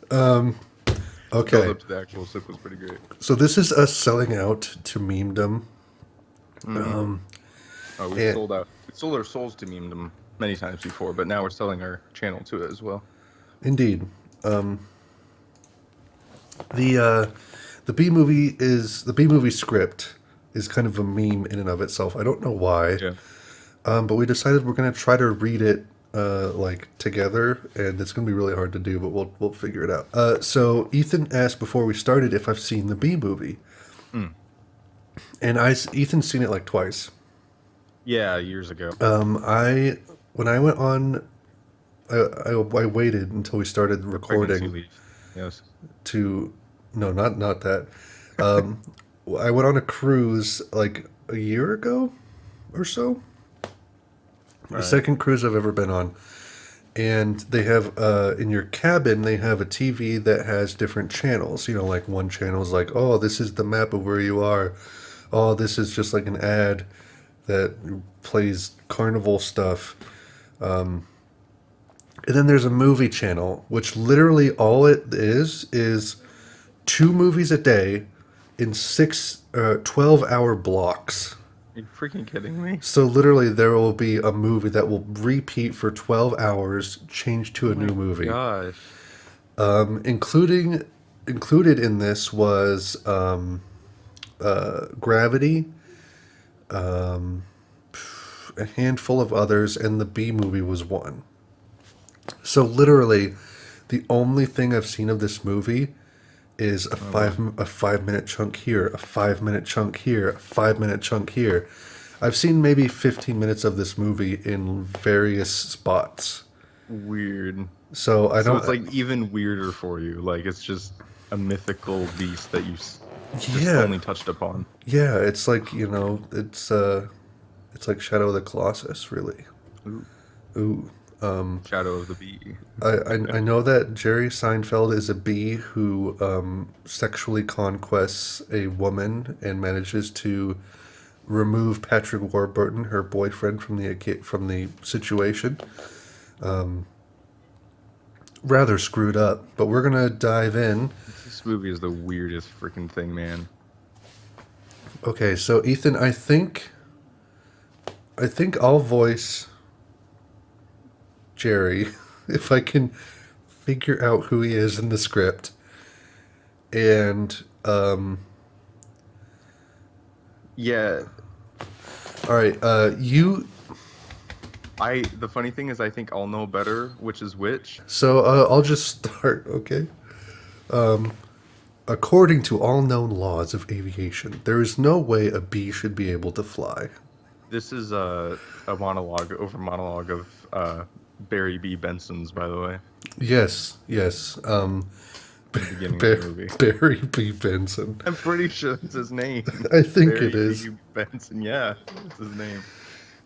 Build Okay. up to the actual sip was pretty great. So this is us selling out to memedom. Mm-hmm. Oh, we've And sold out. We sold our souls to memedom many times before, but now we're selling our channel to it as well. indeed, the the B movie script is kind of a meme in and of itself. I don't know why, Yeah. but we decided we're gonna try to read it like together, and it's gonna be really hard to do, but we'll figure it out. So Ethan asked before we started if I've seen the B movie, Mm. and Ethan's seen it like twice. Yeah, years ago. I when I went on, I waited until we started Pregnancy recording leave. Yes. to no, not that. I went on a cruise like a year ago or so. The Right. second cruise I've ever been on. And they have in your cabin they have a TV that has different channels. You know, like one channel is like, oh, this is the map of where you are. Oh, this is just like an ad that plays carnival stuff. And then there's a movie channel, which literally all it is two movies a day in 12-hour blocks. Are you freaking kidding me? So literally, there will be a movie that will repeat for 12 hours, change to Oh a my new movie. gosh. Including included in this was Gravity, a handful of others, and the B movie was one. So literally, the only thing I've seen of this movie is Oh boy. a 5 minute chunk here, a 5 minute chunk here, a 5 minute chunk here. I've seen maybe 15 minutes of this movie in various spots. Weird. So I So don't. it's like even weirder for you. Like it's just a mythical beast that you just Yeah, only touched upon. yeah. It's like it's like Shadow of the Colossus, really. Ooh. Ooh. Shadow of the Bee. I know that Jerry Seinfeld is a bee who sexually conquests a woman and manages to remove Patrick Warburton, her boyfriend, from the situation. Rather screwed up, but we're gonna dive in. This movie is the weirdest freaking thing, man. Okay, so Ethan, I think I'll voice Jerry if I can figure out who he is in the script, and Yeah, all right, you. the funny thing is I think I'll know better which is which. So I'll just start, okay? According to all known laws of aviation, there is no way a bee should be able to fly. This is a monologue of Barry B. Benson's, by the way, Yes, yes. in the beginning of the movie. Barry B. Benson. I'm pretty sure that's his name. I think Barry it is. B. Benson, yeah, that's his name.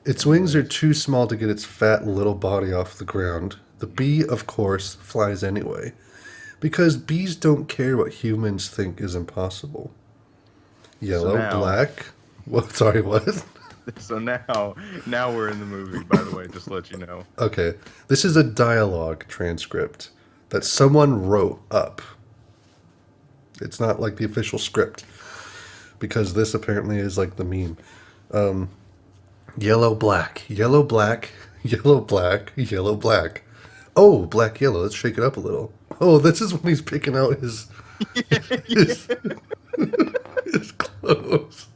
Its wings are Anyways, too small to get its fat little body off the ground. The bee, of course, flies anyway. Because bees don't care what humans think is impossible. so Yellow, now, black. What? Sorry, what? so now we're in the movie. By the way, just to let you know. Okay. This is a dialogue transcript that someone wrote up. It's not like the official script. Because this apparently is like the meme. Yellow, black, yellow, black, yellow, black, yellow, black. Oh, black, yellow. Let's shake it up a little. Oh, this is when he's picking out his, his clothes.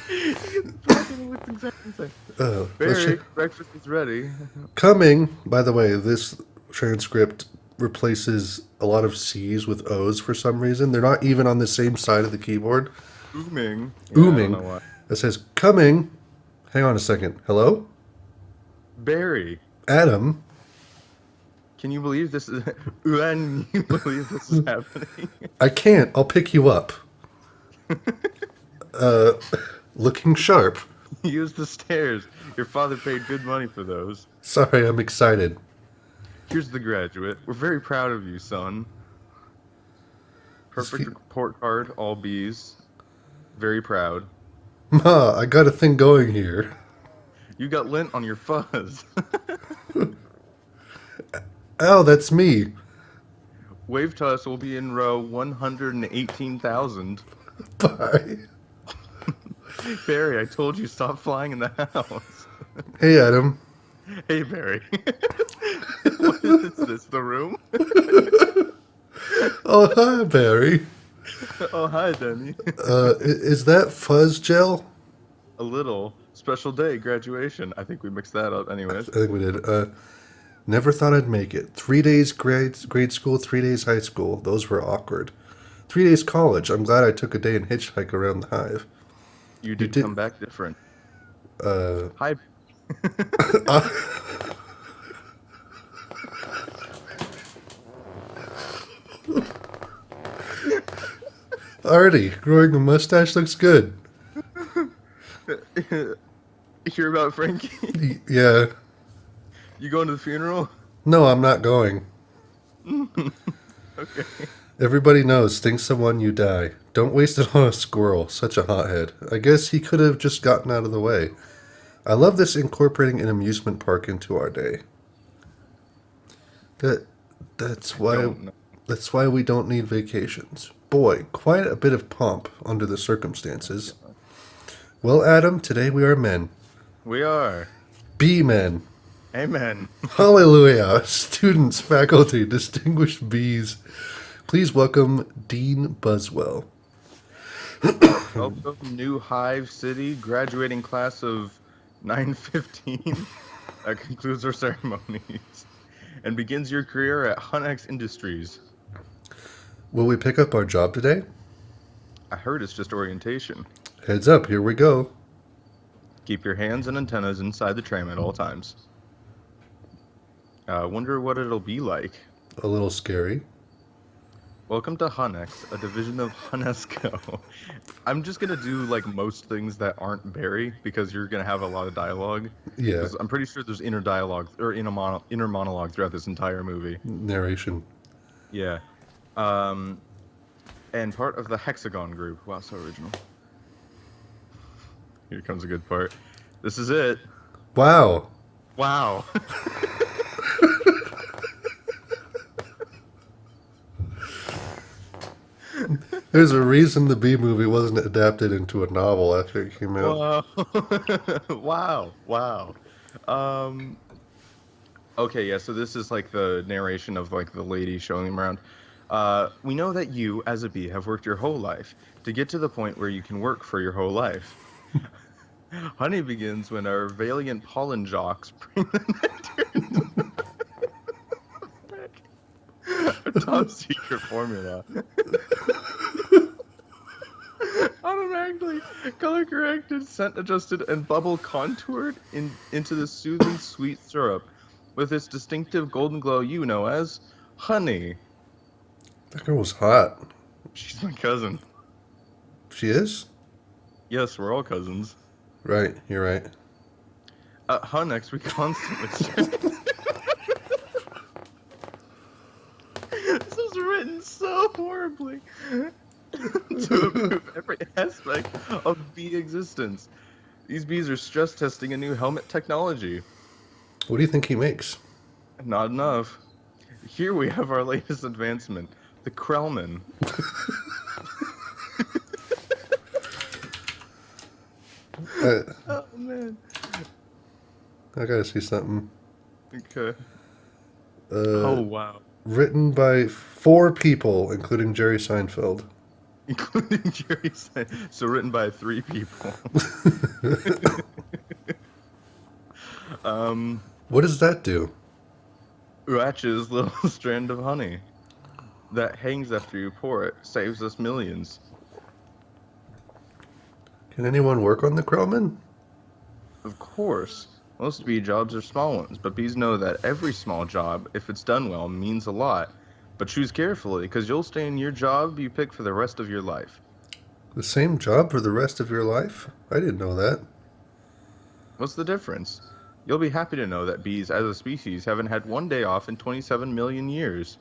What's exactly the same. Let's Barry, breakfast is ready. Coming, by the way, this transcript replaces a lot of C's with O's for some reason. They're not even on the same side of the keyboard. Ooming. Yeah, I don't know Ooming. why. It says coming. Hang on a second. Hello? Barry, Adam? can you believe this is when you believe this is happening? I can't. I'll pick you up. Looking sharp. Use the stairs. Your father paid good money for those. Sorry, I'm excited. Here's the graduate. We're very proud of you, son. Perfect report card, all B's. Very proud. Ma, I got a thing going here. You got lint on your fuzz. Oh, that's me. Wave to us. We'll be in row 118,000. Bye. Barry, I told you stop flying in the house. Hey, Adam. Hey, Barry. What is this? The room? Oh, hi, Barry. Oh, hi, Denny. Is that fuzz gel? A little special day, graduation. I think we mixed that up, I anyways. think we did. Never thought I'd make it. 3 days grade school, 3 days high school. Those were awkward. 3 days college. I'm glad I took a day and hitchhike around the hive. You You did did. come back different. Uh, Hi. Artie, growing a mustache looks good. Hear about Frankie? Yeah. You going to the funeral? No, I'm not going. Okay. Everybody knows, sting someone, you die. Don't waste it on a squirrel. Such a hothead. I guess he could have just gotten out of the way. I love this incorporating an amusement park into our day. That that's why Don't know. that's why we don't need vacations. Boy, quite a bit of pomp under the circumstances. Well, Adam, today we are men. We are. Be men. Amen. Hallelujah. Students, faculty, distinguished bees. Please welcome Dean Buswell. Welcome, New Hive City, graduating class of 915. That concludes our ceremonies and begins your career at Hunex Industries. Will we pick up our job today? I heard it's just orientation. Heads up, here we go. Keep your hands and antennas inside the tram at all times. Wonder what it'll be like. A little scary. Welcome to Hunex, a division of Hunesco. I'm just gonna do like most things that aren't Barry because you're gonna have a lot of dialogue. Yeah, 'Cause I'm pretty sure there's inner dialogue or inner monologue throughout this entire movie. narration. Yeah. And part of the Hexagon group. Wow, so original. Here comes a good part. This is it. Wow. Wow. There's a reason the Bee movie wasn't adapted into a novel after it came out. Wow. Wow. Um, okay, yeah, so this is like the narration of like the lady showing him around. We know that you, as a bee, have worked your whole life to get to the point where you can work for your whole life. Honey begins when our valiant pollen jocks bring the nectar into a top secret formula. Automatically color corrected, scent adjusted, and bubble contoured into the soothing sweet syrup with its distinctive golden glow you know as honey. That girl was hot. She's my cousin. She is? Yes, we're all cousins. Right, you're right. At Hunex, we constantly strive. This was written so horribly to improve every aspect of bee existence. These bees are stress testing a new helmet technology. What do you think he makes? Not enough. Here we have our latest advancement, the Krellman. Oh man. I gotta see something. Okay. Uh, Oh wow. Written by 4 people, including Jerry Seinfeld. Including Jerry Seinfeld. So written by 3 people. What does that do? Ratch's little strand of honey that hangs after you pour it saves us millions. Can anyone work on the Krellman? Of course, most bee jobs are small ones, but bees know that every small job, if it's done well, means a lot. But choose carefully, because you'll stay in your job you pick for the rest of your life. The same job for the rest of your life? I didn't know that. What's the difference? You'll be happy to know that bees as a species haven't had one day off in 27 million years.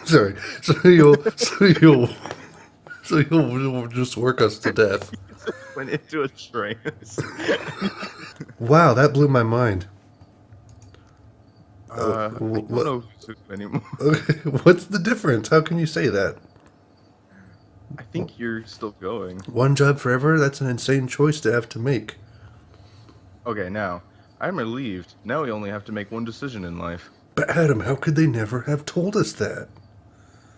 Sorry. So you'll just work us to death. Went into a trance. Wow, that blew my mind. I don't What? know who's who anymore. Okay, what's the difference? How can you say that? I think you're still going. One job forever? That's an insane choice to have to make. Okay, now I'm relieved. Now we only have to make one decision in life. But Adam, how could they never have told us that?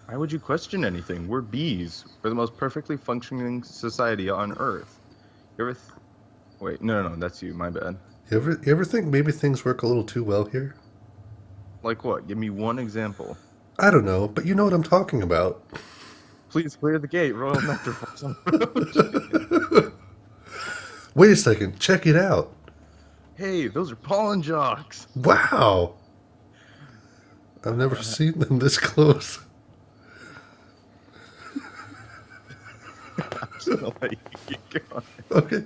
Why would you question anything? We're bees. We're the most perfectly functioning society on Earth. You ever? Wait, no, that's you. My bad. You ever think maybe things work a little too well here? Like what? Give me one example. I don't know, but you know what I'm talking about. Please clear the gate. Royal Nectar Falls on the road. Wait a second, check it out. Hey, those are pollen jocks. Wow! I've never seen them this close. I'm just gonna let you keep going. Okay,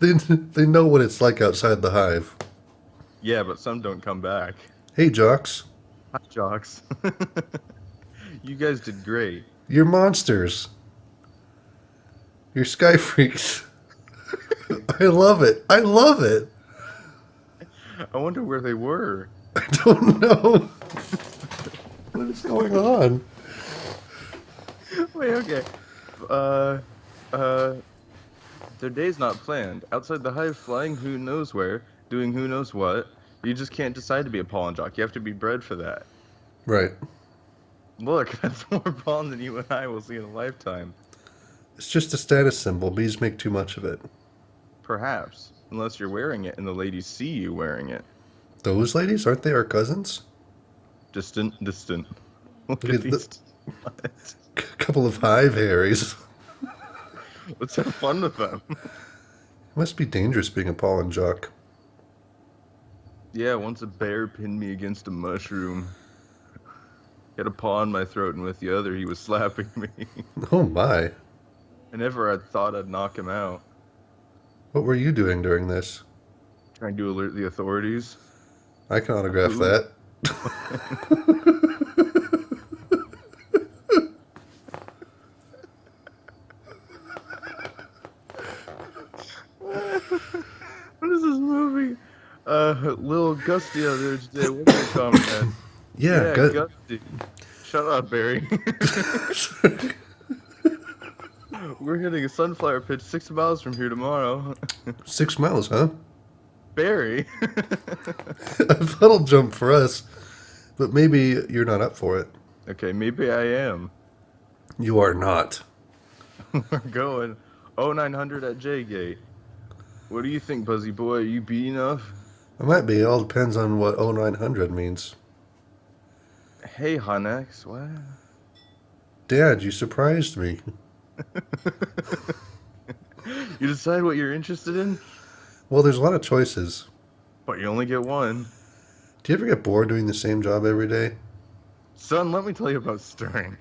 they know what it's like outside the hive. Yeah, but some don't come back. Hey, jocks, Hi, jocks. You guys did great. you're monsters. You're sky freaks. I love it. I love it. I wonder where they were. I don't know. What is going on? Wait, okay. Uh, uh, their day's not planned. Outside the hive, flying who knows where, doing who knows what. You just can't decide to be a pollen jock. You have to be bred for that. Right. Look, that's more pollen than you and I will see in a lifetime. It's just a status symbol. Bees make too much of it. Perhaps. Unless you're wearing it and the ladies see you wearing it. Those ladies, aren't they our cousins? Distant. Look Look at at these. A couple of hive Harrys. Let's have fun with them. It must be dangerous being a pollen jock. Yeah, once a bear pinned me against a mushroom. He had a paw in my throat, and with the other, he was slapping me. Oh my. I never had thought I'd knock him out. What were you doing during this? Trying to alert the authorities. I can autograph Ooh. that. What is this movie? Little Gusty out there today. What's your comment? Yeah, good. Gusty. Shut up, Barry. We're hitting a sunflower pitch 6 miles from here tomorrow. 6 miles, huh? Barry. I thought I'll jump for us, but maybe you're not up for it. Okay, maybe I am. You are not. We're going 0900 at J-Gate. What do you think, Buzzy Boy? Are you beat enough? I might be. It all depends on what 0900 means. Hey, Hanex. What? Dad, you surprised me. You decide what you're interested in, Well, there's a lot of choices. but you only get one. Do you ever get bored doing the same job every day? Son, let me tell you about stirring.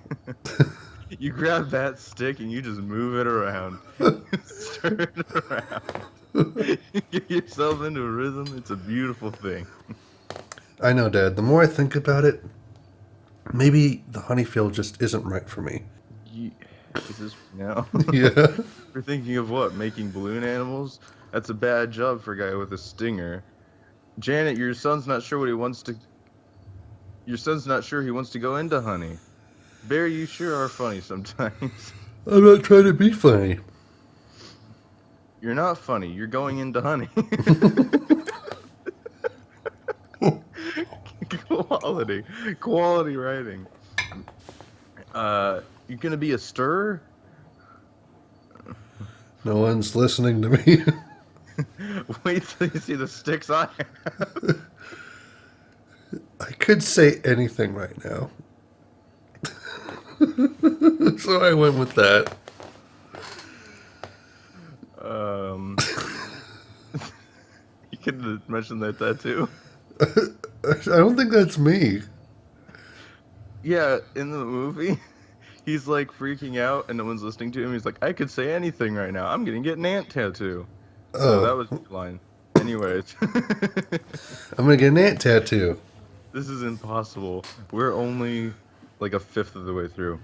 You grab that stick and you just move it around. Stir it around. You get yourself into a rhythm. It's a beautiful thing. I know, Dad. The more I think about it, maybe the honey field just isn't right for me. Is this now? Yeah. You're thinking of what? Making balloon animals? That's a bad job for a guy with a stinger. Janet, your son's not sure what he wants to... Your son's not sure he wants to go into honey. Barry, you sure are funny sometimes. I'm not trying to be funny. You're not funny. You're going into honey. Quality writing. You gonna be a stirrer? No one's listening to me. Wait till you see the sticks I have. I could say anything right now. So I went with that. You could mention that tattoo. I don't think that's me. Yeah, in the movie, he's like freaking out and no one's listening to him. He's like, I could say anything right now. I'm gonna get an ant tattoo. So Oh. that was the line. Anyways. I'm gonna get an ant tattoo. This is impossible. We're only like a fifth of the way through.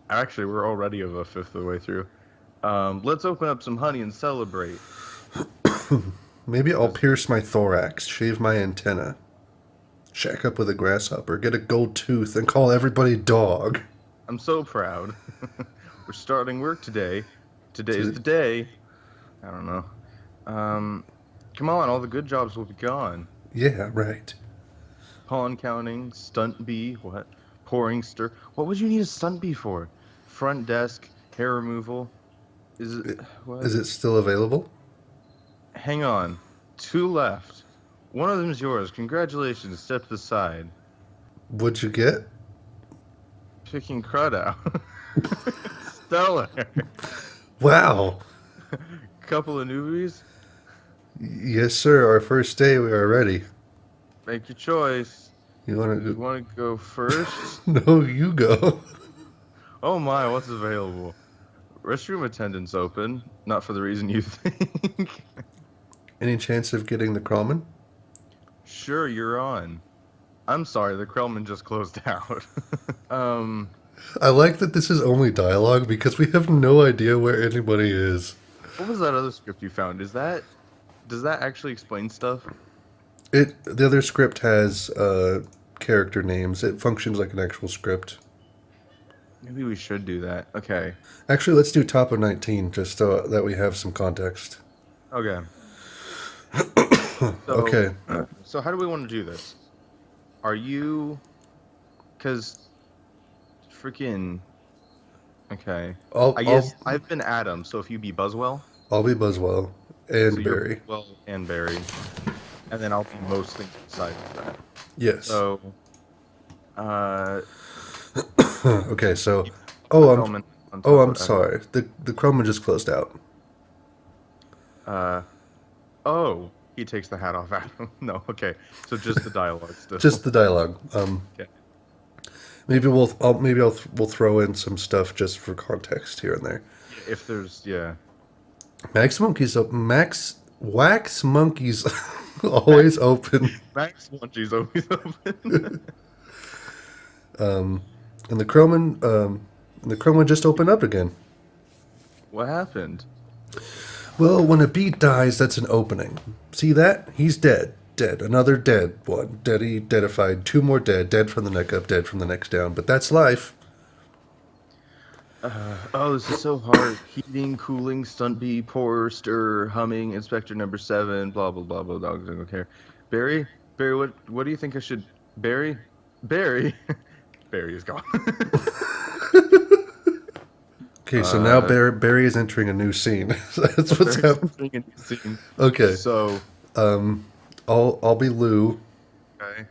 Actually, we're already of a fifth of the way through. Let's open up some honey and celebrate. Maybe I'll pierce my thorax, shave my antenna. shack up with a grasshopper, get a gold tooth, and call everybody dog. I'm so proud. We're starting work today. Today's To- the day. I don't know. Um, Come on, all the good jobs will be gone. yeah, right. Pawn counting, stunt bee, what? Pouring stir. What would you need a stunt bee for? Front desk, hair removal. Is it what? Is it still available? Hang on. Two left. One of them's yours. Congratulations. Step aside. What'd you get? Picking crud out. Stellar. Wow. Couple of newbies. Yes, sir. Our first day, we are ready. Make your choice. You want You to want to go first? go? No, you go. Oh my, what's available? Restroom attendants open. Not for the reason you think. Any chance of getting the Kralman? Sure, you're on. I'm sorry, the Krellman just closed out. um, I like that this is only dialogue because we have no idea where anybody is. what was that other script you found? Does that actually explain stuff? The other script has character names. It functions like an actual script. Maybe we should do that. Okay. Actually, let's do top of 19 just so that we have some context. Okay. So, Okay. So how do we want to do this? Are you? Cause, freaking. Okay. I guess I've been Adam. So if you be Buzzwell, I'll be Buzzwell and so you're Barry. Buzzwell and Barry, and then I'll be most things besides that. Yes. So, Okay, so Krellman on top I'm of- sorry. The Kralman just closed out. Oh, he takes the hat off Adam. No, okay. So just the dialogue still. Just the dialogue. Okay. Maybe we'll throw in some stuff just for context here and there. If there's Wax monkeys always open. Max Munchie's always open. And the Kralman just opened up again. What happened? Well, when a beat dies, that's an opening. See that? He's dead. Dead. Another dead one. Deadified. Two more dead. Dead from the neck up, dead from the neck down. But that's life. Oh, this is so hard. Heating, cooling, stunt bee, pour, stir, humming, inspector number 7, blah blah blah blah. Dogs don't care. Barry, what do you think I should? Barry, Barry is gone. Okay, so now Barry is entering a new scene. That's what's happening. Okay. So, I'll be Lou. okay.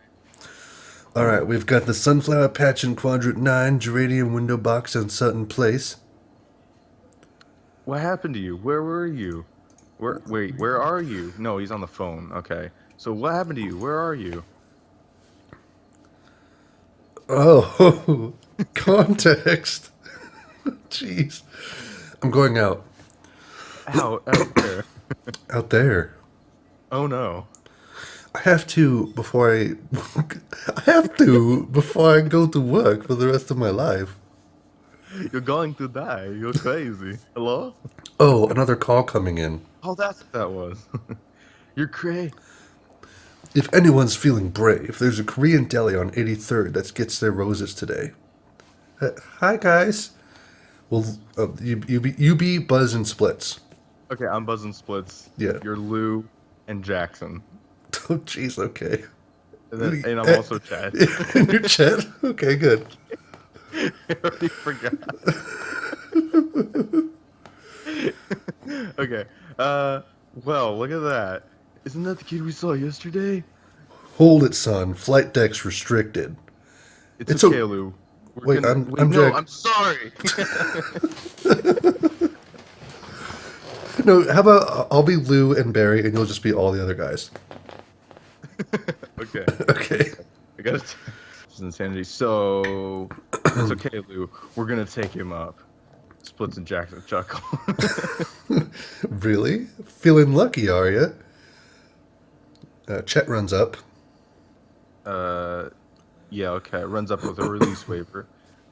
All right, we've got the sunflower patch in quadrant 9, geranium window box in Sutton Place. What happened to you? Where were you? Where are you? No, he's on the phone. Okay. So what happened to you? Where are you? Oh, context. Jeez. I'm going out. Out there. Out there. Oh no. I have to before I go to work for the rest of my life. You're going to die. You're crazy. Hello? Oh, another call coming in. Oh, that's what that was. You're crazy. If anyone's feeling brave, there's a Korean deli on 83rd that gets their roses today. Hi guys. Well, you be Buzz and Splits. Okay, I'm buzzing splits. Yeah. You're Lou and Jackson. Oh, jeez. Okay. And I'm also Chad. And you're Chet. Okay, good. I already forgot. Okay. Well, look at that. Isn't that the kid we saw yesterday? Hold it, son. Flight deck's restricted. It's okay, Lou. Wait, I'm no, Jack. I'm sorry. No, how about I'll be Lou and Barry, and you'll just be all the other guys. Okay. Okay. I gotta. This is insanity. So it's okay, Lou. We're gonna take him up. Splits and Jackson chuckle. Really? Feeling lucky, are you? Chet runs up. Yeah. Okay. Runs up with a release waiver.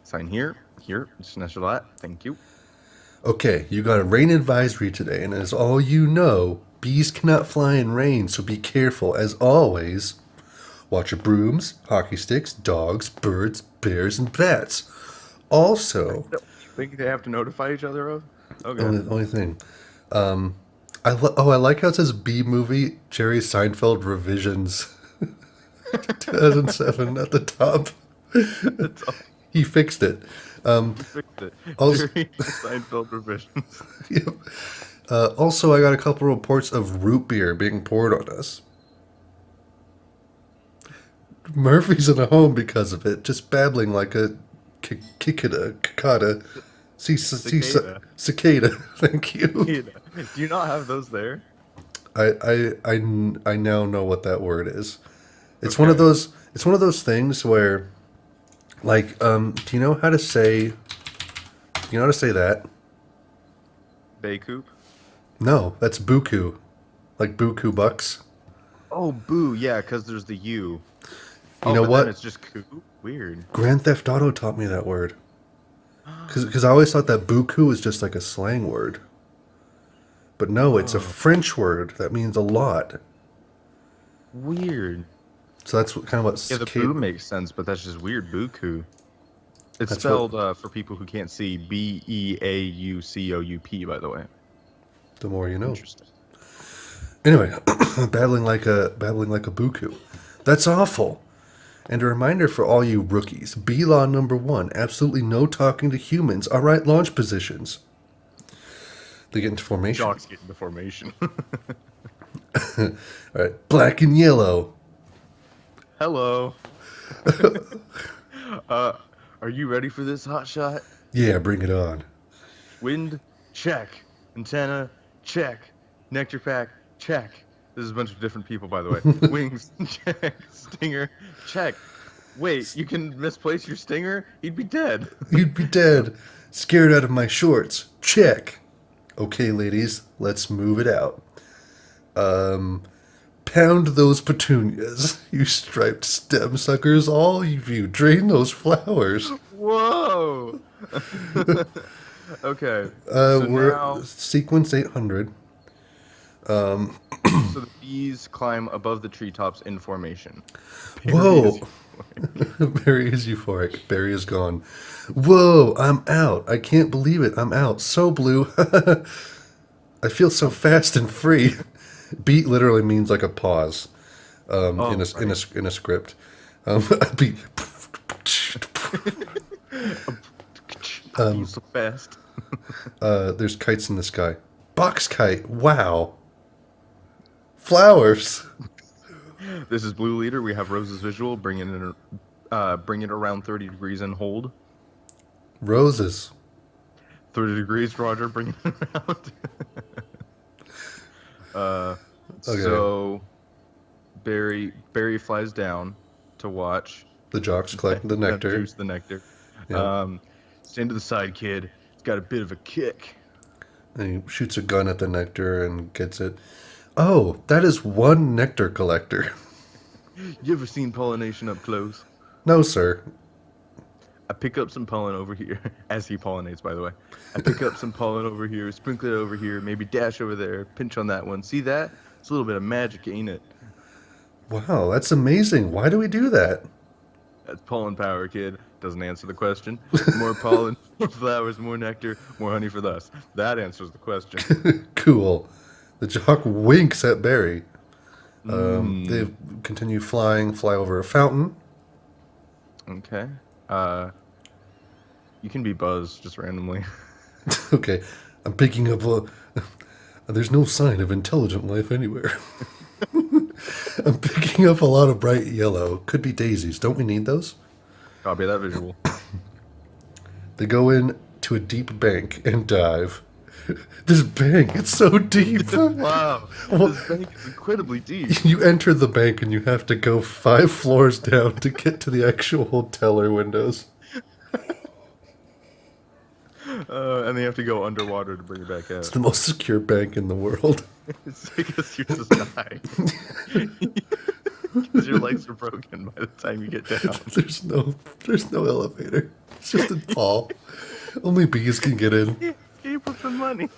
Sign here. Here. Just initial that. Thank you. Okay, you got a rain advisory today, and as all you know, bees cannot fly in rain, so be careful. As always, Watch your brooms, hockey sticks, dogs, birds, bears, and bats. Also, The only thing they have to notify each other of? Okay. only thing. I like how it says B movie Jerry Seinfeld revisions 2007 at the top. That's all. He fixed it. You fixed it. Also, Jerry Seinfeld revisions. yeah. Also, I got a couple reports of root beer being poured on us. Murphy's in a home because of it, just babbling like a cicada. Cicada. Cicada. Thank you. Do you not have those there? I now know what that word is. It's one of Okay. those. It's one of those things where, like, do you know how to say? Do you know how to say that? Bay Coop? No, that's buku, like buku bucks. Oh, boo. Yeah, because there's the U. You know but what? then it's just Coop? Weird. Grand Theft Auto taught me that word. Because I always thought that buku was just like a slang word. But no, it's a Oh, French word that means a lot. weird. So that's kind of what Yeah, the cicada. boo makes sense, but that's just weird. Buku. It's That's what spelled, for people who can't see, Beaucoup, by the way. the more you know. Interesting. Anyway, battling like a buku. That's awful. And a reminder for all you rookies: B law number one: absolutely no talking to humans. All right, launch positions. They get into formation. Jocks get into formation. All right, black and yellow. Hello. Are you ready for this hot shot? Yeah, bring it on. Wind, check. Antenna, check. Nectar pack, check. This is a bunch of different people, by the way. Wings, check. Stinger, check. Wait, you can misplace your stinger? He'd be dead. You'd be dead. Scared out of my shorts. Check. Okay, ladies, let's move it out. Pound those petunias, you striped stem suckers, all of you. Drain those flowers. Whoa. Okay. So We're now, sequence 800. so the bees climb above the treetops in formation. Barry is Whoa. Barry is euphoric. Barry is gone. Whoa, I'm out. I can't believe it. I'm out. So blue. I feel so fast and free. Beat literally means like a pause Oh, in a script. Beat. feel so fast. There's kites in the sky. Box kite. Wow. Flowers. This is Blue Leader. We have Rose's visual. Bring it around 30 degrees and hold. Roses. 30 degrees, Roger. Bring it around. Okay. So Barry flies down to watch. The jocks collect the nectar. Juice the nectar. Yeah. Stand to the side, kid. It's got a bit of a kick. And he shoots a gun at the nectar and gets it. Oh, that is one nectar collector. You ever seen pollination up close? No, sir. I pick up some pollen over here, as he pollinates, by the way. I pick up some pollen over here, sprinkle it over here, maybe dash over there, pinch on that one. See that? It's a little bit of magic, ain't it? Wow, that's amazing. Why do we do that? That's pollen power, kid. Doesn't answer the question. More pollen, more flowers, more nectar, more honey for us. That answers the question. Cool. The jock winks at Barry. They continue flying, fly over a fountain. Okay. You can be Buzz just randomly. Okay, I'm picking up a. There's no sign of intelligent life anywhere. I'm picking up a lot of bright yellow. Could be daisies. Don't we need those? Copy that visual. They go in to a deep bank and dive. This bank, it's so deep. Wow. This bank is incredibly deep. You enter the bank and you have to go 5 floors down to get to the actual teller windows. And they have to go underwater to bring it back It's out. the most secure bank in the world. It's because you just die. Because your legs are broken by the time you get down. There's no elevator. It's just a hall. Only bees can get in. Escape with the money.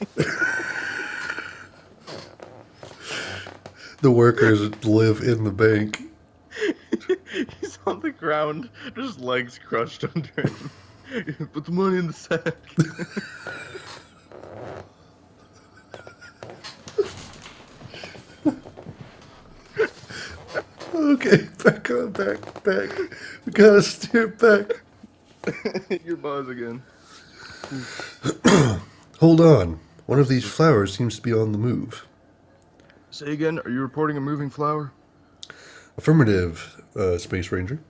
The workers live in the bank. on the ground, just legs crushed under him. Put the money in the sack. Okay, back on, back. We gotta steer back. Your buzz again. Hold on. One of these flowers seems to be on the move. Say again, are you reporting a moving flower? Affirmative, Space Ranger.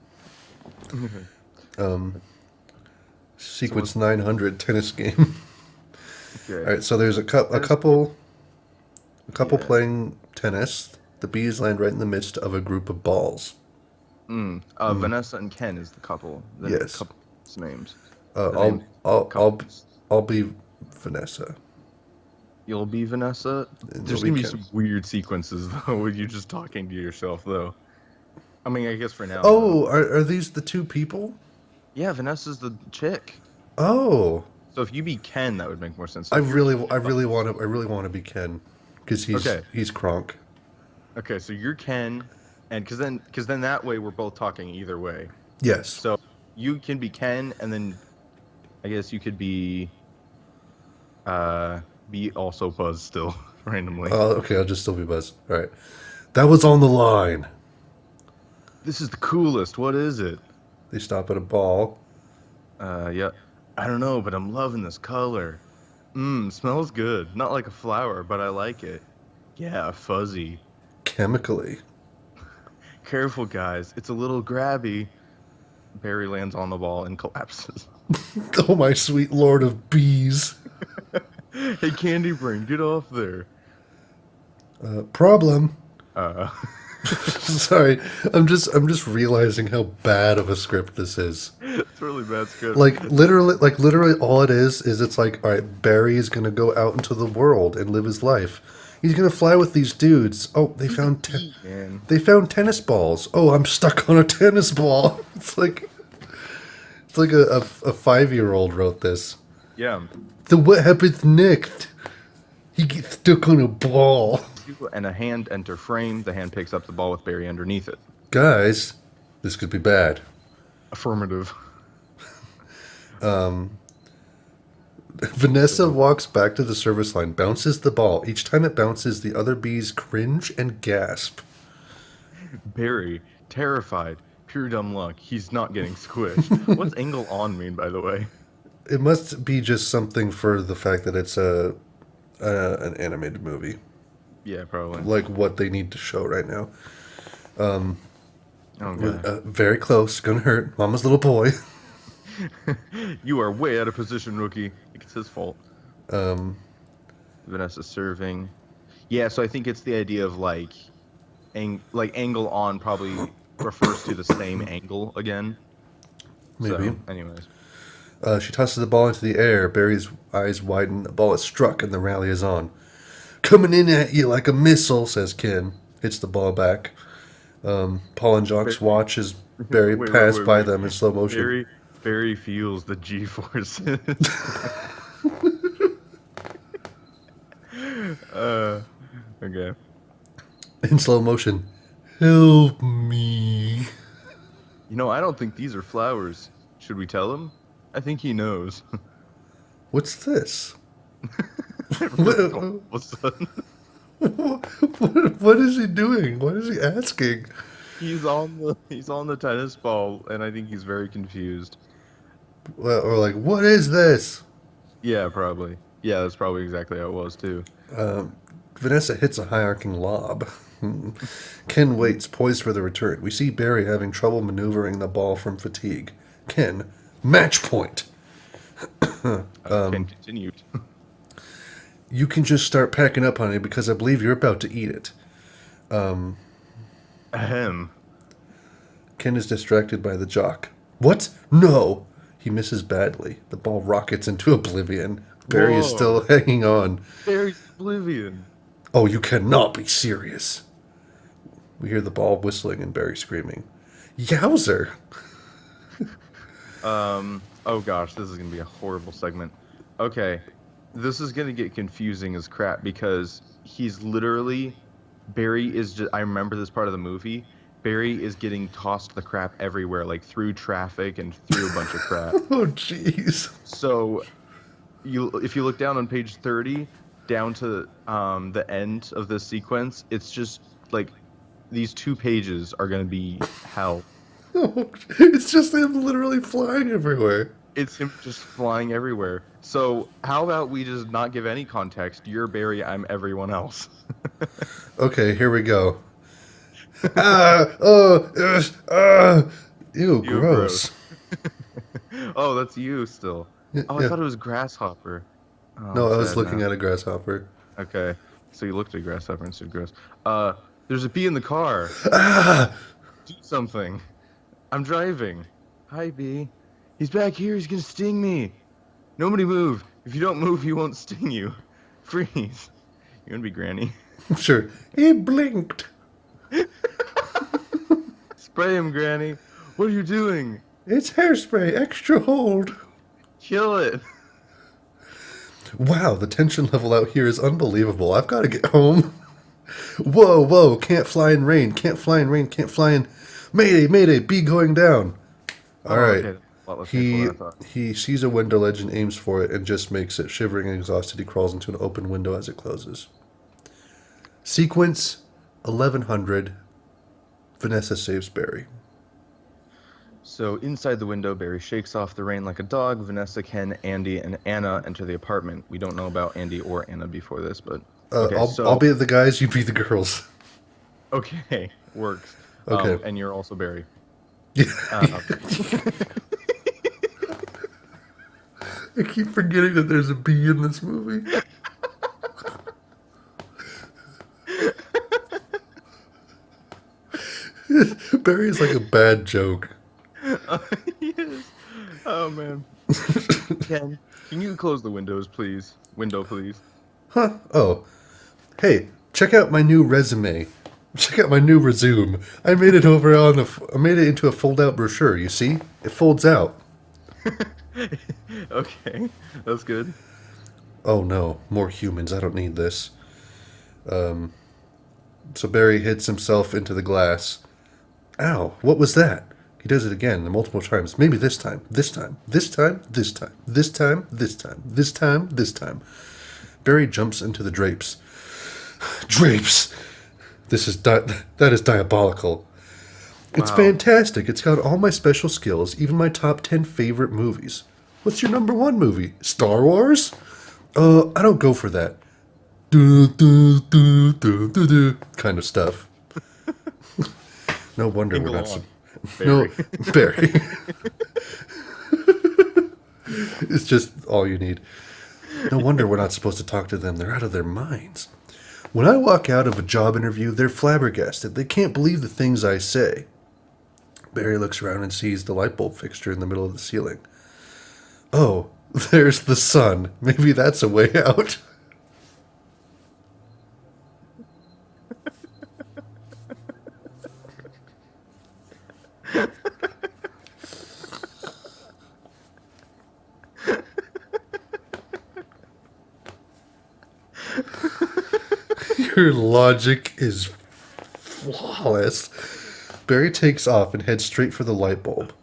Okay. Sequence 900 tennis game. Okay. All right, so there's a Tennis- couple Yeah. playing tennis. The bees land right in the midst of a group of balls. Vanessa and Ken is the couple. The Yes. couple's names. Uh, The I'll, name I'll, I'll, couples. I'll be Vanessa. You'll be Vanessa. And There's you'll gonna be be some Ken. weird sequences though, with you just talking to yourself though. I mean, I guess for now. Oh, are these the two people? Yeah, Vanessa's the chick. Oh, So if you be Ken, that would make more sense. I really want to be Ken, because Okay. he's Kronk. Okay, so you're Ken, and because then that way we're both talking either way. Yes. So you can be Ken, and then I guess you could be also Buzz still randomly. Okay, I'll just still be Buzz. All right. That was on the line. This is the coolest. What is it? They stop at a ball. Yeah. I don't know, but I'm loving this color. Smells good. Not like a flower, but I like it. Yeah, fuzzy. Chemically. Careful, guys. It's a little grabby. Barry lands on the ball and collapses. Oh, my sweet lord of bees. Hey, Candy Brain, get off there. Problem. Uh, Sorry, I'm just realizing how bad of a script this is. it's really bad script. Like literally, all it is it's like, all right, Barry is gonna go out into the world and live his life. He's gonna fly with these dudes. Oh, they found Man. they found tennis balls. Oh, I'm stuck on a tennis ball. It's like a 5-year-old wrote this. Yeah. Then what happens next? He gets stuck on a ball. And a hand enter frame. The hand picks up the ball with Barry underneath it. Guys, this could be bad. Affirmative. Vanessa walks back to the service line, bounces the ball. Each time it bounces, the other bees cringe and gasp. Barry, terrified. Pure dumb luck. He's not getting squished. What's angle on mean, by the way? It must be just something for the fact that it's an animated movie, Yeah, probably. like what they need to show right now. Oh, God. Very close, gonna hurt. Mama's little boy. You are way out of position, rookie. It's his fault. Vanessa serving. Yeah, so I think it's the idea of like angle on probably refers to the same angle again. Maybe. So, anyways. She tosses the ball into the air. Barry's eyes widen. The ball is struck, and the rally is on. Coming in at you like a missile, says Ken. Hits the ball back. Paul and Jacques watch as Barry Wait, pass wait, by wait. them in slow motion. Barry feels the G-forces. Okay. In slow motion. Help me. You know, I don't think these are flowers. Should we tell him? I think he knows. What's this? What's that? What is he doing? What is he asking? He's on the tennis ball, and I think he's very confused. Well, or like, what is this? Yeah, probably. Yeah, that's probably exactly how it was too. Vanessa hits a high arcing lob. Ken waits, poised for the return. We see Barry having trouble maneuvering the ball from fatigue. Ken, match point. Ken continued. You can just start packing up, honey, because I believe you're about to eat it. Ahem. Ken is distracted by the jock. What? No! He misses badly. The ball rockets into oblivion. Barry is Whoa. still hanging on. Barry's oblivion. Oh, you cannot be serious. We hear the ball whistling and Barry screaming. Yowzer! Oh gosh, this is gonna be a horrible segment. Okay, this is gonna get confusing as crap because he's literally Barry is just. I remember this part of the movie. Barry is getting tossed the crap everywhere, like through traffic and through a bunch of crap. Oh, jeez. So if you look down on page 30, down to the end of this sequence, it's just like these 2 pages are gonna be hell. It's just him literally flying everywhere. It's him just flying everywhere. So how about we just not give any context? You're Barry, I'm everyone else. Okay, here we go. Ah, oh, ew, You gross. Oh, that's you still. Oh, I Yeah. thought it was Grasshopper. Oh, No, I'm I was sad looking now. at a grasshopper. Okay. So you looked at Grasshopper and said gross. There's a bee in the car. Ah! Do something. I'm driving. Hi, bee. He's back here. He's gonna sting me. Nobody move. If you don't move, he won't sting you. Freeze. You wanna be Granny? Sure. He blinked. Spray him, Granny. What are you doing? It's hairspray, extra hold. Kill it. Wow, the tension level out here is unbelievable. I've got to get home. Whoa, whoa, can't fly in rain, can't fly in rain, can't fly in. Mayday, mayday, bee going down. All right. Okay. A lot less painful He than I thought. he sees a window ledge and aims for it and just makes it. Shivering and exhausted, he crawls into an open window as it closes. Sequence 1100. Vanessa saves Barry. So inside the window, Barry shakes off the rain like a dog. Vanessa, Ken, Andy, and Anna enter the apartment. We don't know about Andy or Anna before this, but okay. I'll be the guys, you be the girls. Okay, works. Okay. And you're also Barry. I keep forgetting that there's a bee in this movie. Barry is like a bad joke. Yes. Oh man. Ken, can you close the windows, please? Window, please. Huh? Oh. Hey, check out my new resume. Check out my new resume. I made it over on I made it into a fold-out brochure. You see, it folds out. Okay, that's good. Oh no, more humans. I don't need this. So Barry hits himself into the glass. Ow! What was that? He does it again, multiple times. Maybe this time. This time. This time. This time. This time. This time. This time. This time. Barry jumps into the drapes. Drapes. That is diabolical. It's Wow. fantastic. It's got all my special skills, even my top 10 favorite movies. What's your number one movie? Star Wars? I don't go for that. Do do do do do do kind of stuff. No wonder Sing we're not. along, No, Barry. Barry. It's just all you need. No wonder we're not supposed to talk to them. They're out of their minds. When I walk out of a job interview, they're flabbergasted. They can't believe the things I say. Barry looks around and sees the light bulb fixture in the middle of the ceiling. Oh, there's the sun. Maybe that's a way out. Your logic is flawless. Barry takes off and heads straight for the light bulb.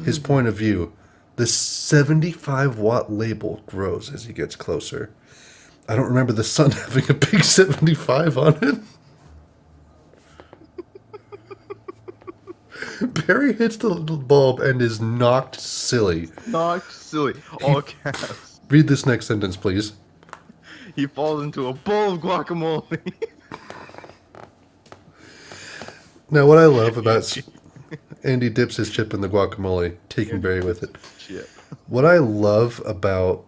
His point of view, the 75-watt label grows as he gets closer. I don't remember the sun having a big 75 on it. Barry hits the little bulb and is knocked silly. Knocked silly. All caps. Read this next sentence, please. He falls into a bowl of guacamole. Now, what I love about Andy dips his chip in the guacamole, taking Barry with it. Shit. What I love about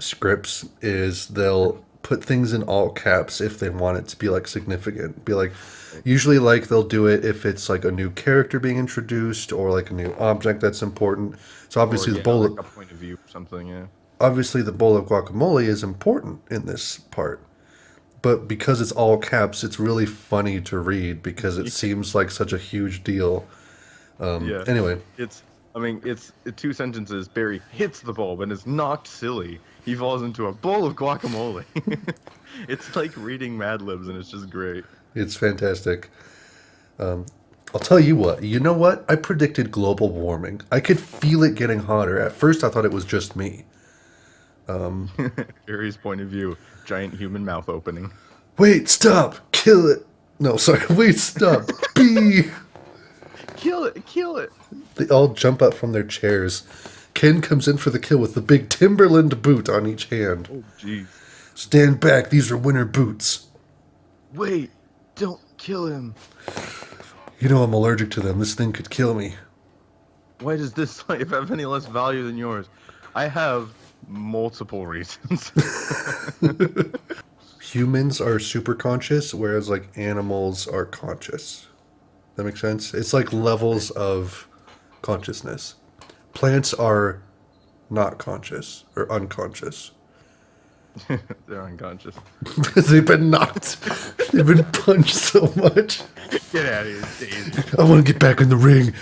scripts is they'll put things in all caps if they want it to be like significant. Be like, usually like they'll do it if it's like a new character being introduced or like a new object that's important. So obviously Or, the yeah, bowl, like a point of view or something, yeah. obviously the bowl of guacamole is important in this part. But because it's all caps, it's really funny to read because it seems like such a huge deal. Yeah. Anyway, It's 2 sentences. Barry hits the bulb and is knocked silly. He falls into a bowl of guacamole. It's like reading Mad Libs, and it's just great. it's fantastic. I'll tell you what. You know what? I predicted global warming. I could feel it getting hotter. At first, I thought it was just me. Jerry's point of view, giant human mouth opening. Wait, stop! Kill it! No, sorry. Wait, stop! Bee! Kill it! Kill it! They all jump up from their chairs. Ken comes in for the kill with the big Timberland boot on each hand. Oh, jeez. Stand back, these are winter boots. Wait! Don't kill him! You know I'm allergic to them. This thing could kill me. Why does this life have any less value than yours? I have multiple reasons. Humans are super conscious, whereas like animals are conscious. That makes sense? It's like levels of consciousness. Plants are not conscious or unconscious. They're unconscious. They've been knocked. They've been punched so much. Get out of here, Dave. I want to get back in the ring.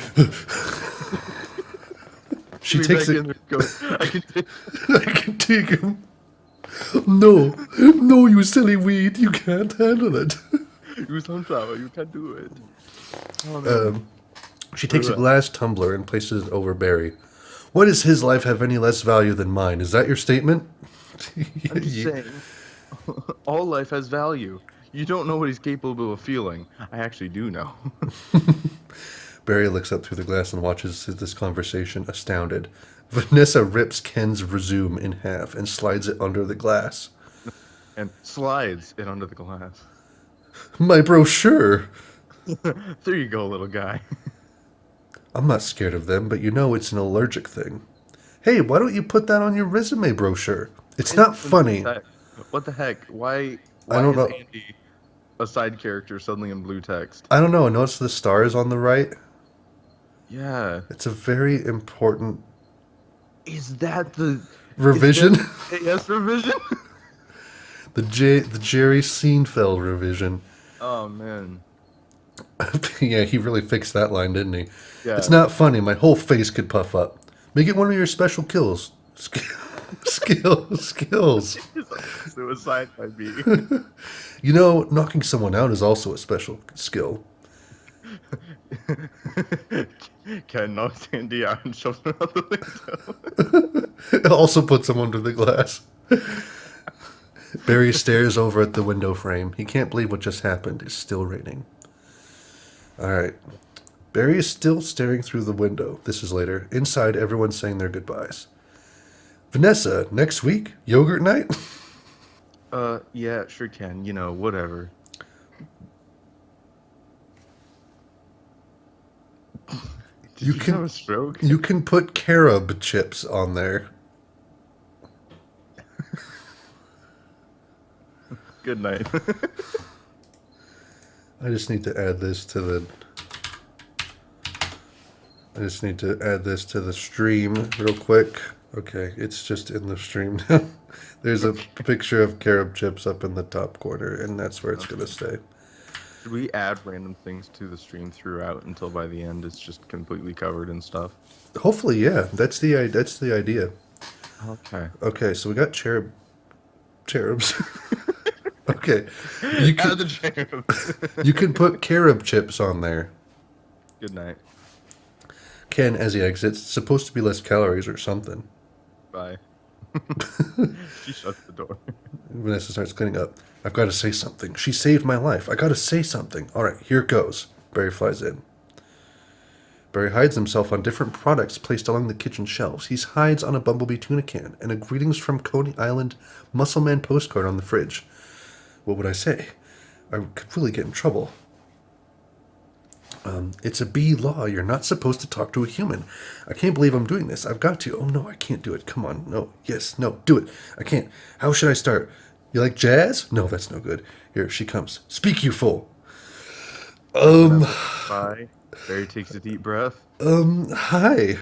She Be takes back it. in there, go. I can take I can take him. No, no, you silly weed. You can't handle it. you sunflower. You can't do it. Oh, man. She takes a glass tumbler and places it over Barry. Why does his life have any less value than mine? Is that your statement? I'm just saying, all life has value. You don't know what he's capable of feeling. I actually do know. Barry looks up through the glass and watches this conversation, astounded. Vanessa rips Ken's resume in half and slides it under the glass. And slides it under the glass. My brochure! There you go, little guy. I'm not scared of them, but you know it's an allergic thing. Hey, why don't you put that on your resume brochure? It's not funny. What the heck? Why I don't is know. Andy a side character suddenly in blue text? I don't know. Notice the stars on the right? Yeah. It's a very important Is that the revision. Yes, revision? The Jerry Seinfeld revision. Oh man. Yeah, he really fixed that line, didn't he? Yeah. It's not funny. My whole face could puff up. Make it one of your special kills. Skills. Suicide by me. You know, knocking someone out is also a special skill. Ken knocks Andy out and shoves him out the window. It also puts him under the glass. Barry stares over at the window frame. He can't believe what just happened. It's still raining. All right. Barry is still staring through the window. This is later. Inside, everyone's saying their goodbyes. Vanessa, next week, yogurt night? Yeah, sure can. You know, whatever. Did You you can- have a stroke? You can put carob chips on there. Good night. I just need to add this to the... I just need to add this to the stream real quick. Okay, it's just in the stream now. There's a picture of carob chips up in the top corner, and that's where it's going to stay. Should we add random things to the stream throughout until by the end it's just completely covered in stuff? Hopefully, yeah. That's the idea. Okay. Okay, so we got cherubs. Okay. You Add can, the cherub. you can put carob chips on there. Good night. Ken, as he exits, supposed to be less calories or something. Bye. She shuts the door. Vanessa starts cleaning up. I've got to say something. She saved my life. I got to say something. All right, here goes. Barry flies in. Barry hides himself on different products placed along the kitchen shelves. He hides on a Bumblebee tuna can and a Greetings from Coney Island Muscleman postcard on the fridge. What would I say? I could really get in trouble. It's a bee law. You're not supposed to talk to a human. I can't believe I'm doing this. I've got to. Oh, no, I can't do it. Come on. No. Yes. No. Do it. I can't. How should I start? You like jazz? No, that's no good. Here, she comes. Speak, you fool. Bye. Barry takes a deep breath. Hi.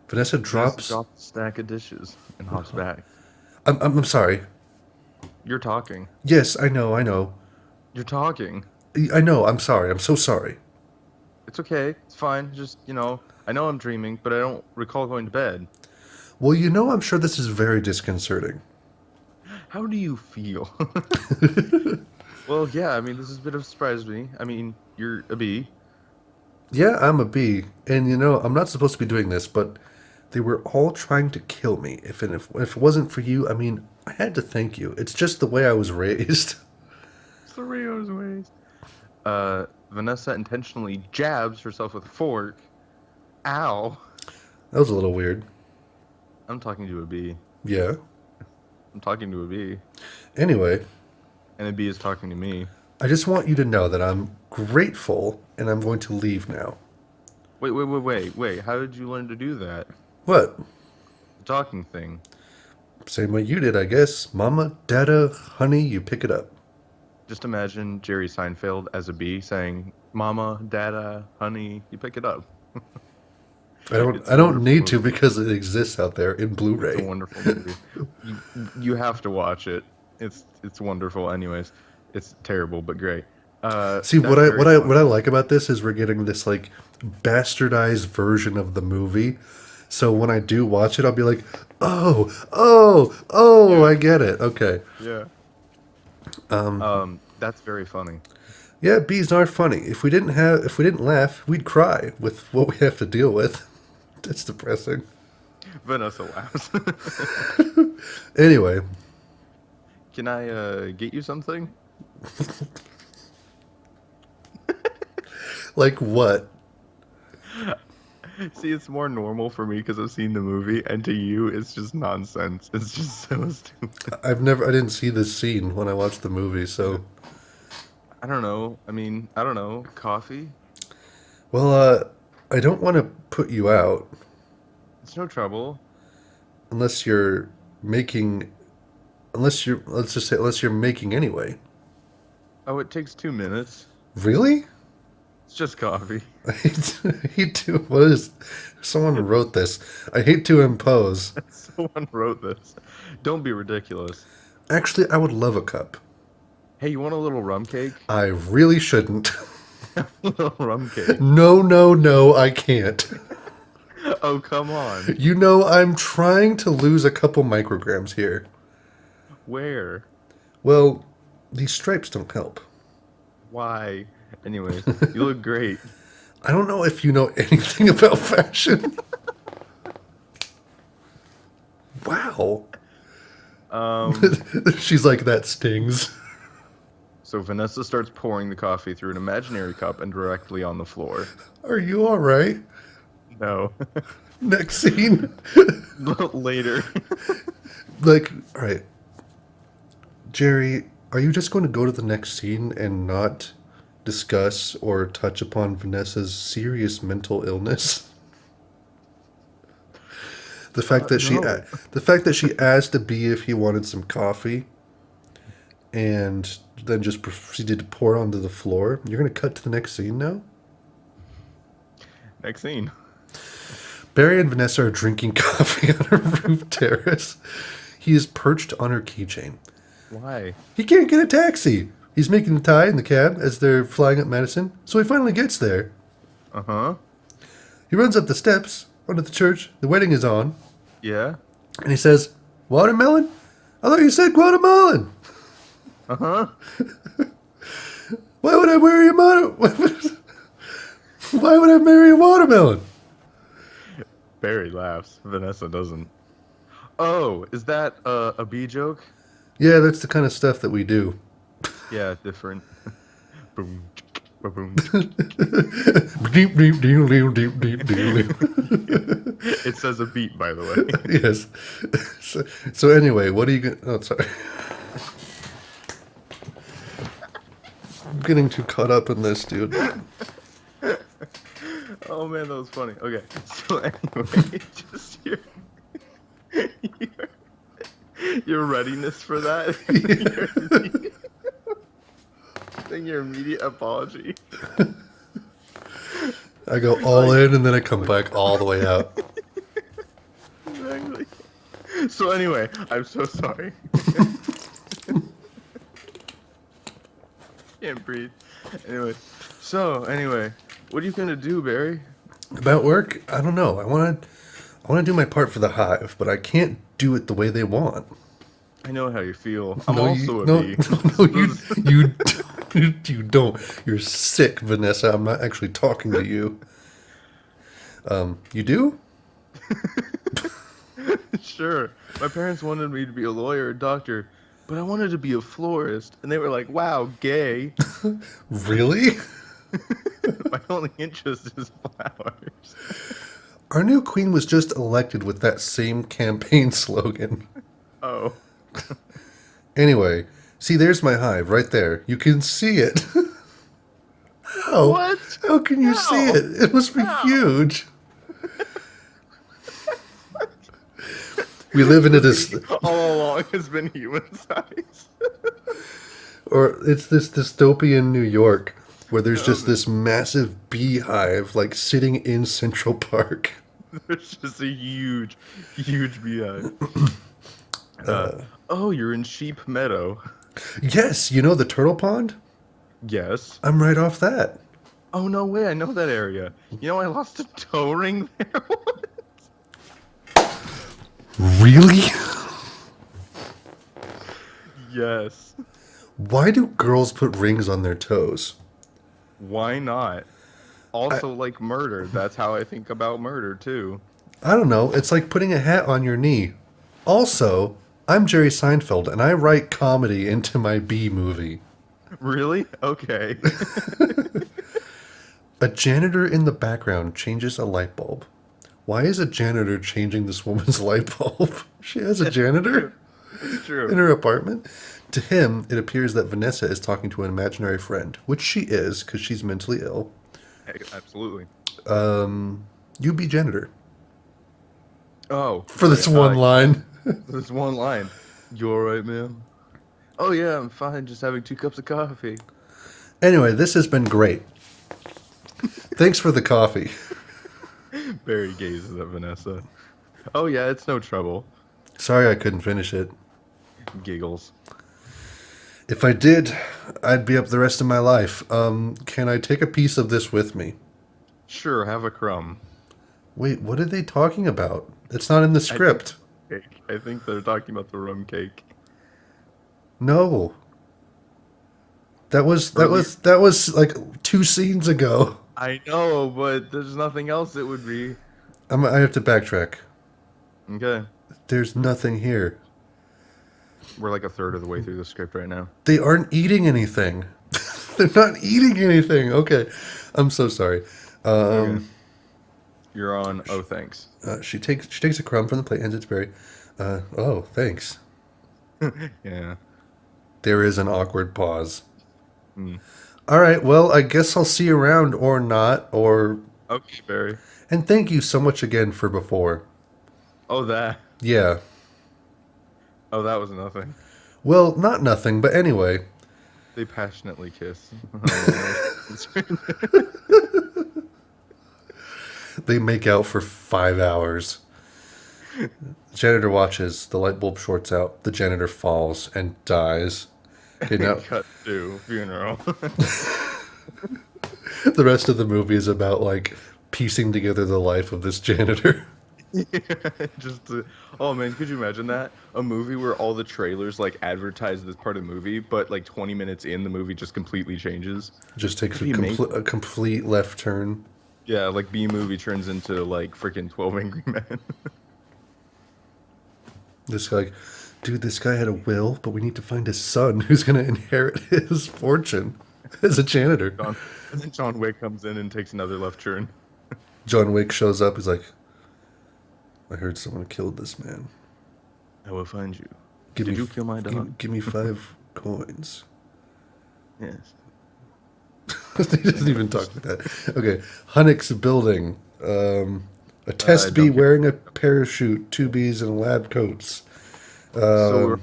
Vanessa Drops drops... a stack of dishes and hops back. I'm sorry. You're talking. Yes, I know. You're talking. I know, I'm sorry. I'm so sorry. It's okay. It's fine. Just, you know, I know I'm dreaming, but I don't recall going to bed. Well, you know, I'm sure this is very disconcerting. How do you feel? Well, yeah, I mean, this is a bit of a surprise to me. I mean, you're a bee. Yeah, I'm a bee, and you know I'm not supposed to be doing this, but they were all trying to kill me. If it wasn't for you, I mean, I had to thank you. It's just the way I was raised. It's the Rio's ways. Vanessa intentionally jabs herself with a fork. Ow. That was a little weird. I'm talking to a bee. Yeah. I'm talking to a bee. Anyway, And a bee is talking to me. I just want you to know that I'm grateful, and I'm going to leave now. Wait. How did you learn to do that? What? The talking thing. Same way you did, I guess. Mama, Dada, honey, you pick it up. Just imagine Jerry Seinfeld as a bee saying, Mama, Dada, honey, you pick it up. It's I a don't wonderful need to movie. because it exists out there in It's a Blu-ray. wonderful movie. You, you have to watch it. It's wonderful. Anyways, it's terrible but great. See That's very what funny. I like about this is we're getting this like bastardized version of the movie. So when I do watch it, I'll be like, oh, Yeah, I get it. Okay. yeah. That's very funny. Yeah, bees are funny. If we didn't laugh, we'd cry with what we have to deal with. That's depressing. Vanessa laughs. Anyway, Can I get you something? like what? See, it's more normal for me because I've seen the movie, and to you, it's just nonsense. It's just so stupid. I didn't see this scene when I watched the movie, so I don't know. I mean, I don't know. Coffee? well, I don't want to put you out It's no trouble. unless you're making let's just say unless you're making anyway. Oh, it takes 2 minutes. Really? It's just coffee. I hate to. What is? Someone wrote this. I hate to impose. Someone wrote this. Don't be ridiculous. Actually, I would love a cup. Hey, you want a little rum cake? I really shouldn't. A little rum cake. No, no, no, I can't. Oh, come on. You know, I'm trying to lose a couple micrograms here. Where? Well, these stripes don't help. Why? Anyways, you look great. I don't know if you know anything about fashion. Wow. Um, She's like, that stings. so Vanessa starts pouring the coffee through an imaginary cup and directly on the floor. Are you alright? No. Next scene. Later. Like, alright. Jerry, are you just going to go to the next scene and not discuss or touch upon Vanessa's serious mental illness? No. The fact that she asked a bee if he wanted some coffee and then just proceeded to pour it onto the floor. You're going to cut to the next scene now? Next scene. Barry and Vanessa are drinking coffee on a roof terrace. He is perched on her keychain. Why? He can't get a taxi. He's making the tie in the cab as they're flying up Madison, so he finally gets there. Uh-huh. He runs up the steps onto the church. The wedding is on, Yeah? and he says, "Watermelon? I thought you said Guatemalan. Uh-huh. Why would I marry a Why would I marry a watermelon?" Barry laughs. Vanessa doesn't. Oh, is that a bee joke? Yeah, that's the kind of stuff that we do. Yeah, different. Boom. Boom. Deep, deep, deep, deep, deep, deep, deep. It says a beat, by the way. Yes. So anyway, what are you going to... Oh, sorry. I'm getting too caught up in this, dude. Oh man, that was funny. Okay, so anyway, just your readiness for that, your immediate apology. I go all in and then I come back all the way out. Exactly. So anyway, I'm so sorry. Can't breathe. Anyway, what are you gonna do, Barry? About work, I don't know. I want to do my part for the hive, but I can't do it the way they want. I know how you feel. I'm No, also a no, bee. no, you You don't. You're sick, Vanessa. I'm not actually talking to you. You do? Sure. My parents wanted me to be a lawyer or doctor, but I wanted to be a florist, and they were like, "Wow, gay." Really? My only interest is flowers. Our new queen was just elected with that same campaign slogan. Oh, Anyway, see, there's my hive right there. You can see it. How? what? How can you see How? it? It must be How? huge. We live in a All along has been human size. or it's this dystopian New York where there's Oh, just this massive beehive like sitting in Central Park. there's just a huge, huge beehive. Oh, you're in Sheep Meadow. Yes, you know the turtle pond? Yes. I'm right off that. Oh, no way, I know that area. You know, I lost a toe ring there once. Really? Yes. Why do girls put rings on their toes? Why not? Also, like murder. That's how I think about murder, too. I don't know. It's like putting a hat on your knee. Also, I'm Jerry Seinfeld and I write comedy into my B movie. Really? Okay. A janitor in the background changes a light bulb. Why is a janitor changing this woman's light bulb? She has a janitor It's in true. her apartment. To him, it appears that Vanessa is talking to an imaginary friend, which she is because she's mentally ill. Hey, absolutely. You be janitor Oh, for this right, one line. this one line. You alright, man? Oh, yeah, I'm fine. Just having 2 cups of coffee. Anyway, this has been great. Thanks for the coffee. Barry gazes at Vanessa. Oh, yeah, it's no trouble. Sorry I couldn't finish it. Giggles. If I did, I'd be up the rest of my life. Can I take a piece of this with me? Sure, have a crumb. Wait, what are they talking about? It's not in the script. Cake. I think they're talking about the rum cake. No. That was like 2 scenes ago. I know, but there's nothing else it would be. I have to backtrack. Okay. There's nothing here. We're like a third of the way through the script right now. They aren't eating anything. They're not eating anything. Okay. I'm so sorry. Okay. You're on. Oh, thanks. She takes a crumb from the plate, hands it to Barry. Oh, thanks. Yeah. There is an awkward pause. Mm. All right, well, I guess I'll see you around or not, or... Okay, Barry. And thank you so much again for before. Oh, that. Yeah. Oh, that was nothing. Well, not nothing, but anyway. They passionately kiss. They make out for 5 hours. The janitor watches, the light bulb shorts out, the janitor falls and dies. Okay, now... Cut to funeral. The rest of the movie is about, like, piecing together the life of this janitor. Just to, oh man, could you imagine that? A movie where all the trailers like advertise this part of the movie, but like 20 minutes in, the movie just completely changes. Just takes That'd be amazing. a complete left turn. Yeah, like B movie turns into like freaking 12 Angry Men. This guy, dude, this guy had a will, but we need to find his son who's going to inherit his fortune as a janitor. And then John Wick comes in and takes another left turn. John Wick shows up. He's like, I heard someone killed this man. I will find you. Did you kill my dog? Give me 5 coins. Yes. He doesn't even talk like that. Okay. Hunnick's building. A test bee don't care. wearing a parachute, 2 bees in lab coats. So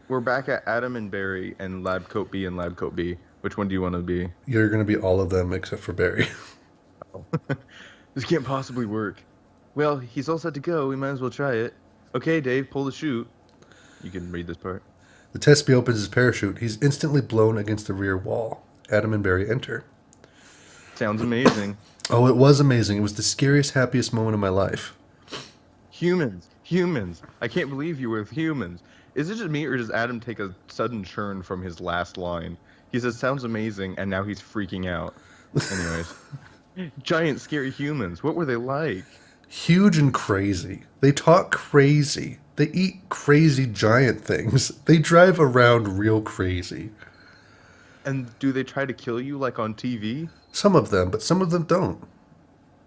we're back at Adam and Barry and Lab Coat B and Lab Coat B. Which one do you want to be? You're going to be all of them except for Barry. This can't possibly work. Well, he's all set to go. We might as well try it. Okay, Dave, pull the chute. You can read this part. The test bee opens his parachute. He's instantly blown against the rear wall. Adam and Barry enter. Sounds amazing. Oh, it was amazing. It was the scariest, happiest moment of my life. Humans. I can't believe you were with humans. Is it just me, or does Adam take a sudden turn from his last line? He says, "Sounds amazing," and now he's freaking out. Anyways, giant scary humans. What were they like? Huge and crazy. They talk crazy. They eat crazy giant things. They drive around real crazy. And do they try to kill you like on TV? Some of them, but some of them don't.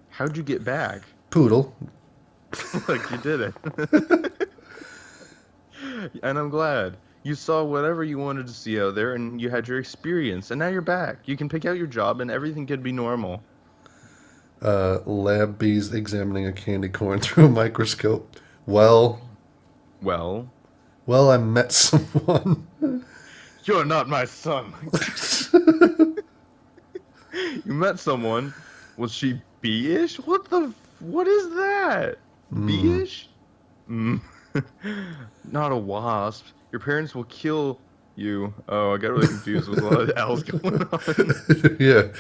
How'd you get back? Poodle. Like you did it. And I'm glad. You saw whatever you wanted to see out there and you had your experience and now you're back. You can pick out your job and everything can be normal. Lab bees examining a candy corn through a microscope. Well, Well, I met someone. you're not my son. You met someone. Was she bee-ish? What is that? Bee-ish? Mm. Not a wasp. Your parents will kill you. Oh, I got really confused with a lot of L's going on. Yeah,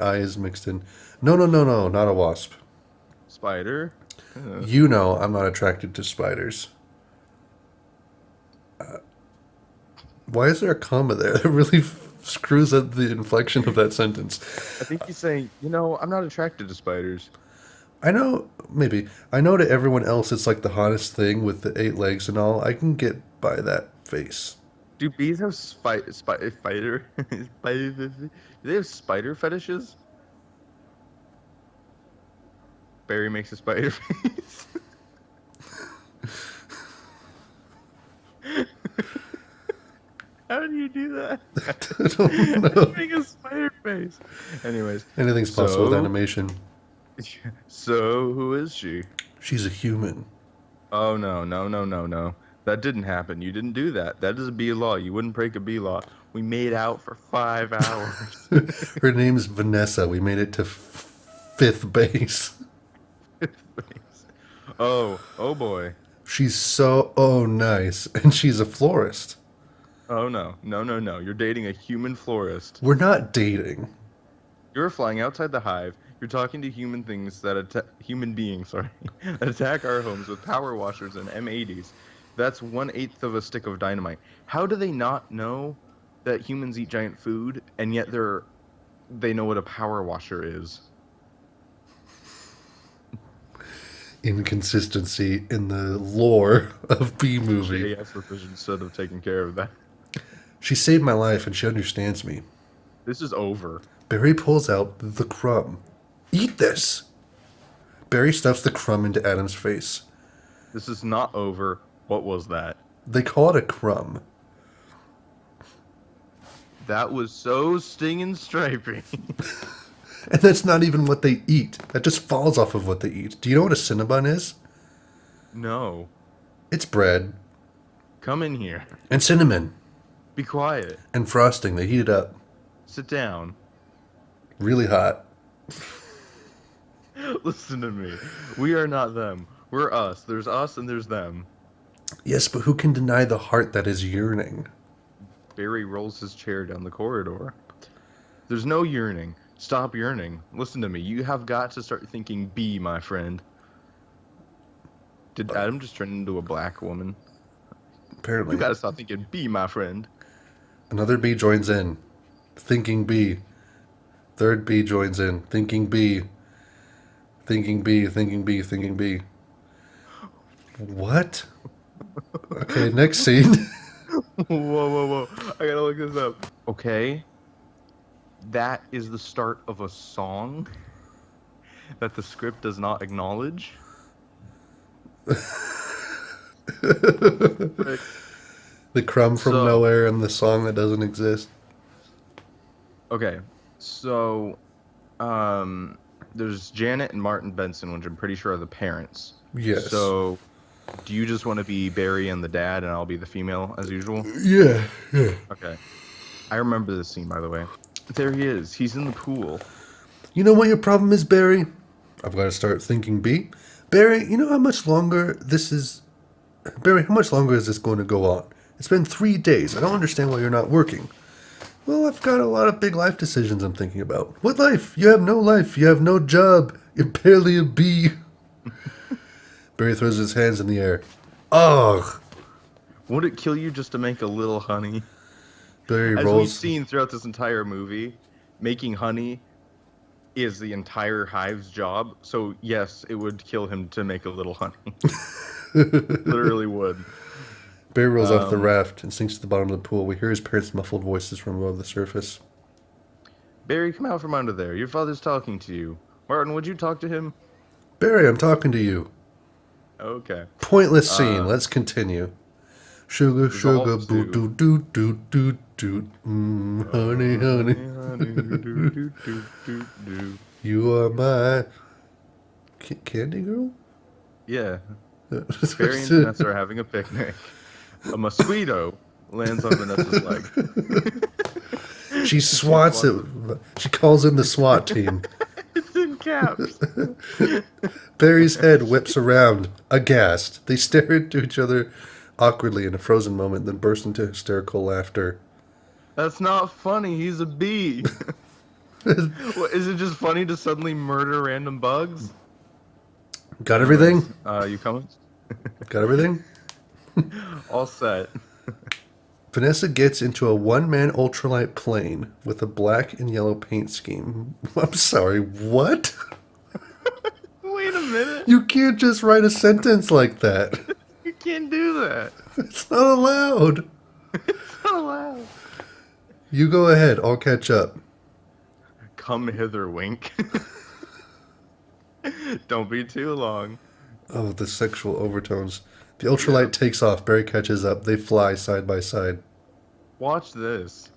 eyes mixed in. No, not a wasp. Spider? You know I'm not attracted to spiders. Why is there a comma there? That really screws up the inflection of that sentence. I think he's saying, I'm not attracted to spiders. I know, maybe. I know to everyone else it's like the hottest thing with the 8 legs and all. I can get by that face. Do bees have spider? Do they have spider fetishes? Barry makes a spider face. How do you do that? I don't know. Make a spider face. Anyways, Anything's possible with animation. So who is she? She's a human. Oh no. That didn't happen. You didn't do that. That is a bee law. You wouldn't break a bee law. We made out for 5 hours. Her name's Vanessa. We made it to 5th base. Oh boy. She's so nice, and she's a florist. Oh no. You're dating a human florist. We're not dating. You're flying outside the hive. You're talking to human beings, human beings, sorry, that attack our homes with power washers and M80s. That's 1/8 of a stick of dynamite. How do they not know that humans eat giant food, and yet they know what a power washer is? Inconsistency in the lore of B movie. Yes, Vision should have taken care of that. She saved my life, and she understands me. This is over. Barry pulls out the crumb. Eat this! Barry stuffs the crumb into Adam's face. This is not over. What was that? They call it a crumb. That was so stinging stripy. And that's not even what they eat. That just falls off of what they eat. Do you know what a Cinnabon is? No. It's bread. Come in here. And cinnamon. Be quiet. And frosting. They heat it up. Sit down. Really hot. Listen to me. We are not them. We're us. There's us and there's them. Yes, but who can deny the heart that is yearning? Barry rolls his chair down the corridor. There's no yearning. Stop yearning. Listen to me. You have got to start thinking bee, my friend. Did Adam just turn into a black woman? Apparently. You gotta stop thinking bee, my friend. Another bee joins in. Thinking bee. Third bee joins in. Thinking bee. Thinking bee, thinking bee, thinking bee. What? Okay, next scene. Whoa. I gotta look this up. Okay. That is the start of a song that the script does not acknowledge. The crumb from nowhere and the song that doesn't exist. Okay, so there's Janet and Martin Benson, which I'm pretty sure are the parents. Yes. So do you just want to be Barry and the dad, and I'll be the female as usual? Yeah. Okay. I remember this scene, by the way. There he is. He's in the pool. You know what your problem is, Barry? I've got to start thinking B. Barry, you know how much longer this is... Barry, how much longer is this going to go on? It's been 3 days. I don't understand why you're not working. Well, I've got a lot of big life decisions I'm thinking about. What life? You have no life. You have no job. You're barely a bee. Barry throws his hands in the air. Ugh. Would it kill you just to make a little honey? Barry As we've rolls. seen throughout this entire movie, making honey is the entire hive's job. So yes, it would kill him to make a little honey. Literally would. Barry rolls off the Um, raft and sinks to the bottom of the pool. We hear his parents' muffled voices from above the surface. Barry, come out from under there. Your father's talking to you. Martin, would you talk to him? Barry, I'm talking to you. Okay. Pointless scene. Uh, Let's continue. Sugar, sugar, resolves boo, to. doo, doo, doo, doo, doo. Honey, honey. Honey, do, do, do, do, do, do. You are my candy girl? Yeah, Barry and Vanessa are having a picnic. A mosquito lands on Vanessa's leg. She swats it. She calls in the SWAT team. It's in caps. Barry's head whips around, aghast. They stare into each other awkwardly in a frozen moment, then burst into hysterical laughter. That's not funny. He's a bee. What, is it just funny to suddenly murder random bugs? Got everything? You coming? Got everything? All set. Vanessa gets into a one-man ultralight plane with a black and yellow paint scheme. I'm sorry, what? Wait a minute. You can't just write a sentence like that. You can't do that. It's not allowed. It's not allowed. You go ahead, I'll catch up. Come hither, Wink. Don't be too long. Oh, the sexual overtones. The ultralight takes off. Barry catches up. They fly side by side. Watch this.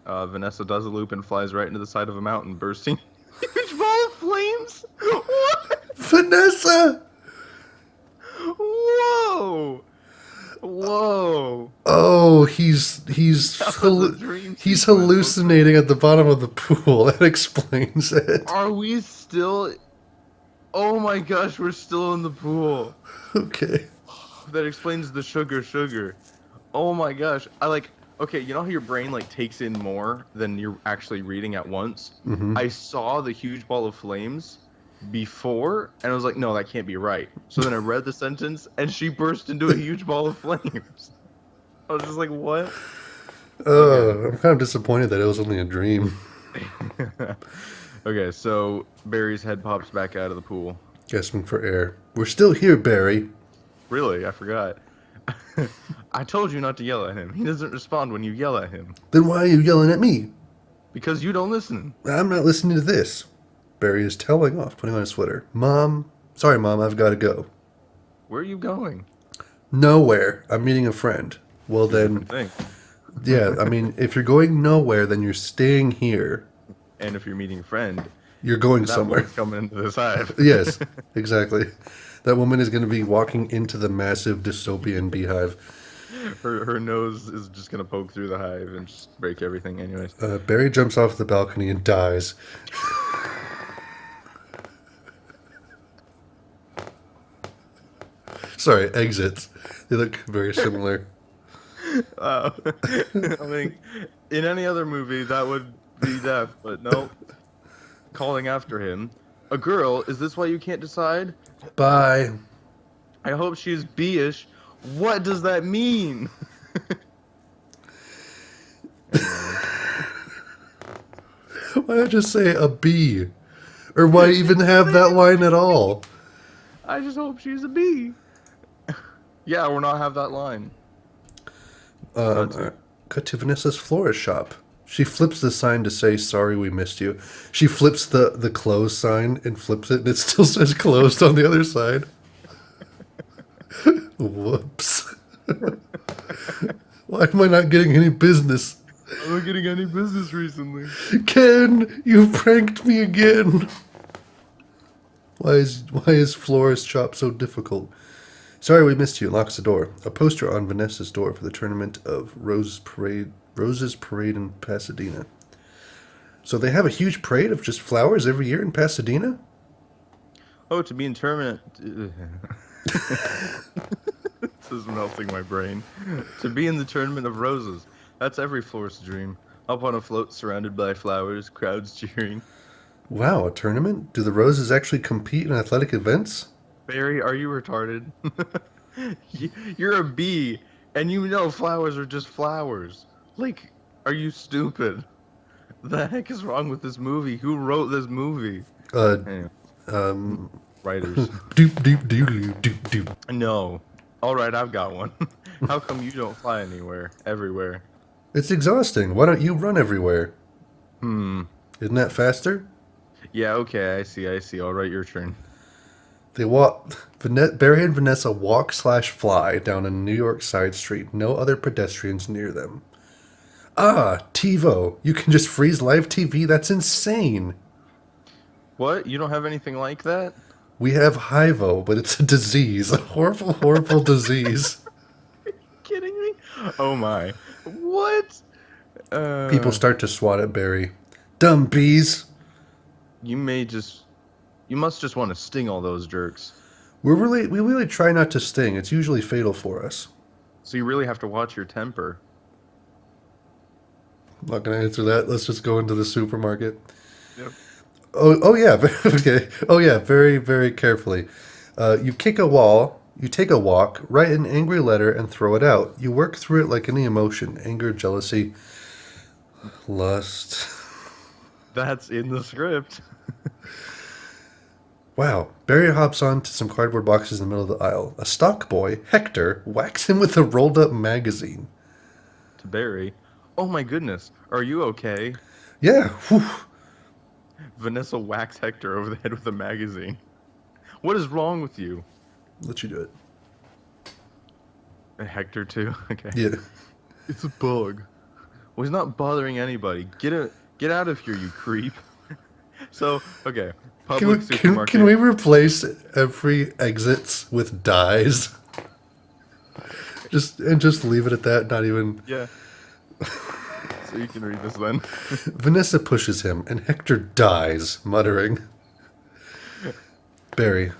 Vanessa does a loop and flies right into the side of a mountain, bursting huge ball of flames. What? Vanessa! Whoa! Whoa! Oh, he's That was a dream he's sequence. hallucinating at the bottom of the pool. That explains it. Are we still? Oh my gosh, we're still in the pool. Okay. That explains the sugar. Oh my gosh, okay, you know how your brain like takes in more than you're actually reading at once? Mm-hmm. I saw the huge ball of flames before, and I was like, no, that can't be right. So then I read the sentence, and she burst into a huge ball of flames. I was just like, what? I'm kind of disappointed that it was only a dream. Okay, so Barry's head pops back out of the pool. Gasping for air. We're still here, Barry. Really? I forgot. I told you not to yell at him. He doesn't respond when you yell at him. Then why are you yelling at me? Because you don't listen. I'm not listening to this. Barry is towing off, putting on his sweater. Sorry, Mom, I've got to go. Where are you going? Nowhere. I'm meeting a friend. Well, then, Thing. yeah, I mean, if you're going nowhere, then you're staying here. And if you're meeting a friend, You're going that somewhere. woman's coming into this hive. Yes, exactly. That woman is going to be walking into the massive dystopian beehive. Her nose is just gonna poke through the hive and just break everything. Anyways. Barry jumps off the balcony and dies. Sorry, exits. They look very similar. I mean, in any other movie that would be death, but no. Calling after him. A girl? Is this why you can't decide? Bye. I hope she's bee-ish. What does that mean? Why not just say a bee? Or why even have that line at all? I just hope she's a bee. Yeah, we're not have that line. Cut to Vanessa's florist shop. She flips the sign to say, sorry we missed you. She flips the closed sign and flips it, and it still says closed on the other side. Whoops. Why am I not getting any business? I'm not getting any business recently. Ken, you pranked me again. Why is florist shop so difficult? Sorry we missed you. Locks the door. A poster on Vanessa's door for the tournament of Roses Parade in Pasadena. So they have a huge parade of just flowers every year in Pasadena? Oh, to be in tournament. This is melting my brain. To be in the tournament of roses. That's every florist's dream. Up on a float surrounded by flowers, crowds cheering. Wow, a tournament? Do the Roses actually compete in athletic events? Barry, are you retarded? You're a bee, and you know flowers are just flowers. Like, are you stupid? The heck is wrong with this movie? Who wrote this movie? Uh, Anyway, um, writers. doop doop doop doop doop. No. All right, I've got one. How come you don't fly anywhere, everywhere? It's exhausting. Why don't you run everywhere? Hmm. Isn't that faster? Yeah, okay, I see, I see. All right, your turn. They walk. Barry and Vanessa walk/fly down a New York side street. No other pedestrians near them. Ah, TiVo. You can just freeze live TV? That's insane. What? You don't have anything like that? We have Hivo, but it's a disease. A horrible, horrible disease. Kidding me? Oh my. What? People Uh, start to swat at Barry. Dumb bees. you may just. You must just want to sting all those jerks. We really try not to sting. It's usually fatal for us. So you really have to watch your temper. I'm not gonna answer that. Let's just go into the supermarket. Yep. Oh yeah. Okay. Oh yeah. Very, very carefully. You kick a wall. You take a walk, write an angry letter, and throw it out. You work through it like any emotion: anger, jealousy, lust. That's in the script. Wow. Barry hops onto some cardboard boxes in the middle of the aisle. A stock boy, Hector, whacks him with a rolled up magazine. To Barry. Oh my goodness. Are you okay? Yeah. Whew. Vanessa whacks Hector over the head with a magazine. What is wrong with you? Let you do it. Hector too? Okay. Yeah. It's a bug. Well, he's not bothering anybody. Get out of here, you creep. So, okay. Public supermarket. Can we replace every exits with dies? Just leave it at that. Not even. Yeah. So you can read this then. Vanessa pushes him, and Hector dies, muttering. Barry.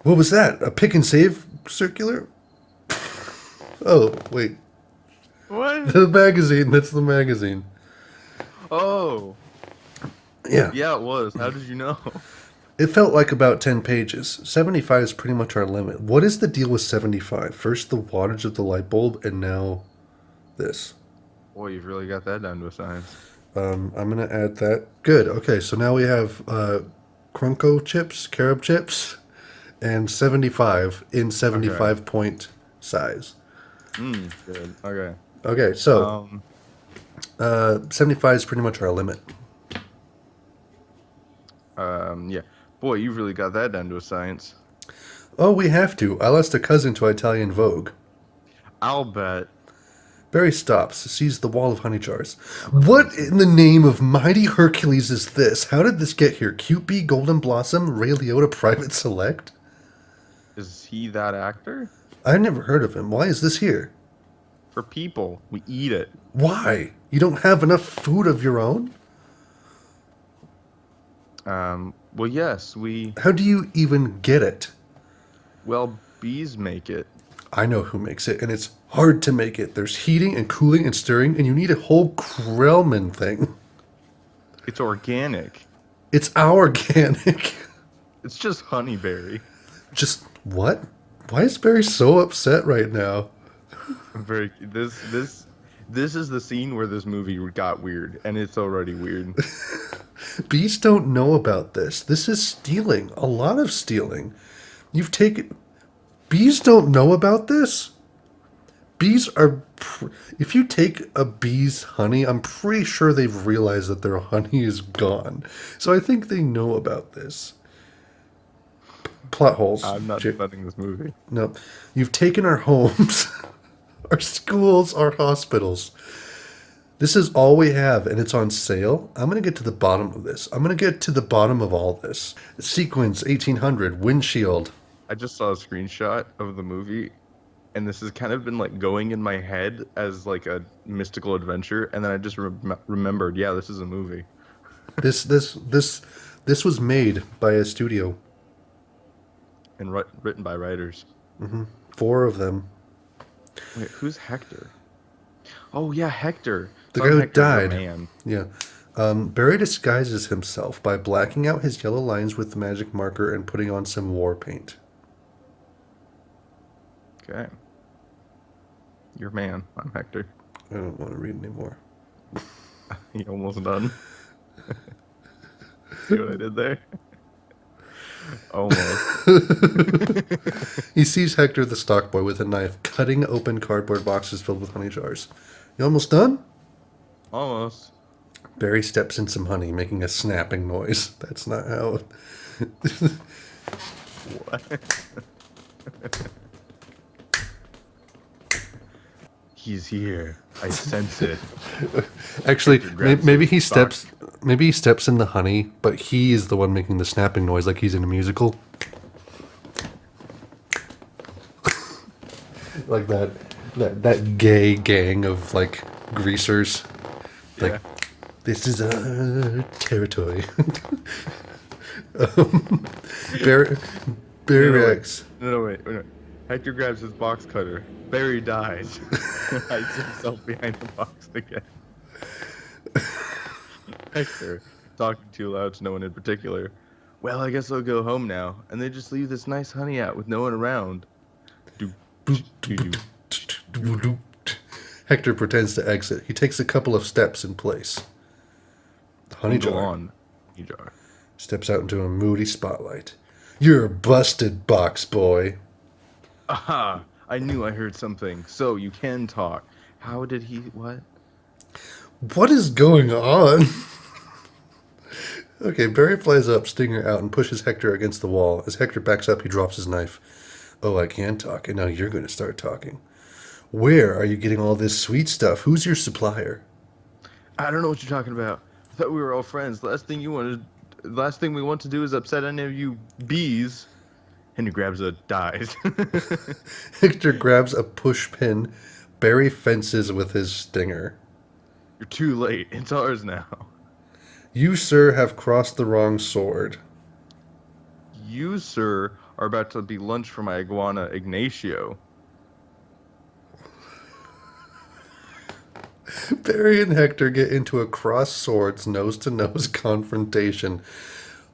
What was that? A pick and save circular? Oh, wait. What? The magazine. That's the magazine. Oh. Yeah. Yeah, it was. How did you know? It felt like about 10 pages. 75 is pretty much our limit. What is the deal with 75? First the wattage of the light bulb, and now this. Boy, you've really got that down to a science. I'm going to add that. Good. Okay, so now we have Crunko chips, carob chips, and 75 in 75 point size. Good. Okay. Okay, so 75 is pretty much our limit. Yeah. Boy, you've really got that down to a science. Oh, we have to. I lost a cousin to Italian Vogue. I'll bet. Barry stops, sees the wall of honey jars. What in the name of mighty Hercules is this? How did this get here? Cute Bee, Golden Blossom, Ray Liotta Private Select? Is he that actor? I've never heard of him. Why is this here? For people, we eat it. Why? You don't have enough food of your own? Well, yes, we. How do you even get it? Well, bees make it. I know who makes it, and it's hard to make it. There's heating and cooling and stirring, and you need a whole Krellman thing. It's organic. It's organic. It's just honeyberry. Just what? Why is Barry so upset right now? Very. This is the scene where this movie got weird, and it's already weird. Bees don't know about this. This is stealing. A lot of stealing. You've taken... Bees don't know about this? Bees are... If you take a bee's honey, I'm pretty sure they've realized that their honey is gone. So I think they know about this. Plot holes. I'm not defending this movie. No. You've taken our homes, our schools, our hospitals. This is all we have, and it's on sale. I'm going to get to the bottom of this. I'm going to get to the bottom of all this. Sequins, 1800, windshield. I just saw a screenshot of the movie, and this has kind of been like going in my head as like a mystical adventure, and then I just remembered, yeah, this is a movie. This was made by a studio. And written by writers. 4 of them. Wait, who's Hector? Oh yeah, Hector. The Son guy who Hector's a died. Man. Yeah. Barry disguises himself by blacking out his yellow lines with the magic marker and putting on some war paint. Okay. You're man. I'm Hector. I don't want to read anymore. You almost done. See what I did there? Almost. He sees Hector the stock boy with a knife cutting open cardboard boxes filled with honey jars. You almost done? Almost. Barry steps in some honey, making a snapping noise. That's not how. What? He's here. I sense it. Actually, Hector grabs maybe he his steps. Maybe he steps in the honey, but he is the one making the snapping noise, like he's in a musical. Like that gay gang of like greasers. Like, Yeah. this is our territory. Barry reacts. No, wait. Hector grabs his box cutter. Barry dies. Hides himself behind the box again. Hector, talking too loud to no one in particular. Well, I guess I'll go home now. And they just leave this nice honey out with no one around. Hector pretends to exit. He takes a couple of steps in place. The honey Go jar on. Honey jar. steps out into a moody spotlight. You're busted, box boy. Aha! I knew I heard something. So you can talk. How did he? What? What is going on? Okay, Barry flies up, Stinger out, and pushes Hector against the wall. As Hector backs up, he drops his knife. Oh, I can talk, and now you're going to start talking. Where are you getting all this sweet stuff? Who's your supplier? I don't know what you're talking about. I thought we were all friends. Last thing we want to do is upset any of you bees. Henry grabs a dies. Hector grabs a push pin. Barry fences with his stinger. You're too late. It's ours now. You, sir, have crossed the wrong sword. You, sir, are about to be lunch for my iguana Ignacio. Barry and Hector get into a cross swords, nose-to-nose confrontation.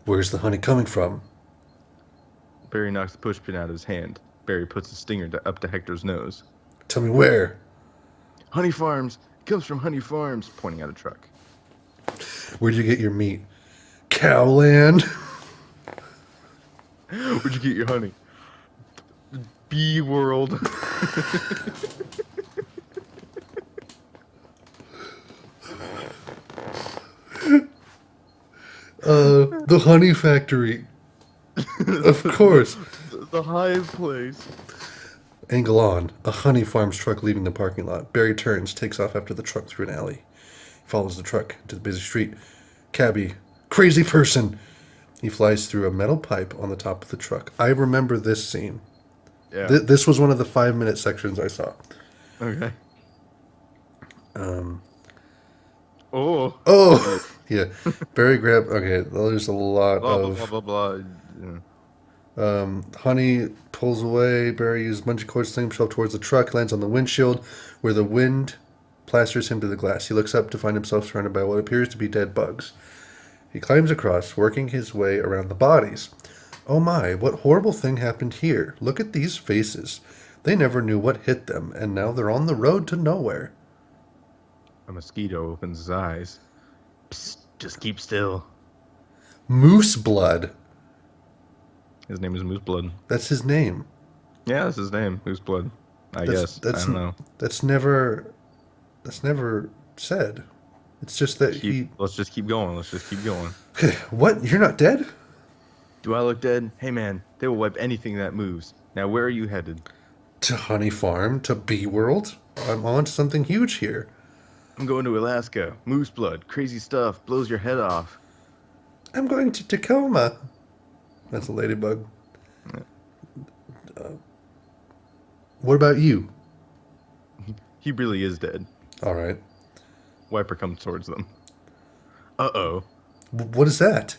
Where's the honey coming from? Barry knocks the pushpin out of his hand. Barry puts the stinger up to Hector's nose. Tell me where. Honey Farms. It comes from Honey Farms, pointing at a truck. Where'd you get your meat? Cowland? Where'd you get your honey? Bee World. The honey factory. Of course. The hive place. Angle on. A honey farms truck leaving the parking lot. Barry turns, takes off after the truck through an alley. He follows the truck to the busy street. Cabbie. Crazy person. He flies through a metal pipe on the top of the truck. I remember this scene. Yeah. This was one of the 5-minute sections I saw. Okay. Oh! Yeah. Barry grabbed... Okay, there's a lot Blah, of... blah, blah, blah, blah. Yeah. Honey pulls away. Barry uses bungee cord to sling himself towards the truck, lands on the windshield, where the wind plasters him to the glass. He looks up to find himself surrounded by what appears to be dead bugs. He climbs across, working his way around the bodies. Oh my, what horrible thing happened here? Look at these faces. They never knew what hit them, and now they're on the road to nowhere. A mosquito opens his eyes. Psst, just keep still. Moose blood. His name is Moose Blood. That's his name. Yeah, that's his name. Moose Blood. I guess. I don't know. That's never said. It's just that Let's just keep going. Let's just keep going. What? You're not dead? Do I look dead? Hey man, they will wipe anything that moves. Now where are you headed? To Honey Farm? To Bee World? I'm on to something huge here. I'm going to Alaska. Moose blood. Crazy stuff. Blows your head off. I'm going to Tacoma. That's a ladybug. What about you? He really is dead. All right. Wiper comes towards them. Uh-oh. What is that?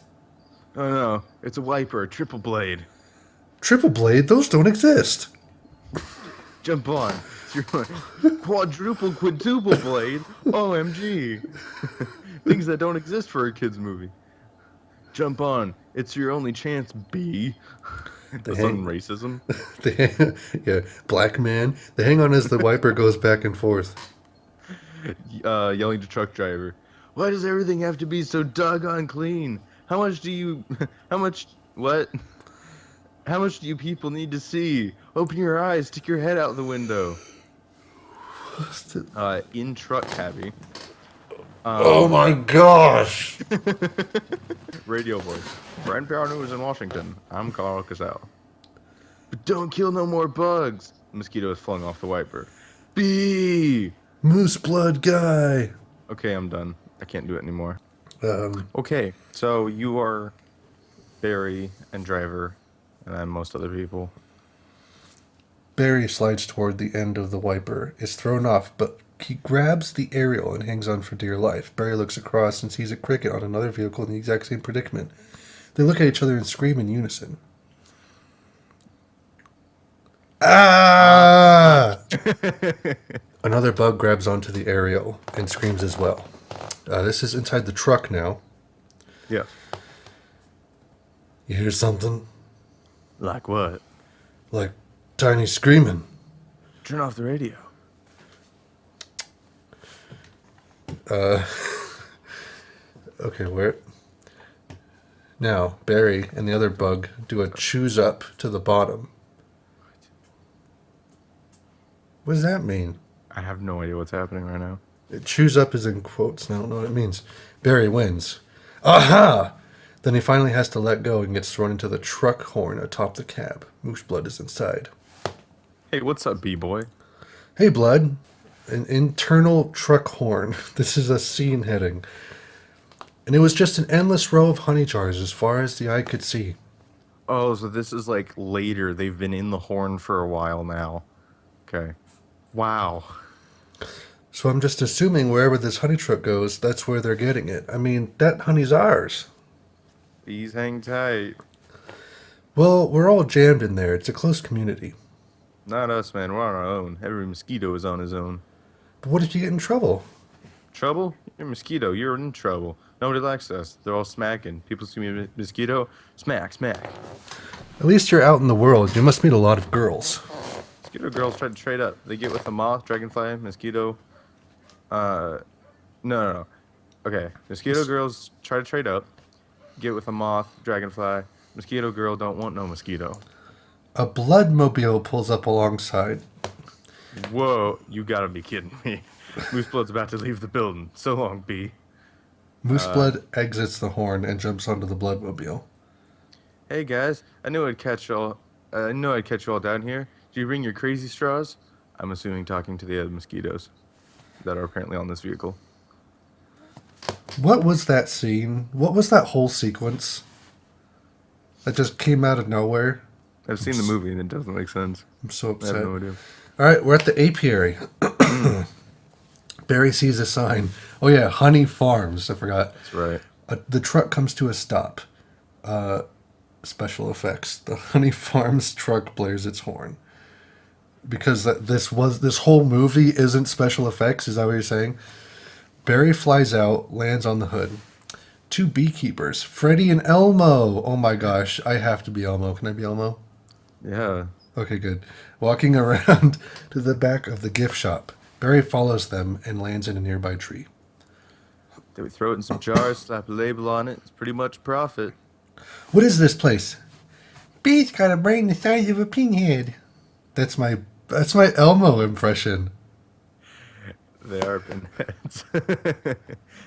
Oh no, it's a wiper, a triple blade. Triple blade? Those don't exist. Jump on. It's your quadruple, quintuple blade. OMG. Things that don't exist for a kid's movie. Jump on. It's your only chance, B. They The sudden hang, racism. yeah, black man. They hang on as the wiper goes back and forth. Yelling to truck driver, "Why does everything have to be so doggone clean? How much do you, how much, what? How much do you people need to see? Open your eyes, stick your head out the window." In truck cabby. Oh Um, my gosh! radio voice. For NPR News in Washington, I'm Carl Casal. But don't kill no more bugs. The mosquito is flung off the wiper. Bee! Moose blood guy. Okay, I'm done. I can't do it anymore. Um, Okay, so you are Barry and Driver, and then most other people. Barry slides toward the end of the wiper, is thrown off, but he grabs the aerial and hangs on for dear life. Barry looks across and sees a cricket on another vehicle in the exact same predicament. They look at each other and scream in unison. Ah! Another bug grabs onto the aerial and screams as well. This is inside the truck now. Yes. You hear something? Like what? Like Tiny screaming. Turn off the radio. Okay, where? Now, Barry and the other bug do a choose up to the bottom. What does that mean? I have no idea what's happening right now. Choose up is in quotes, and I don't know what it means. Barry wins. Aha! Then he finally has to let go and gets thrown into the truck horn atop the cab. Moose blood is inside. Hey, what's up, B-boy? Hey, blood. An internal truck horn. This is a scene heading. And it was just an endless row of honey jars as far as the eye could see. Oh, so this is like later. They've been in the horn for a while now. Okay. Wow. So I'm just assuming wherever this honey truck goes, that's where they're getting it. I mean, that honey's ours. Bees hang tight. Well, we're all jammed in there. It's a close community. Not us, man. We're on our own. Every mosquito is on his own. But what if you get in trouble? Trouble? You're a mosquito. You're in trouble. Nobody likes us. They're all smacking. People see me a mosquito. Smack, smack. At least you're out in the world. You must meet a lot of girls. Mosquito girls try to trade up. They get with a moth, dragonfly, mosquito. No. Okay. Mosquito girls try to trade up. Get with a moth, dragonfly. Mosquito girl don't want no mosquito. A bloodmobile pulls up alongside. Whoa, you gotta be kidding me. Moose Blood's about to leave the building. So long, B. Mooseblood exits the horn and jumps onto the bloodmobile. Hey guys, I knew I'd catch y'all. I know I'd catch you all down here. Do you bring your crazy straws? I'm assuming talking to the other mosquitoes that are apparently on this vehicle. What was that scene? What was that whole sequence? That just came out of nowhere. I've seen the movie and it doesn't make sense. I'm so I upset. have no idea. All right, we're at the apiary. Barry sees a sign. Oh yeah, Honey Farms. I forgot. That's right. The truck comes to a stop. Special effects. The Honey Farms truck blares its horn. Because this whole movie isn't special effects. Is that what you're saying? Barry flies out, lands on the hood. Two beekeepers, Freddie and Elmo. Oh my gosh, I have to be Elmo. Can I be Elmo? Yeah. Okay, good. Walking around to the back of the gift shop. Barry follows them and lands in a nearby tree. They would throw it in some jars, slap a label on it. It's pretty much profit. What is this place? Bee's got a brain the size of a pinhead. That's my Elmo impression. They are pinheads.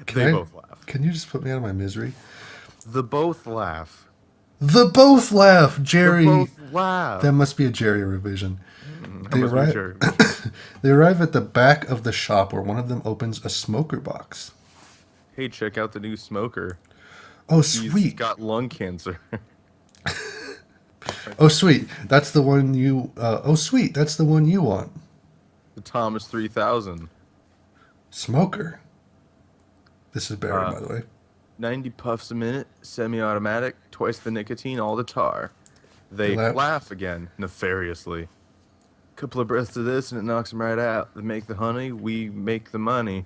Can both laugh. Can you just put me out of my misery? The both laugh. The both laugh, Jerry. The both laugh. That must be a Jerry revision. That must be a Jerry revision. They arrive at the back of the shop where one of them opens a smoker box. Hey, check out the new smoker. Oh, He's sweet. got lung cancer. Oh, sweet. That's the one you... sweet. That's the one you want. The Thomas 3000. Smoker. This is Barry, by the way. 90 puffs a minute, semi-automatic, twice the nicotine, all the tar. They laugh again, nefariously. Couple of breaths of this and it knocks them right out. They make the honey, we make the money.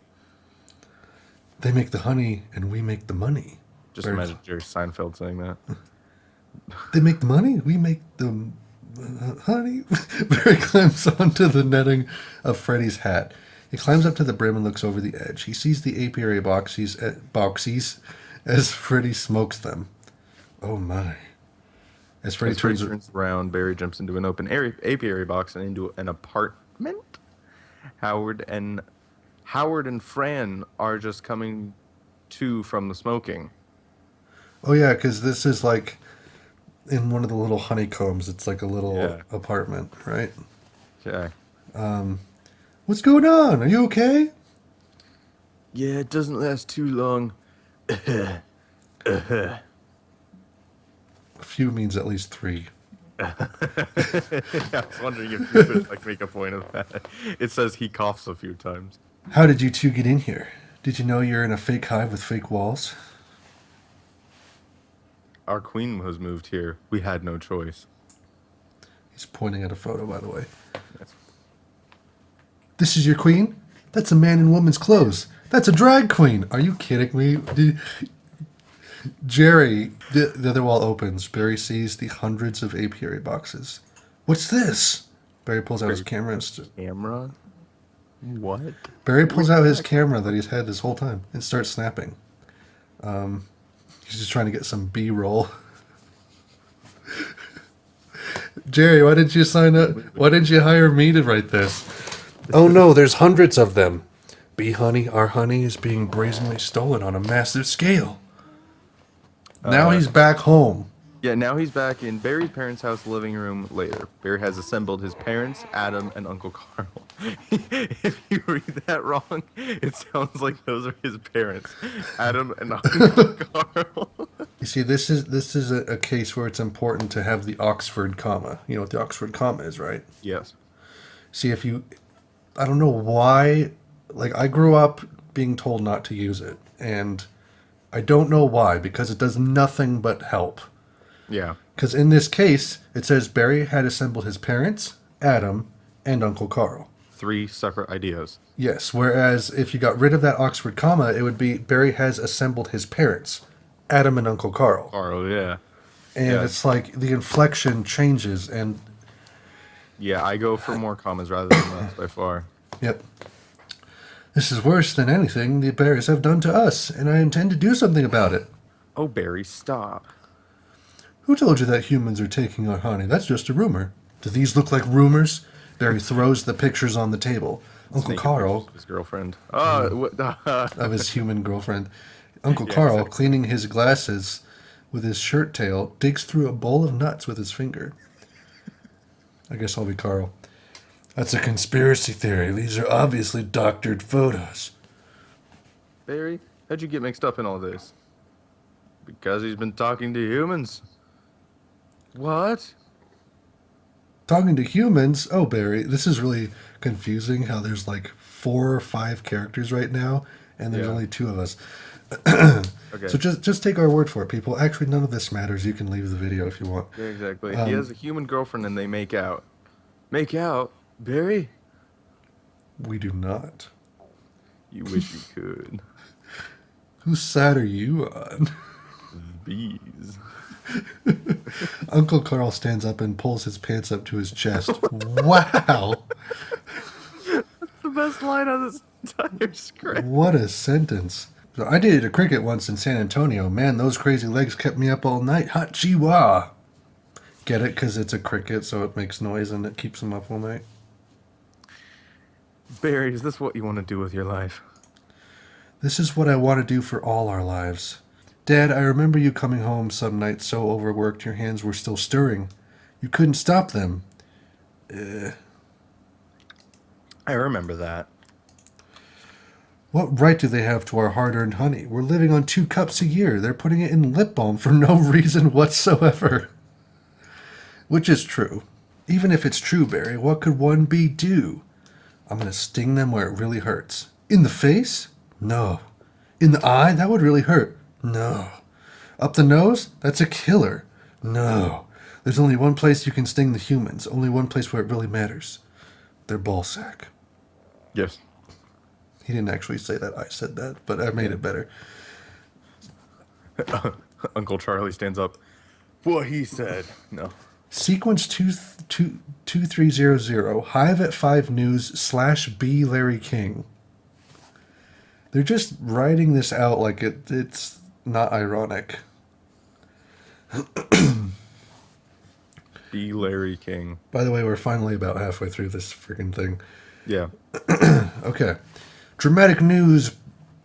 They make the honey and we make the money. Just Barry imagine Jerry Seinfeld saying that. They make the money. We make the honey. Barry climbs onto the netting of Freddy's hat. He climbs up to the brim and looks over the edge. He sees the apiary boxies as Freddy smokes them. Oh my. As Freddy As Freddy turns. turns around, Barry jumps into an open apiary box and into an apartment. Howard and Howard and Fran are just coming to from the smoking. Oh yeah, because this is like in one of the little honeycombs. It's like a little Yeah. apartment, right? Okay. What's going on? Are you okay? Yeah, it doesn't last too long. A few means at least three. I was wondering if you could like make a point of that. It says he coughs a few times. How did you two get in here? Did you know you're in a fake hive with fake walls? Our queen was moved here. We had no choice. He's pointing at a photo, by the way. Yes. This is your queen? That's a man in woman's clothes. That's a drag queen. Are you kidding me? Jerry, the other wall opens. Barry sees the hundreds of apiary boxes. What's this? Barry pulls out his camera. Camera? What? Barry pulls out his camera that he's had this whole time and starts snapping. He's just trying to get some B-roll. Jerry, why didn't you sign up? Why didn't you hire me to write this? Oh no, there's hundreds of them. Bee honey, our honey, is being brazenly stolen on a massive scale. Now he's back home. Yeah, now he's back in Barry's parents' house living room later. Barry has assembled his parents, Adam, and Uncle Carl. If you read that wrong, it sounds like those are his parents, Adam and Uncle Carl. You see, this is a case where it's important to have the Oxford comma. You know what the Oxford comma is, right? Yes. See, I don't know why, like, I grew up being told not to use it, and I don't know why, because it does nothing but help. Yeah. Because in this case, it says Barry had assembled his parents, Adam, and Uncle Carl. 3 separate ideas. Yes, whereas if you got rid of that Oxford comma, it would be Barry has assembled his parents, Adam and Uncle Carl. Carl, yeah. And Yeah. it's like the inflection changes, and Yeah, I go for more commas rather than less by far. yep. This is worse than anything the bears have done to us, and I intend to do something about it. Oh, Barry, stop. Who told you that humans are taking our honey? That's just a rumor. Do these look like rumors? Barry throws the pictures on the table. Uncle Naked Carl, pictures of his girlfriend. of his human girlfriend. Uncle Yeah, Carl, exactly. cleaning his glasses with his shirt tail, digs through a bowl of nuts with his finger. I guess I'll be Carl. That's a conspiracy theory. These are obviously doctored photos. Barry, how'd you get mixed up in all this? Because he's been talking to humans. What? Talking to humans? Oh, Barry, this is really confusing how there's like 4 or 5 characters right now, and there's Yeah. only 2 of us. Okay. So just take our word for it, people. Actually, none of this matters. You can leave the video if you want. Yeah, exactly. He has a human girlfriend and they make out. Make out? Barry? We do not. You wish you could. Whose side are you on? Bees. Uncle Carl stands up and pulls his pants up to his chest. Wow! The best line on this entire script. What a sentence. So I dated a cricket once in San Antonio. Man, those crazy legs kept me up all night. Hot chihuahua. Get it? Because it's a cricket, so it makes noise and it keeps them up all night. Barry, is this what you want to do with your life? This is what I want to do for all our lives. Dad, I remember you coming home some night so overworked your hands were still stirring. You couldn't stop them. I remember that. What right do they have to our hard-earned honey? We're living on 2 cups a year. They're putting it in lip balm for no reason whatsoever. Which is true. Even if it's true, Barry, what could one bee do? I'm going to sting them where it really hurts. In the face? No. In the eye? That would really hurt. No. Up the nose? That's a killer. No. There's only one place you can sting the humans. Only one place where it really matters. Their ball sack. Yes. He didn't actually say that. I said that, but I made it better. Uncle Charlie stands up. What he said. No. Sequence 2300, Hive at 5 News / B Larry King. They're just writing this out like it's not ironic. B. Larry King. By the way, we're finally about halfway through this freaking thing. Yeah. Okay. Dramatic news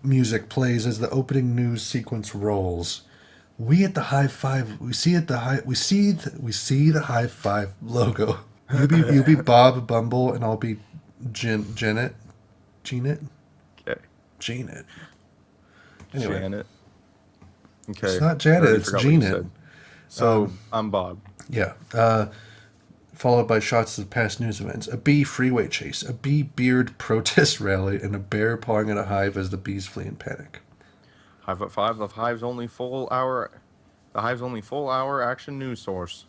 music plays as the opening news sequence rolls. We at the High Five, we see the High Five logo. You be Bob Bumble, and I'll be Janet. Okay. Janet. Anyway, Janet. Okay. it's not Janet, Already it's forgot what you Janet. said. So I'm Bob. Yeah. Followed by shots of past news events. A bee freeway chase, a bee beard protest rally, and a bear pawing at a hive as the bees flee in panic. Hive at 5, the Hive's only full hour action news source.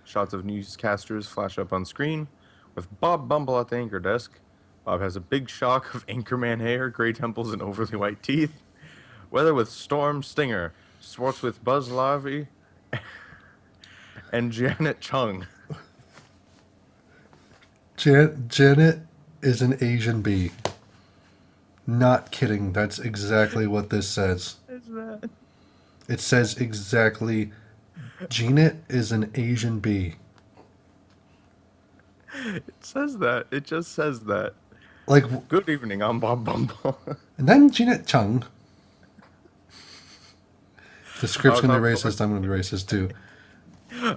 Shots of newscasters flash up on screen with Bob Bumble at the anchor desk. Bob has a big shock of Anchorman hair, gray temples, and overly white teeth. Weather with Storm Stinger. Sports with Buzz Larvey and Janet Chung. Janet is an Asian bee. Not kidding. That's exactly what this says. Is that? It says exactly, Janet is an Asian bee. It says that. It just says that. Like, Good evening, I'm Bob Bumble. and then Janet Chung. If the script's Oh, going to be no, racist, I'm going to be racist too.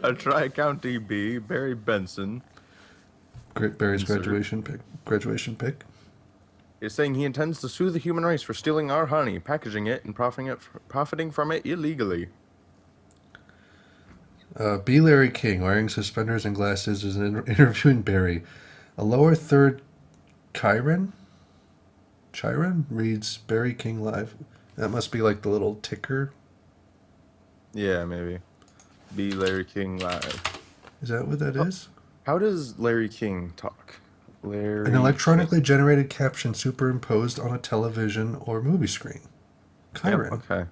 A Tri-County bee, Barry Benson, Great Barry's Insert. graduation pick. is saying he intends to sue the human race for stealing our honey, packaging it, and profiting from it illegally. B. Larry King, wearing suspenders and glasses, is interviewing Barry. A lower third Chiron reads Barry King live. That must be like the little ticker. Yeah, maybe. Be Larry King live. Is that what that is? How does Larry King talk? Larry An electronically generated caption superimposed on a television or movie screen. Chiron. Yep, okay.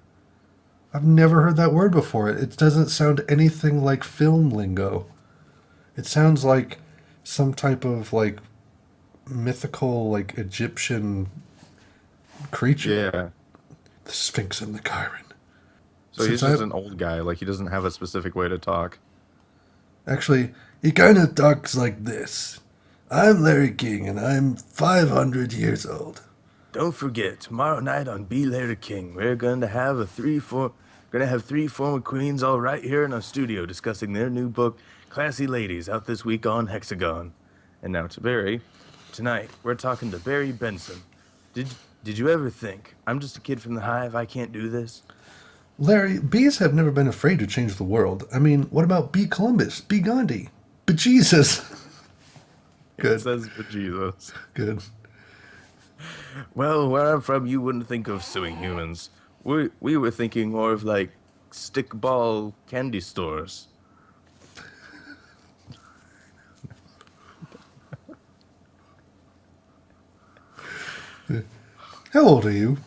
I've never heard that word before. It doesn't sound anything like film lingo. It sounds like some type of like mythical, like Egyptian creature. Yeah. The Sphinx and the Chiron. So Since he's just I- an old guy. Like, he doesn't have a specific way to talk. Actually, he kind of talks like this. I'm Larry King, and I'm 500 years old. Don't forget, tomorrow night on Be Larry King, we're going to have three former queens all right here in our studio discussing their new book, Classy Ladies, out this week on Hexagon. And now to Barry. Tonight, we're talking to Barry Benson. Did you ever think, I'm just a kid from the Hive, I can't do this? Larry, bees have never been afraid to change the world. I mean, what about B. Columbus, B. Gandhi, bejesus? Good. It says bejesus. Good. Well, where I'm from, you wouldn't think of suing humans. We were thinking more of like stickball candy stores. How old are you?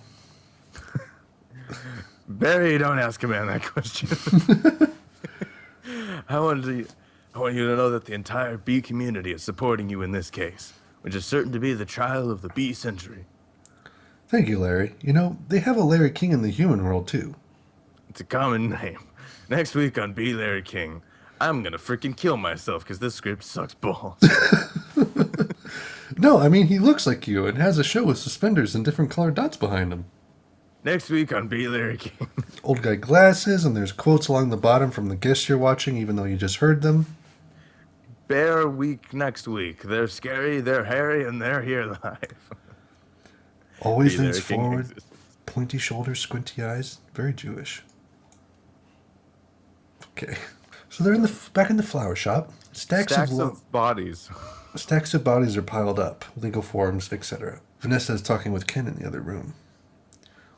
Barry, don't ask a man that question. I want you to know that the entire bee community is supporting you in this case, which is certain to be the trial of the bee century. Thank you, Larry. You know, they have a Larry King in the human world, too. It's a common name. Next week on Be Larry King, I'm gonna freaking kill myself because this script sucks balls. No, I mean, he looks like you and has a show with suspenders and different colored dots behind him. Next week on Be Larry King. Old guy glasses, and there's quotes along the bottom from the guests you're watching, even though you just heard them. Bear week next week. They're scary, they're hairy, and they're here live. Always Be leans Larry King forward, exists. pointy shoulders, squinty eyes. Very Jewish. Okay. So they're back in the flower shop. Stacks of bodies. Stacks of bodies are piled up, legal forms, etc. Vanessa is talking with Ken in the other room.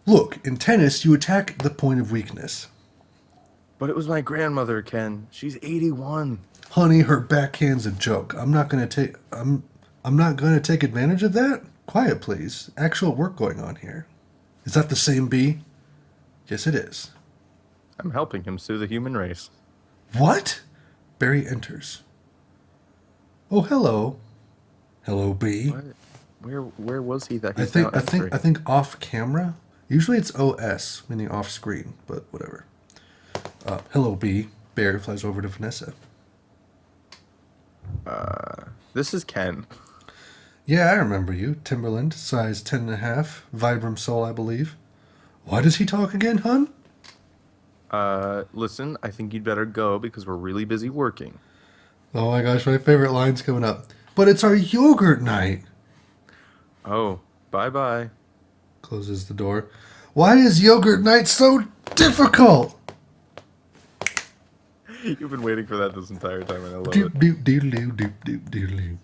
Look, in tennis, you attack the point of weakness. But it was my grandmother, Ken. She's 81. Honey, her backhand's a joke. I'm not gonna take advantage of that. Quiet, please. Actual work going on here. Is that the same bee? Yes, it is. I'm helping him sue the human race. What? Barry enters. Oh, hello. Hello, B. What? Where was he that I he's now think I think entering? I think off camera. Usually it's OS, meaning off screen, but whatever. Hello, B. Barry flies over to Vanessa. This is Ken. Yeah, I remember you. Timberland, size 10.5, Vibram Soul, I believe. Why does he talk again, hun? Listen, I think you'd better go because we're really busy working. Oh my gosh, my favorite line's coming up. But it's our yogurt night. Oh, bye-bye. Closes the door. Why is yogurt night so difficult? You've been waiting for that this entire time, and I love it. Doop doop doodle doop doop doodle.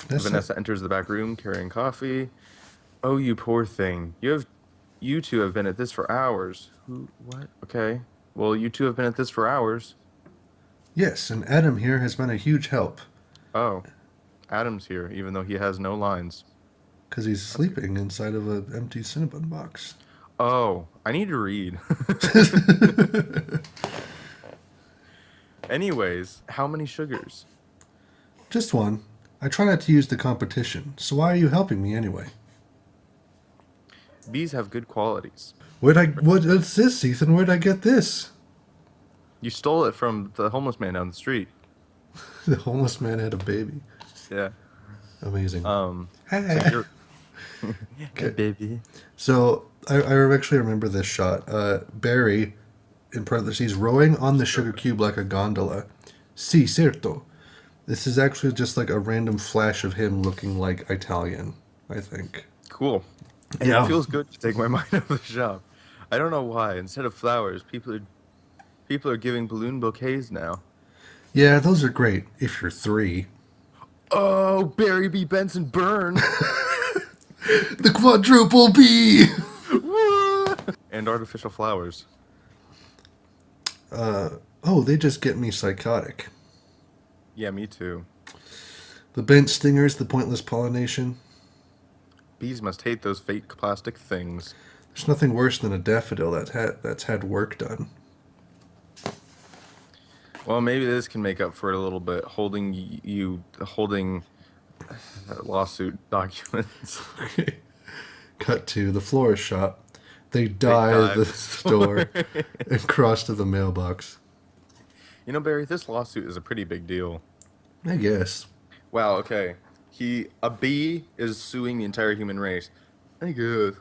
Vanessa enters the back room carrying coffee. Oh, you poor thing. You two have been at this for hours. Who? What? Okay. Well, you two have been at this for hours. Yes, and Adam here has been a huge help. Oh, Adam's here, even though he has no lines. Because he's sleeping inside of an empty Cinnabon box. Oh, I need to read. Anyways, how many sugars? Just one. I try not to use the competition, so why are you helping me anyway? Bees have good qualities. What's this, Ethan? Where'd I get this? You stole it from the homeless man down the street. The homeless man had a baby. Yeah. Amazing. So Hey. you're Okay. baby. So I actually remember this shot. Barry, in parentheses, rowing on the sugar cube like a gondola. Si, certo. This is actually just like a random flash of him looking like Italian, I think. Cool. And Yeah. it feels good to take my mind out of the shop. I don't know why. Instead of flowers, people are giving balloon bouquets now. Yeah, those are great if you're 3. Oh, Barry B. Benson burn. The quadruple B! And artificial flowers. Oh, they just get me psychotic. Yeah, me too. The bent stingers, the pointless pollination. Bees must hate those fake plastic things. There's nothing worse than a daffodil that's had work done. Well, maybe this can make up for it a little bit. Holding lawsuit documents. Cut to the florist shop. They dive dive the the store and cross to the mailbox. You know, Barry, this lawsuit is a pretty big deal. I guess. Wow. Okay. A bee is suing the entire human race. I guess.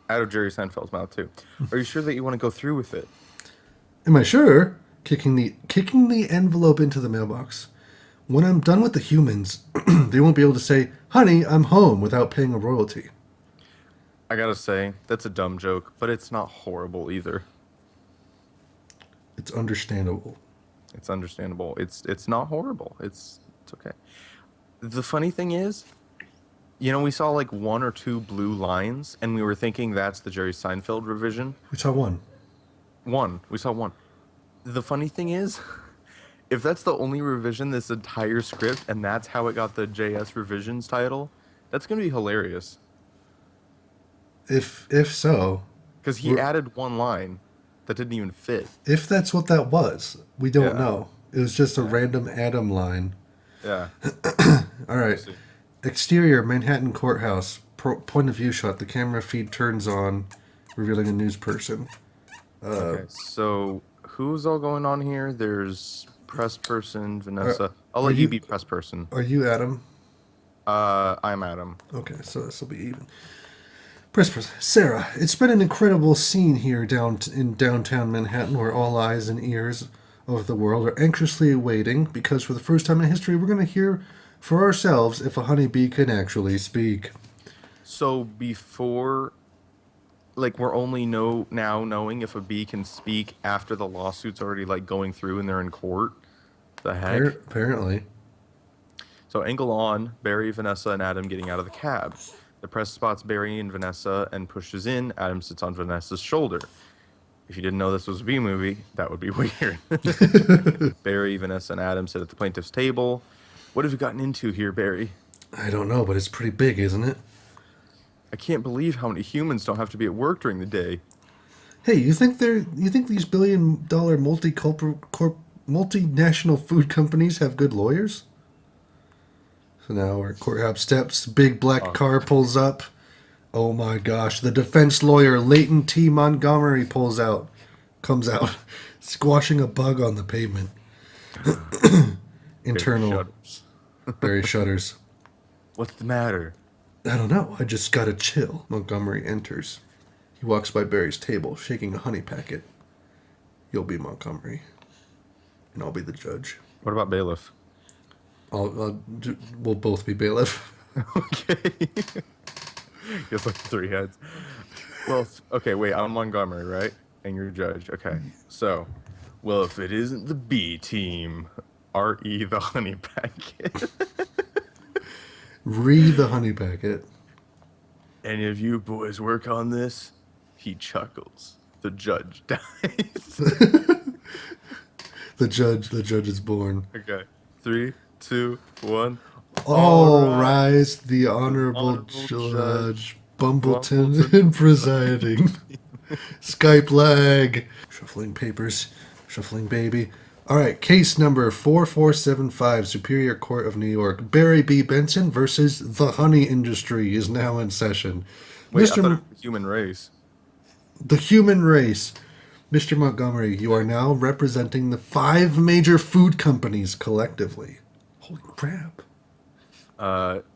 Out of Jerry Seinfeld's mouth too. Are you sure that you want to go through with it? Am I sure? Kicking the envelope into the mailbox. When I'm done with the humans, they won't be able to say, "Honey, I'm home," without paying a royalty. I gotta say, that's a dumb joke, but it's not horrible either. It's understandable. It's understandable. It's not horrible. It's okay. The funny thing is, we saw like 1 or 2 blue lines, and we were thinking that's the Jerry Seinfeld revision. We saw one. We saw one. The funny thing is, if that's the only revision this entire script, and that's how it got the JS revisions title, that's gonna be hilarious. If so, Because he added one line that didn't even fit. if that's what that was, we don't Yeah. know. It was just a random Adam line. Yeah. All right. See. Exterior Manhattan courthouse. Point of view shot. The camera feed turns on, revealing a news person. Okay. So who's all going on here? There's press person, Vanessa. I'll are let you you- be press person. Are you Adam? I'm Adam. Okay, so this will be even. Press. Sarah, it's been an incredible scene here in downtown Manhattan where all eyes and ears of the world are anxiously awaiting because for the first time in history we're going to hear for ourselves if a honeybee can actually speak. So before, like, we're only now knowing if a bee can speak after the lawsuit's already like going through and they're in court. The heck? Apparently. So angle on, Barry, Vanessa, and Adam getting out of the cab. The press spots Barry and Vanessa and pushes in. Adam sits on Vanessa's shoulder. If you didn't know this was a bee movie, that would be weird. Barry, Vanessa, and Adam sit at the plaintiff's table. What have you gotten into here, Barry? I don't know, but it's pretty big, isn't it? I can't believe how many humans don't have to be at work during the day. Hey, you think these billion-dollar multinational food companies have good lawyers? So now we're at courthouse steps. Big black Oh, car pulls up. Oh my gosh! The defense lawyer Leighton T. Montgomery comes out, squashing a bug on the pavement. Barry Internal. shudders. Barry shudders. What's the matter? I don't know. I just got a chill. Montgomery enters. He walks by Barry's table, shaking a honey packet. You'll be Montgomery, and I'll be the judge. What about bailiff? We'll both be bailiff. Okay. He has like three heads. Well, okay, wait, I'm Montgomery, right? And you're judge. Okay. So, well, if it isn't the B team, RE the honey packet. Re the honey packet. Any of you boys work on this? He chuckles. The judge dies. The judge is born. Okay. Three, two, one. All All right. rise, the The honorable honorable Judge judge Bumbleton Bumbleton. presiding. Skype lag. Shuffling papers. Shuffling baby. All right, case number 4475, Superior Court of New York. Barry B. Benson versus the honey industry is now in session. Wait, I thought Mr. it was human race. The human race. Mr. Montgomery, you are now representing the 5 major food companies collectively. Holy crap.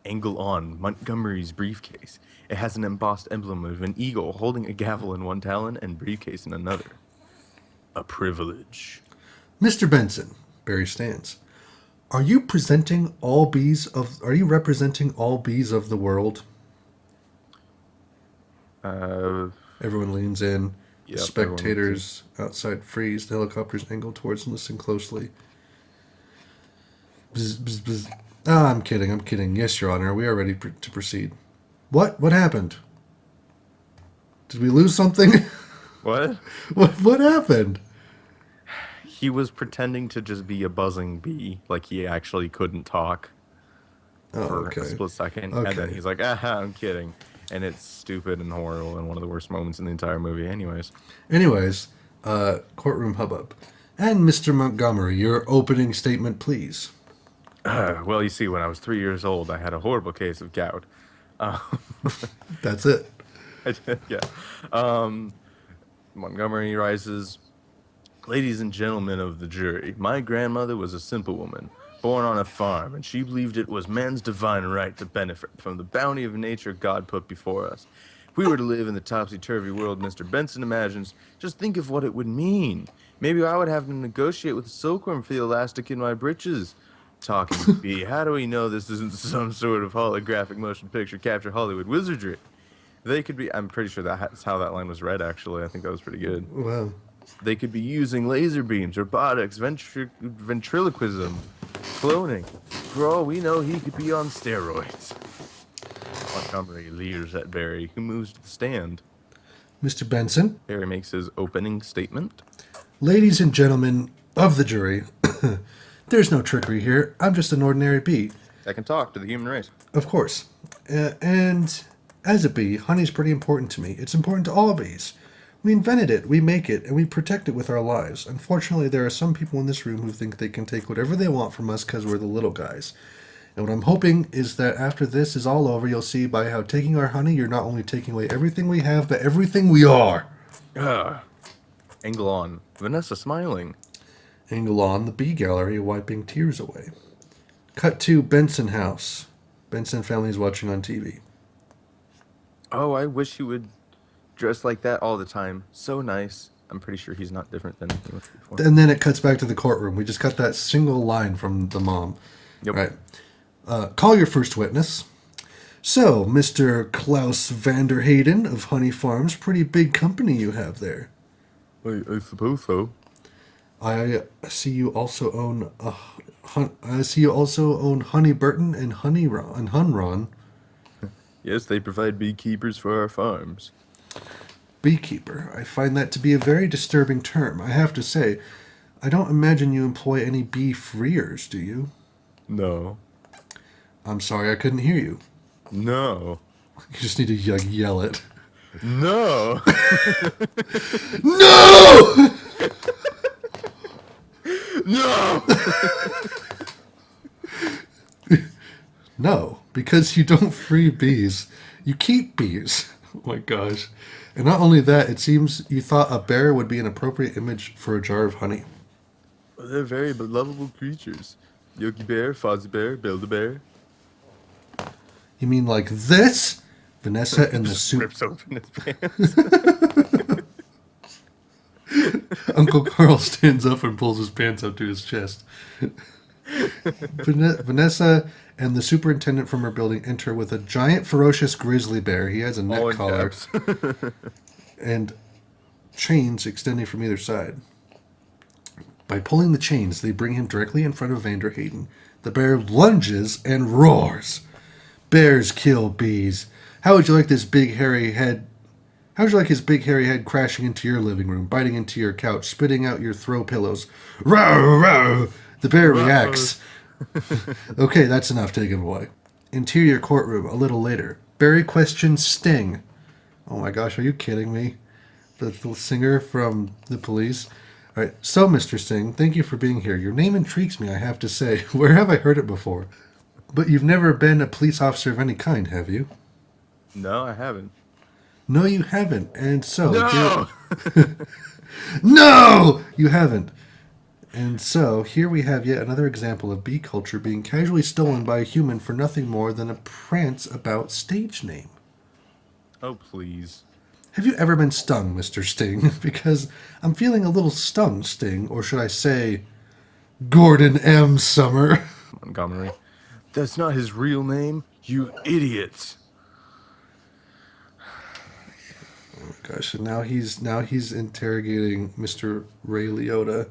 Angle on Montgomery's briefcase. It has an embossed emblem of an eagle holding a gavel in one talon and briefcase in another. A privilege. Mr. Benson, Barry stands. Are you representing all bees of the world? Uh, Everyone leans in. The yep, everyone loses. spectators outside freeze. The helicopters angle towards and listen closely. Bzz, bzz, bzz. Ah, I'm kidding. I'm kidding. Yes, Your Honor. We are ready to proceed. What? What happened? Did we lose something? What? What happened? He was pretending to just be a buzzing bee, like he actually couldn't talk Oh, for a okay. split second, and then Okay. he's like, "Aha, I'm kidding," and it's stupid and horrible and one of the worst moments in the entire movie. Anyways, Anyways, courtroom hubbub. And Mr. Montgomery, your opening statement, please. well, you see, when I was 3 years old, I had a horrible case of gout. Uh, That's it. yeah. Um, Montgomery rises. Ladies and gentlemen of the jury, my grandmother was a simple woman, born on a farm, and she believed it was man's divine right to benefit from the bounty of nature God put before us. If we were to live in the topsy-turvy world Mr. Benson imagines, just think of what it would mean. Maybe I would have to negotiate with a silkworm for the elastic in my breeches. Talking bee, how do we know this isn't some sort of holographic motion picture capture Hollywood wizardry? They could be, I'm pretty sure that's how that line was read, actually. I think that was pretty good. Wow. They could be using laser beams, robotics, ventriloquism, cloning. For all we know, he could be on steroids. Montgomery leers at Barry, who moves to the stand. Mr. Benson, Barry makes his opening statement. ladies and gentlemen of the jury, there's no trickery here. I'm just an ordinary bee. I can talk to the human race. Of course. And as a bee, honey's pretty important to me. It's important to all bees. We invented it, we make it, and we protect it with our lives. Unfortunately, there are some people in this room who think they can take whatever they want from us because we're the little guys. And what I'm hoping is that after this is all over, you'll see by how taking our honey, you're not only taking away everything we have, but everything we are. Ugh. Angle on. Vanessa smiling. Angle on the bee gallery, wiping tears away. Cut to Benson house. Benson family is watching on TV. Oh, I wish he would dress like that all the time. So nice. I'm pretty sure he's not different than he was before. And then it cuts back to the courtroom. We just got that single line from the mom. Yep. Right. Call your first witness. So, Mr. Klaus Vander Hayden of Honey Farms, pretty big company you have there. I suppose so. I see you also own Honey Burton and Hunron. Yes, they provide beekeepers for our farms. Beekeeper. I find that to be a very disturbing term. I have to say, I don't imagine you employ any bee freers, do you? No. I'm sorry, I couldn't hear you. No. You just need to yell it. No. No! No. No, because you don't free bees. You keep bees. Oh my gosh. And not only that, it seems you thought a bear would be an appropriate image for a jar of honey. They're very lovable creatures. Yogi Bear, Fozzie Bear, Build-A-Bear. You mean like this? Vanessa and the Just soup. rips open his pants. Uncle Carl stands up and pulls his pants up to his chest. Vanessa and the superintendent from her building enter with a giant ferocious grizzly bear. He has a neck All in collar caps. and chains extending from either side. By pulling the chains, they bring him directly in front of Vander Hayden. The bear lunges and roars. Bears kill bees. How would you like this big hairy head? How would you like his big hairy head crashing into your living room, biting into your couch, spitting out your throw pillows? Row, row! The bear reacts. Okay, that's enough. Take him away. Interior courtroom. A little later, Barry questions Sting. Oh my gosh, are you kidding me? The singer from the Police. All right, so Mr. Sting, thank you for being here. Your name intrigues me, I have to say. Where have I heard it before? But you've never been a police officer of any kind, have you? No, I haven't. No, you haven't. And so... No! No! You haven't. And so, here we have yet another example of bee culture being casually stolen by a human for nothing more than a prance about stage name. Oh, please. Have you ever been stung, Mr. Sting? Because I'm feeling a little stung, Sting. Or should I say, Gordon M. Summer? Montgomery. That's not his real name, you idiots. Oh my gosh, and now he's interrogating Mr. Ray Liotta.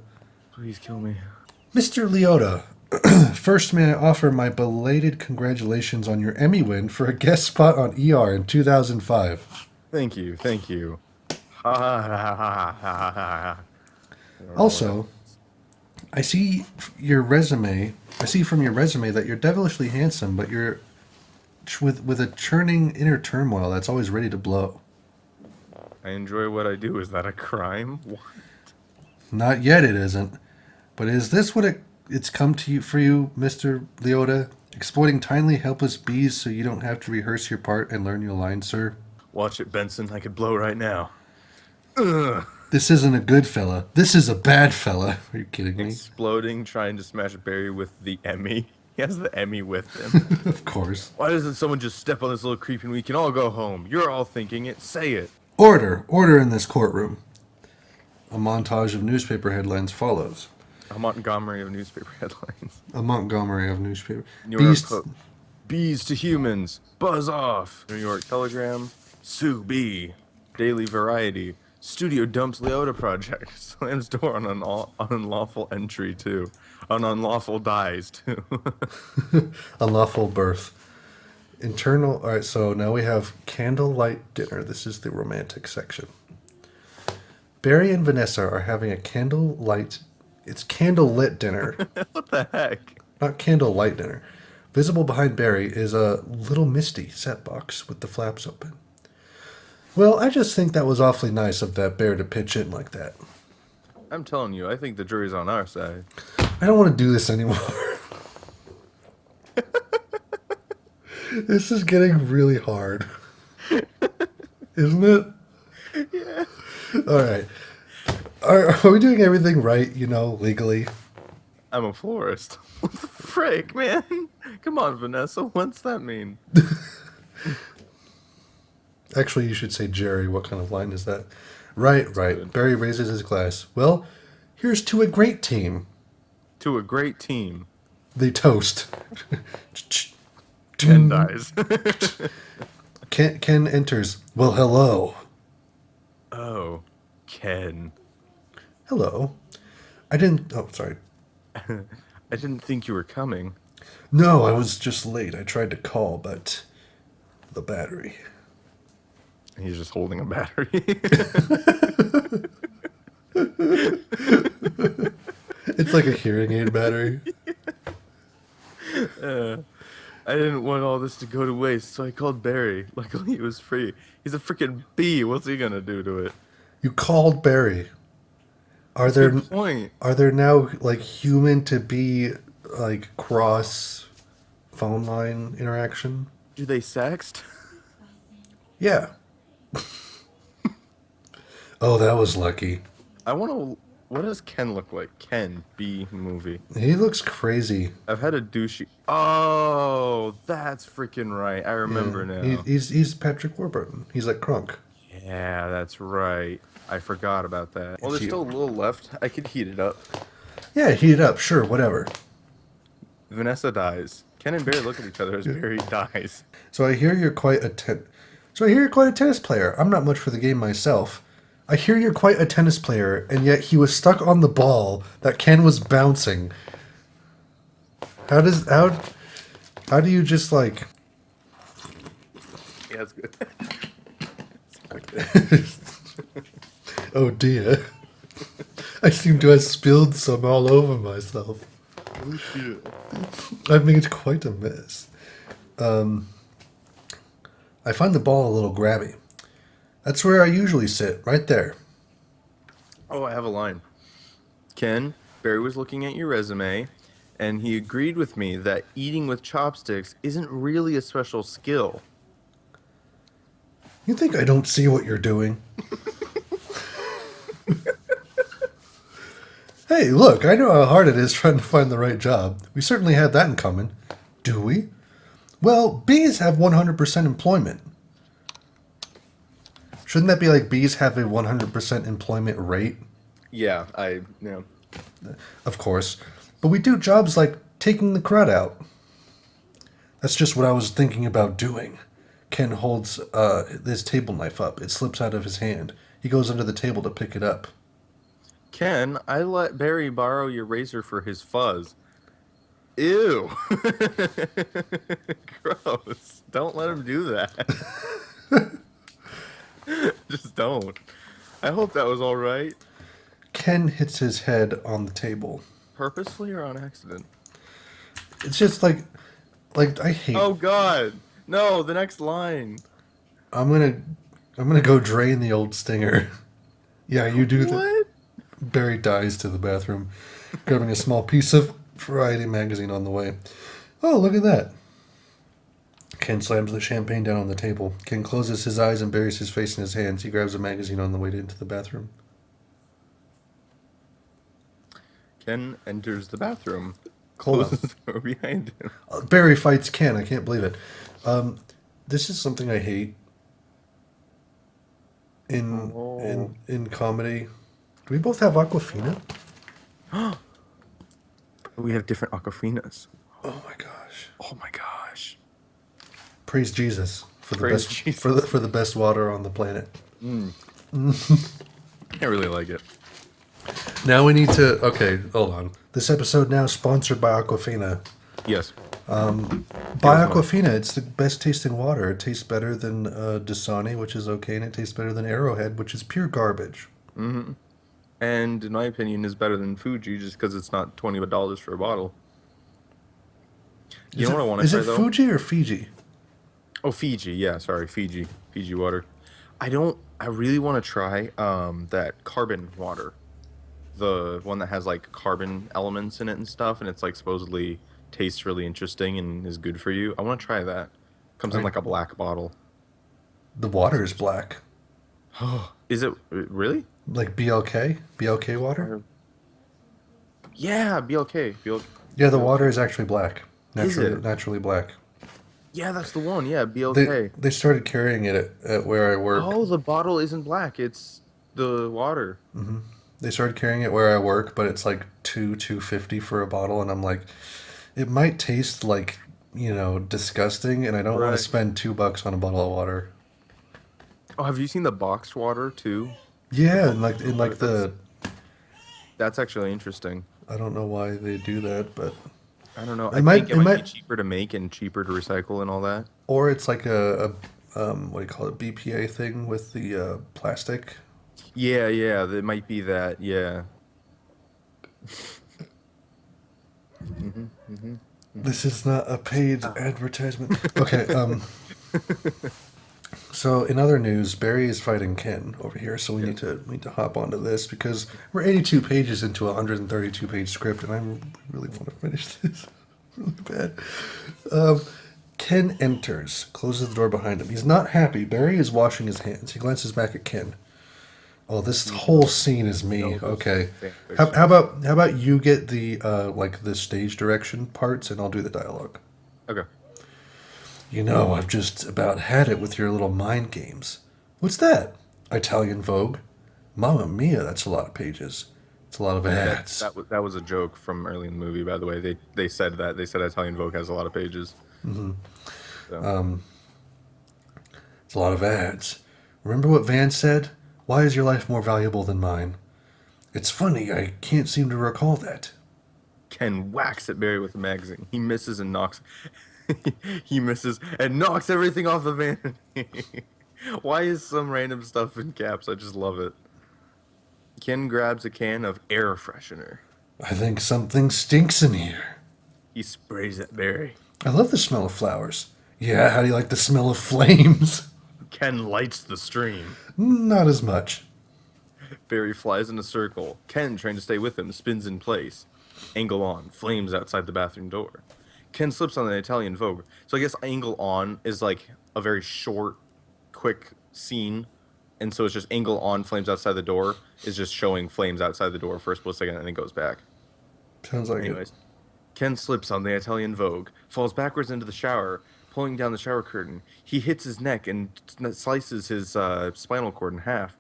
Please kill me. Mr. Liotta, first may I offer my belated congratulations on your Emmy win for a guest spot on ER in 2005. Thank you, thank you. Ha ha ha ha ha ha. Also, I see your resume. I see from your resume that you're devilishly handsome, but you're with a churning inner turmoil that's always ready to blow. I enjoy what I do. Is that a crime? What? Not yet, it isn't. But is this what it's come to you for you, Mr. Liotta? Exploiting tiny, helpless bees so you don't have to rehearse your part and learn your lines, sir? Watch it, Benson. I could blow right now. Ugh. This isn't a good fella. This is a bad fella. Are you kidding me? Exploding, trying to smash Barry with the Emmy. He has the Emmy with him. Of course. Why doesn't someone just step on this little creep and we can all go home? You're all thinking it. Say it. Order. Order in this courtroom. A montage of newspaper headlines follows. A Montgomery of newspaper headlines. A Montgomery of newspaper. New York Bees to humans. Buzz off. New York Telegram. Sue B. Daily Variety. Studio dumps Leota project. Slams door on an unlawful entry too. On unlawful dies too. Unlawful birth. Internal. All right, so now we have candlelight dinner. This is the romantic section. Barry and Vanessa are having a candlelit dinner. What the heck? Not candlelight dinner. Visible behind Barry is a little misty set box with the flaps open. Well, I just think that was awfully nice of that bear to pitch in like that. I'm telling you, I think the jury's on our side. I don't want to do this anymore. This is getting really hard. Isn't it? Yeah. All right. Are we doing everything right, legally? I'm a florist. What the frick, man? Come on, Vanessa. What's that mean? Actually, you should say Jerry. What kind of line is that? Right. Good. Barry raises his glass. Well, here's to a great team. To a great team. They toast. Ken dies. Ken enters. Well, hello. Oh, Ken. Hello. I didn't... Oh, sorry. I didn't think you were coming. No, I was just late. I tried to call, but... the battery. He's just holding a battery. It's like a hearing aid battery. I didn't want all this to go to waste, so I called Barry. Luckily, it was free. He's a freaking bee. What's he gonna do to it? You called Barry. Are That's a there good point. are there now like human to bee like cross phone line interaction? Do they sext? Yeah. Oh, that was lucky. I want to. What does Ken look like? Ken B movie. He looks crazy. I've had a douchey. Oh, that's freaking right. I Yeah, remember now. he's Patrick Warburton. He's like Crunk. Yeah, that's right. I forgot about that. Well, there's He- still a little left. I could heat it up. Yeah, heat it up. Sure, whatever. Vanessa dies. Ken and Barry look at each other as Barry dies. So I hear you're quite a So I hear you're quite a tennis player. I'm not much for the game myself. I hear you're quite a tennis player, and yet he was stuck on the ball that Ken was bouncing. How do you just like? Yeah, that's good. Oh dear. I seem to have spilled some all over myself. Oh, shit. I've made quite a mess. I find the ball a little grabby. That's where I usually sit, right there. Oh, I have a line. Ken, Barry was looking at your resume, and he agreed with me that eating with chopsticks isn't really a special skill. You think I don't see what you're doing? Hey, look, I know how hard it is trying to find the right job. We certainly have that in common. Do we? Well, bees have 100% employment. Shouldn't that be like bees have a 100% employment rate? Yeah. Of course. But we do jobs like taking the crud out. That's just what I was thinking about doing. Ken holds his table knife up. It slips out of his hand. He goes under the table to pick it up. Ken, I let Barry borrow your razor for his fuzz. Ew. Gross. Don't let him do that. Just don't. I hope that was all right. Ken hits his head on the table. Purposely or on accident? It's just like I hate. Oh God. No, the next line. I'm gonna go drain the old stinger. Yeah, you do that. What? Barry dies to the bathroom, grabbing a small piece of Variety magazine on the way. Oh, look at that. Ken slams the champagne down on the table. Ken closes his eyes and buries his face in his hands. He grabs a magazine on the way into the bathroom. Ken enters the bathroom, Hold on. closes the door behind him. Barry fights Ken. I can't believe it. This is something I hate in comedy. Do we both have Aquafina? We have different Aquafinas. Oh my gosh! Oh my gosh. Praise Jesus for the Praise best Jesus. for the best water on the planet. I really like it. Now we need to. Okay, hold on. This episode now sponsored by Aquafina. Yes. Buy Aquafina. It's the best tasting water. It tastes better than Dasani, which is okay, and it tastes better than Arrowhead, which is pure garbage. And in my opinion, is better than Fuji just because it's not $20 for a bottle. You know what I want to Is try it though? Fuji or Fiji? Oh, Fiji. Yeah, sorry, Fiji. Fiji water. I really want to try that carbon water. The one that has like carbon elements in it and stuff, and it's like supposedly tastes really interesting and is good for you. I want to try that. Comes in like a black bottle. The water is black. Is it really? Like BLK water? Yeah, BLK. Yeah, the water is actually black. Is it? Naturally black. Yeah, that's the one. Yeah, BLK. They started carrying it at where I work. Oh, the bottle isn't black. It's the water. They started carrying it where I work, but it's like $2.50 for a bottle, and I'm like, it might taste like, disgusting, and I don't want Right. to spend $2 on a bottle of water. Oh, have you seen the boxed water too? Yeah, and like in like the That's actually interesting. I don't know why they do that, but I don't know. It I might- think it it might might- be cheaper to make and cheaper to recycle and all that. or it's like a what do you call it, BPA thing with the plastic. Yeah, it might be that. Yeah. This is not a paid advertisement. Okay, so in other news, Barry is fighting Ken over here, so we need to hop onto this because we're 82 pages into a 132 page script, and I really want to finish this really bad. Ken enters, closes the door behind him. He's not happy. Barry is washing his hands. He glances back at Ken. Oh, this whole scene is me. Okay. How about you get the like the stage direction parts, and I'll do the dialogue. Okay. You know, I've just about had it with your little mind games. What's that? Italian Vogue? Mamma mia, that's a lot of pages. It's a lot of ads. That was a joke from early in the movie, by the way. They said that. They said Italian Vogue has a lot of pages. So. It's a lot of ads. Remember what Van said? Why is your life more valuable than mine? It's funny, I can't seem to recall that. Ken whacks at Barry with the magazine. He misses and knocks. He misses and knocks everything off the vanity. Why is some random stuff in caps? I just love it. Ken grabs a can of air freshener. I think something stinks in here. He sprays at Barry. I love the smell of flowers. Yeah, how do you like the smell of flames? Ken lights the stream. Not as much. Barry flies in a circle. Ken, trying to stay with him, spins in place. Angle on, flames outside the bathroom door. Ken slips on the Italian Vogue. So I guess angle on is like a very short, quick scene. And so it's just angle on, flames outside the door, is just showing flames outside the door for a split second and then goes back. Sounds like Anyways, Ken slips on the Italian Vogue, falls backwards into the shower, pulling down the shower curtain. He hits his neck and slices his spinal cord in half.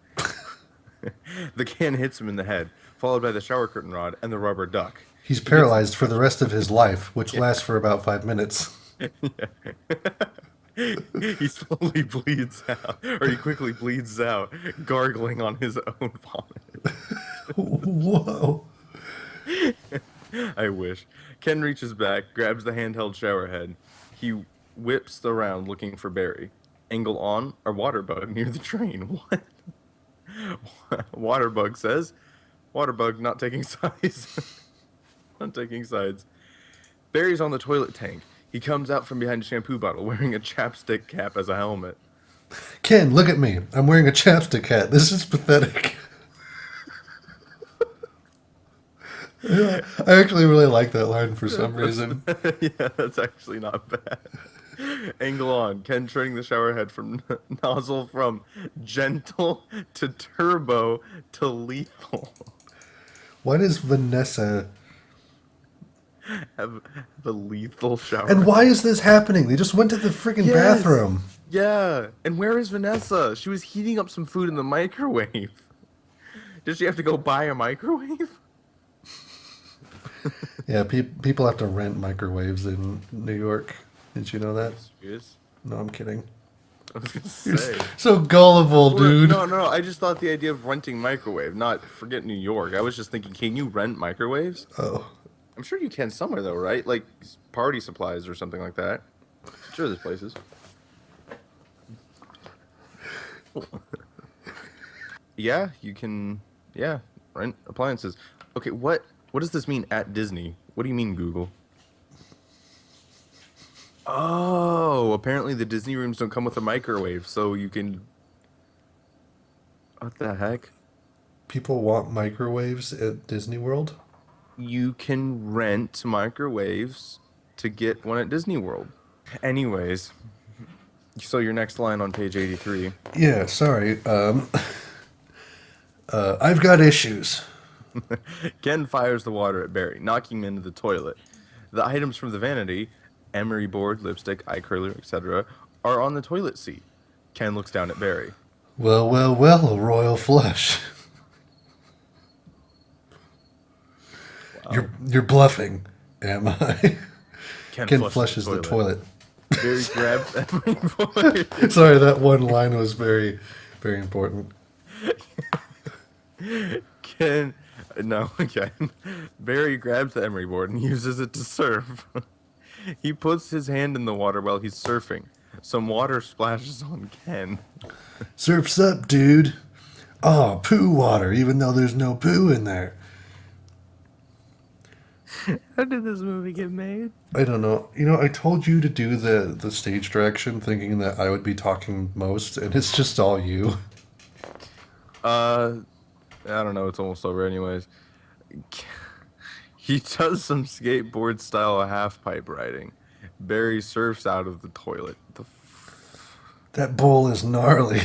The can hits him in the head, followed by the shower curtain rod and the rubber duck. He's paralyzed for the rest of his life, which lasts for about 5 minutes. He slowly bleeds out, or he quickly bleeds out, gargling on his own vomit. Whoa. I wish. Ken reaches back, grabs the handheld shower head. He whips around looking for Barry. Angle on, or waterbug near the train. What? Waterbug says, Waterbug not taking sides. Not taking sides. Barry's on the toilet tank. He comes out from behind a shampoo bottle wearing a chapstick cap as a helmet. Ken, look at me. I'm wearing a chapstick hat. This is pathetic. I actually really like that line for some reason. Yeah, that's actually not bad. Angle on. Ken turning the shower head from nozzle from gentle to turbo to lethal. Why does Vanessa... Have a lethal shower. And why is this happening? They just went to the freaking bathroom. Yeah. And where is Vanessa? She was heating up some food in the microwave. Did she have to go buy a microwave? Yeah, people have to rent microwaves in New York. Didn't you know that? Serious? No, I'm kidding. I was gonna say. So gullible, dude. No. I just thought the idea of renting microwave, not forget New York. I was just thinking, can you rent microwaves? Oh. I'm sure you can somewhere though, right? Like party supplies or something like that. I'm sure there's places. Yeah, you can. Yeah, rent appliances. Okay, what does this mean at Disney? What do you mean, Google? Oh, apparently the Disney rooms don't come with a microwave, so you can. What the heck? People want microwaves at Disney World? You can rent microwaves to get one at Disney World. Anyways, so your next line on page 83. Yeah, sorry. I've got issues. Ken fires the water at Barry, knocking him into the toilet. The items from the vanity, emery board, lipstick, eye curler, etc., are on the toilet seat. Ken looks down at Barry. Well, a royal flush. Wow. You're bluffing, am I? Ken flushes the toilet. Barry grabs emery board. Sorry, that one line was very, very important. Ken Barry grabs the emery board and uses it to surf. He puts his hand in the water while he's surfing. Some water splashes on Ken. Surf's up, dude. Oh, poo water, even though there's no poo in there. How did this movie get made? I don't know. You know, I told you to do the stage direction, thinking that I would be talking most, and it's just all you. Uh, I don't know. It's almost over, anyways. He does some skateboard style half pipe riding. Barry surfs out of the toilet. That bowl is gnarly,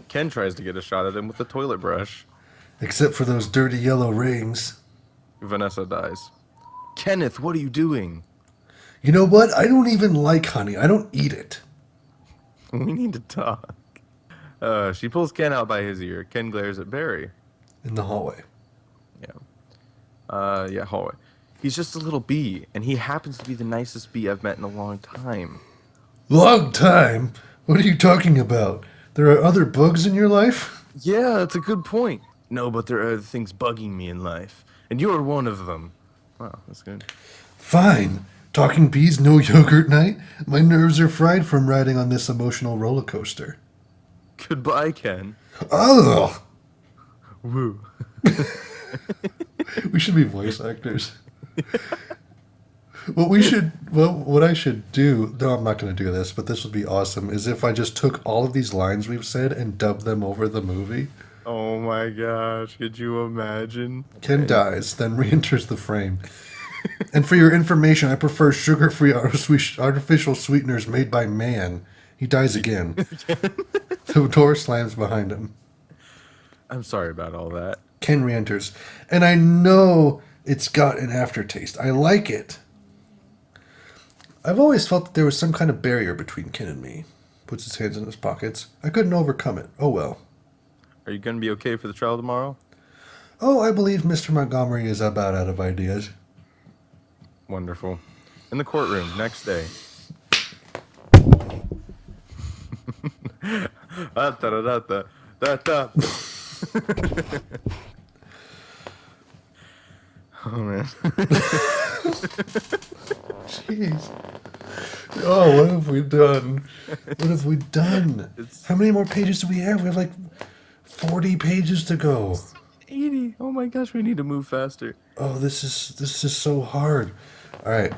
Ken tries to get a shot at him with the toilet brush. except for those dirty yellow rings. Vanessa dies. Kenneth, what are you doing? You know what? I don't even like honey. I don't eat it. We need to talk. She pulls Ken out by his ear. Ken glares at Barry. In the hallway. Yeah, hallway. He's just a little bee, and he happens to be the nicest bee I've met in a long time. Long time? What are you talking about? There are other bugs in your life? Yeah, that's a good point. No, but there are other things bugging me in life, and you're one of them. Wow, that's good. Fine. Talking bees, no yogurt night? My nerves are fried from riding on this emotional roller coaster. Goodbye, Ken. Oh! Woo. We should be voice actors. What I should do, no, I'm not going to do this, but this would be awesome, is if I just took all of these lines we've said and dubbed them over the movie. Oh my gosh, could you imagine? Ken dies, then re-enters the frame. And for your information, I prefer sugar-free artificial sweeteners made by man. He dies again. The door slams behind him. I'm sorry about all that. Ken re-enters. And I know it's got an aftertaste. I like it. I've always felt that there was some kind of barrier between Ken and me. Puts his hands in his pockets. I couldn't overcome it. Oh well. Are you going to be okay for the trial tomorrow? Oh, I believe Mr. Montgomery is about out of ideas. Wonderful. In the courtroom, next day. Da-da-da-da-da-da. Oh, man. Jeez. Oh, what have we done? What have we done? How many more pages do we have? We have like 40 pages to go. 80. Oh my gosh, we need to move faster. Oh, this is so hard. All right.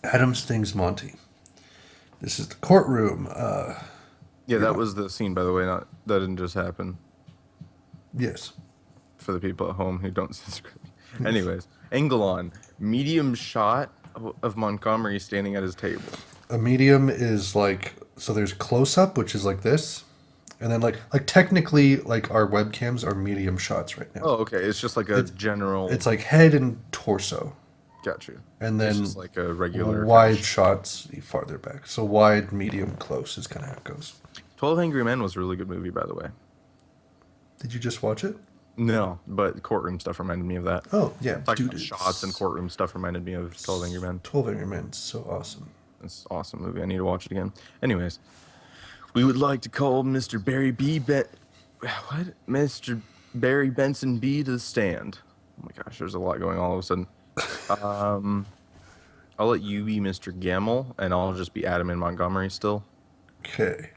Adam stings Monty. This is the courtroom. Yeah, that was the scene, by the way. Not that didn't just happen. Yes. For the people at home who don't see the script. Anyways, angle on. Medium shot of Montgomery standing at his table. A medium is like, so there's close up, which is like this. And then like technically like our webcams are medium shots right now. Oh, okay. It's just like a general. It's like head and torso. Got you. And then it's just like a regular wide shots farther back. So wide, medium, close is kind of how it goes. 12 Angry Men was a really good movie, by the way. Did you just watch it? No, but courtroom stuff reminded me of that. Oh, yeah. Talking about shots and courtroom stuff reminded me of 12 Angry Men. 12 Angry Men, so awesome. It's an awesome movie. I need to watch it again. Anyways, we would like to call Mr. Barry B. What? Mr. Barry Benson B. to the stand. Oh my gosh, there's a lot going on all of a sudden. I'll let you be Mr. Gamble, and I'll just be Adam and Montgomery still. Okay.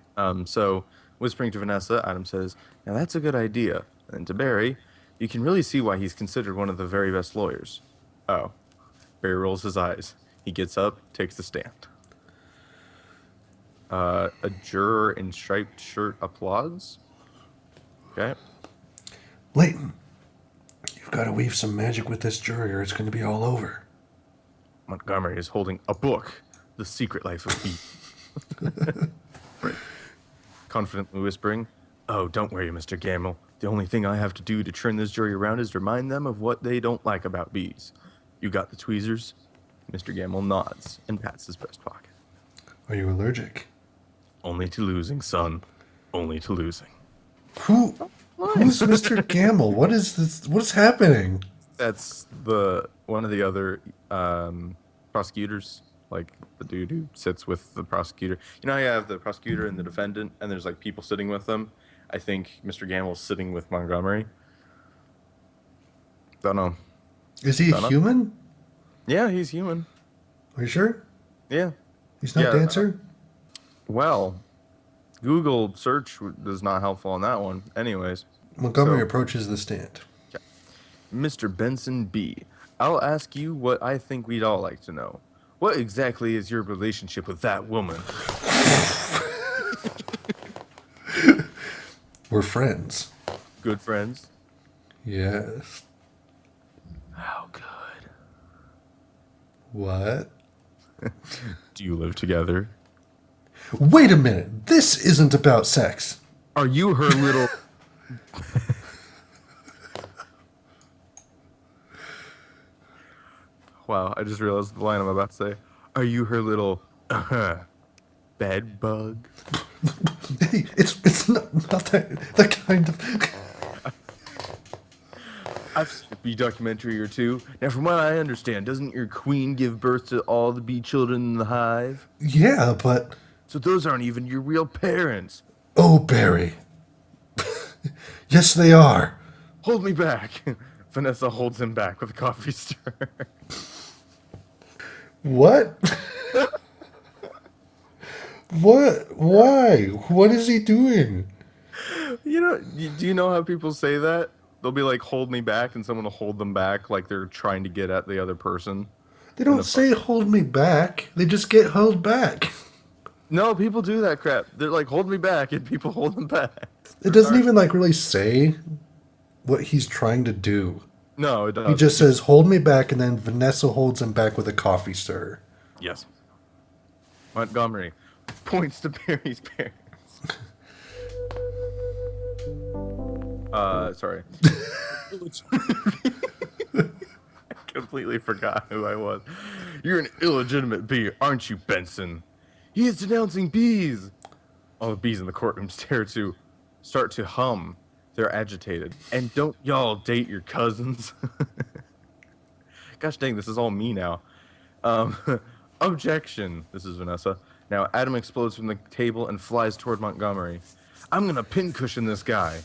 So, whispering to Vanessa, Adam says, "Now that's a good idea." And to Barry, "You can really see why he's considered one of the very best lawyers." Oh. Barry rolls his eyes. He gets up, takes the stand. A juror in striped shirt applauds. Okay. Leighton, you've got to weave some magic with this jury or it's going to be all over. Montgomery is holding a book, The Secret Life of Bees. Right. Confidently whispering, "Oh, don't worry, Mr. Gamble. The only thing I have to do to turn this jury around is remind them of what they don't like about bees. You got the tweezers?" Mr. Gamble nods and pats his breast pocket. Are you allergic? "Only to losing, son. Only to losing." Who's Mr. Gamble? What is this? What's happening? That's one of the other prosecutors, like the dude who sits with the prosecutor. You know how you have the prosecutor and the defendant, and there's like people sitting with them? I think Mr. Gamble's sitting with Montgomery. Don't know. Is he human? Yeah, he's human. Are you sure? Yeah. He's not Dancer? Well, Google search is not helpful on that one. Anyways. Montgomery approaches the stand. Mr. Benson B., I'll ask you what I think we'd all like to know. What exactly is your relationship with that woman? We're friends. Good friends? Yes. How good? What? Do you live together? Wait a minute. This isn't about sex. Are you her little... Wow, I just realized the line I'm about to say. Are you her little bed bug? Hey, it's not that kind of. I've seen a bee documentary or two. Now, from what I understand, doesn't your queen give birth to all the bee children in the hive? Yeah, but So those aren't even your real parents. oh, Barry. Yes, they are. Hold me back. Vanessa holds him back with a coffee stirrer. What? What? Why? What is he doing? Do you know how people say that? They'll be like, hold me back, and someone will hold them back like they're trying to get at the other person. They In don't the say hold me back. They just get held back. No, people do that crap. They're like, hold me back, and people hold them back. It doesn't even like really say what he's trying to do. No, it He doesn't. just says hold me back, and then Vanessa holds him back with a coffee stirrer. Yes. Montgomery points to Barry's parents. Sorry. I completely forgot who I was. You're an illegitimate bee, aren't you, Benson? He is denouncing bees. All the bees in the courtroom start to hum. They're agitated. And don't y'all date your cousins. Gosh dang, this is all me now. Um, Objection. This is Vanessa. Now, Adam explodes from the table and flies toward Montgomery. I'm gonna pincushion this guy.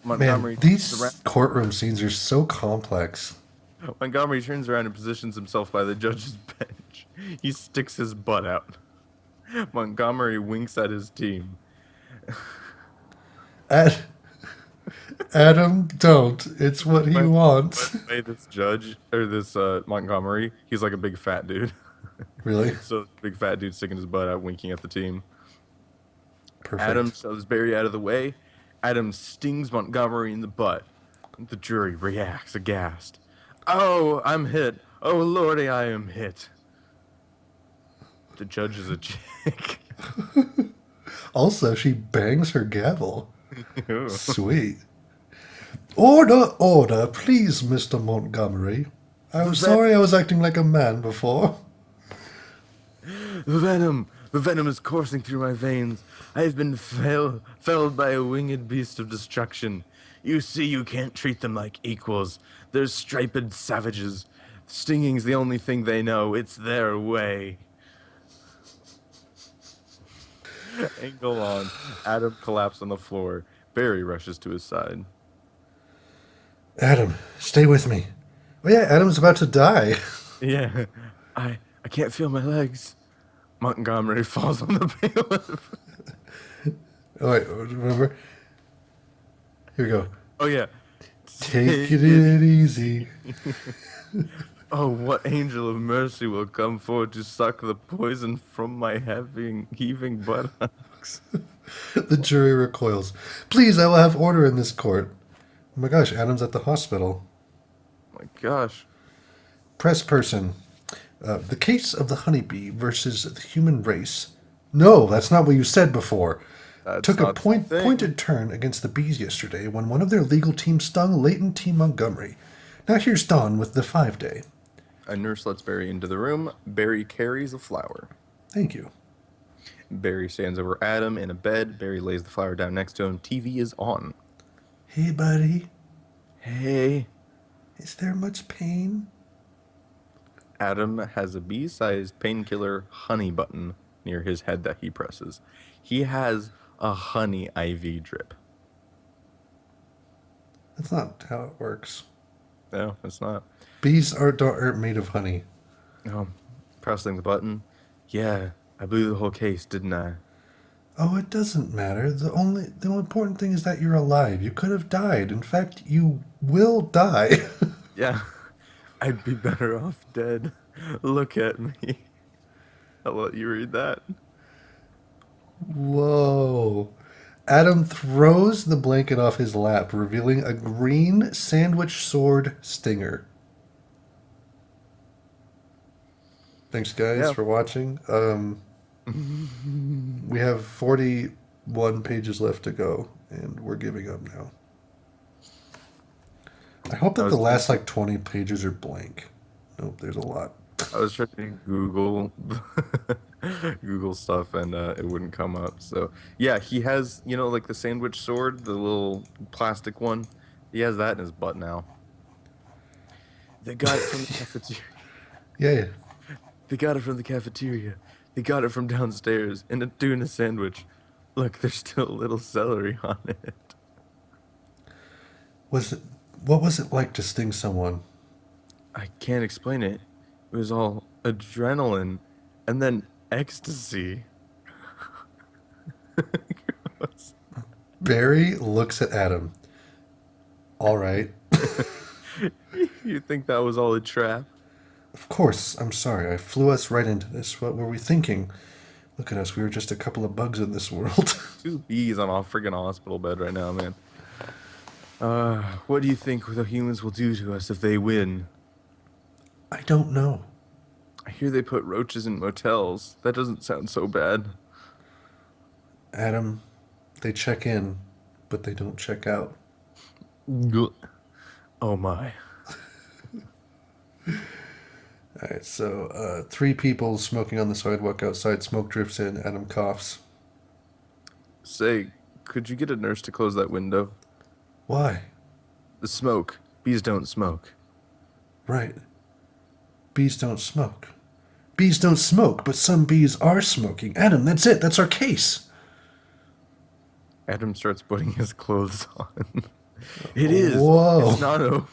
Montgomery Man, turns these around, courtroom scenes are so complex. Montgomery turns around and positions himself by the judge's bench. He sticks his butt out. Montgomery winks at his team. Ad- Adam, don't. It's what he By wants. the way, this judge, or this Montgomery, he's like a big fat dude. Really? So, big fat dude sticking his butt out, winking at the team. Perfect. Adam shoves Barry out of the way. Adam stings Montgomery in the butt. The jury reacts aghast. Oh, I'm hit. Oh, lordy, I am hit. The judge is a chick. Also, she bangs her gavel. Sweet. Order, order, please, Mr. Montgomery. I'm sorry I was acting like a man before. The venom is coursing through my veins. I have been felled by a winged beast of destruction. You see, you can't treat them like equals. They're striped savages. Stinging's the only thing they know. It's their way. Angle on. Adam collapsed on the floor. Barry rushes to his side. Adam, stay with me. Oh yeah, Adam's about to die. Yeah, I can't feel my legs. Montgomery falls on the bailiff. Oh wait, remember? Here we go. Oh yeah. Take it easy. Oh, what angel of mercy will come forward to suck the poison from my heaving buttocks? The jury recoils. Please, I will have order in this court. Oh my gosh, Adam's at the hospital. My gosh. Press person. The case of the honeybee versus the human race. No, that's not what you said before. That's Took a not the thing. pointed turn against the bees yesterday when one of their legal team stung Leighton T. Montgomery. Now here's Don with the 5-day. A nurse lets Barry into the room. Barry carries a flower. Thank you. Barry stands over Adam in a bed. Barry lays the flower down next to him. TV is on. Hey, buddy. Hey. Is there much pain? Adam has a bee-sized painkiller honey button near his head that he presses. He has a honey IV drip. That's not how it works. No, it's not. Bees aren't made of honey. Oh, pressing the button. Yeah, I blew the whole case, didn't I? Oh, it doesn't matter. The important thing is that you're alive. You could have died. In fact, you will die. Yeah. I'd be better off dead. Look at me. I'll let you read that. Whoa. Adam throws the blanket off his lap, revealing a green sandwich sword stinger. Thanks, guys, Yeah. for watching. We have 41 pages left to go, and we're giving up now. I hope I that the was last thinking, like 20 pages are blank. Nope, there's a lot. I was trying to Google Google stuff and it wouldn't come up. So yeah, he has, like the sandwich sword, the little plastic one. He has that in his butt now. They got it from the cafeteria. Yeah, yeah. They got it from the cafeteria. They got it from downstairs in a tuna sandwich. Look, there's still a little celery on it. Was it? What was it like to sting someone? I can't explain it. It was all adrenaline and then ecstasy. Gross. Barry looks at Adam. All right. You think that was all a trap? Of course, I'm sorry. I flew us right into this. What were we thinking? Look at us. We were just a couple of bugs in this world. Two bees on a freaking hospital bed right now, man. What do you think the humans will do to us if they win? I don't know. I hear they put roaches in motels. That doesn't sound so bad. Adam, they check in, but they don't check out. Gl- Oh my. All right, so three people smoking on the sidewalk outside. Smoke drifts in. Adam coughs. Say, could you get a nurse to close that window? Why? The smoke. Bees don't smoke. Right. Bees don't smoke. Bees don't smoke, but some bees are smoking. Adam, that's it. That's our case. Adam starts putting his clothes on. It is. Whoa. It's not over.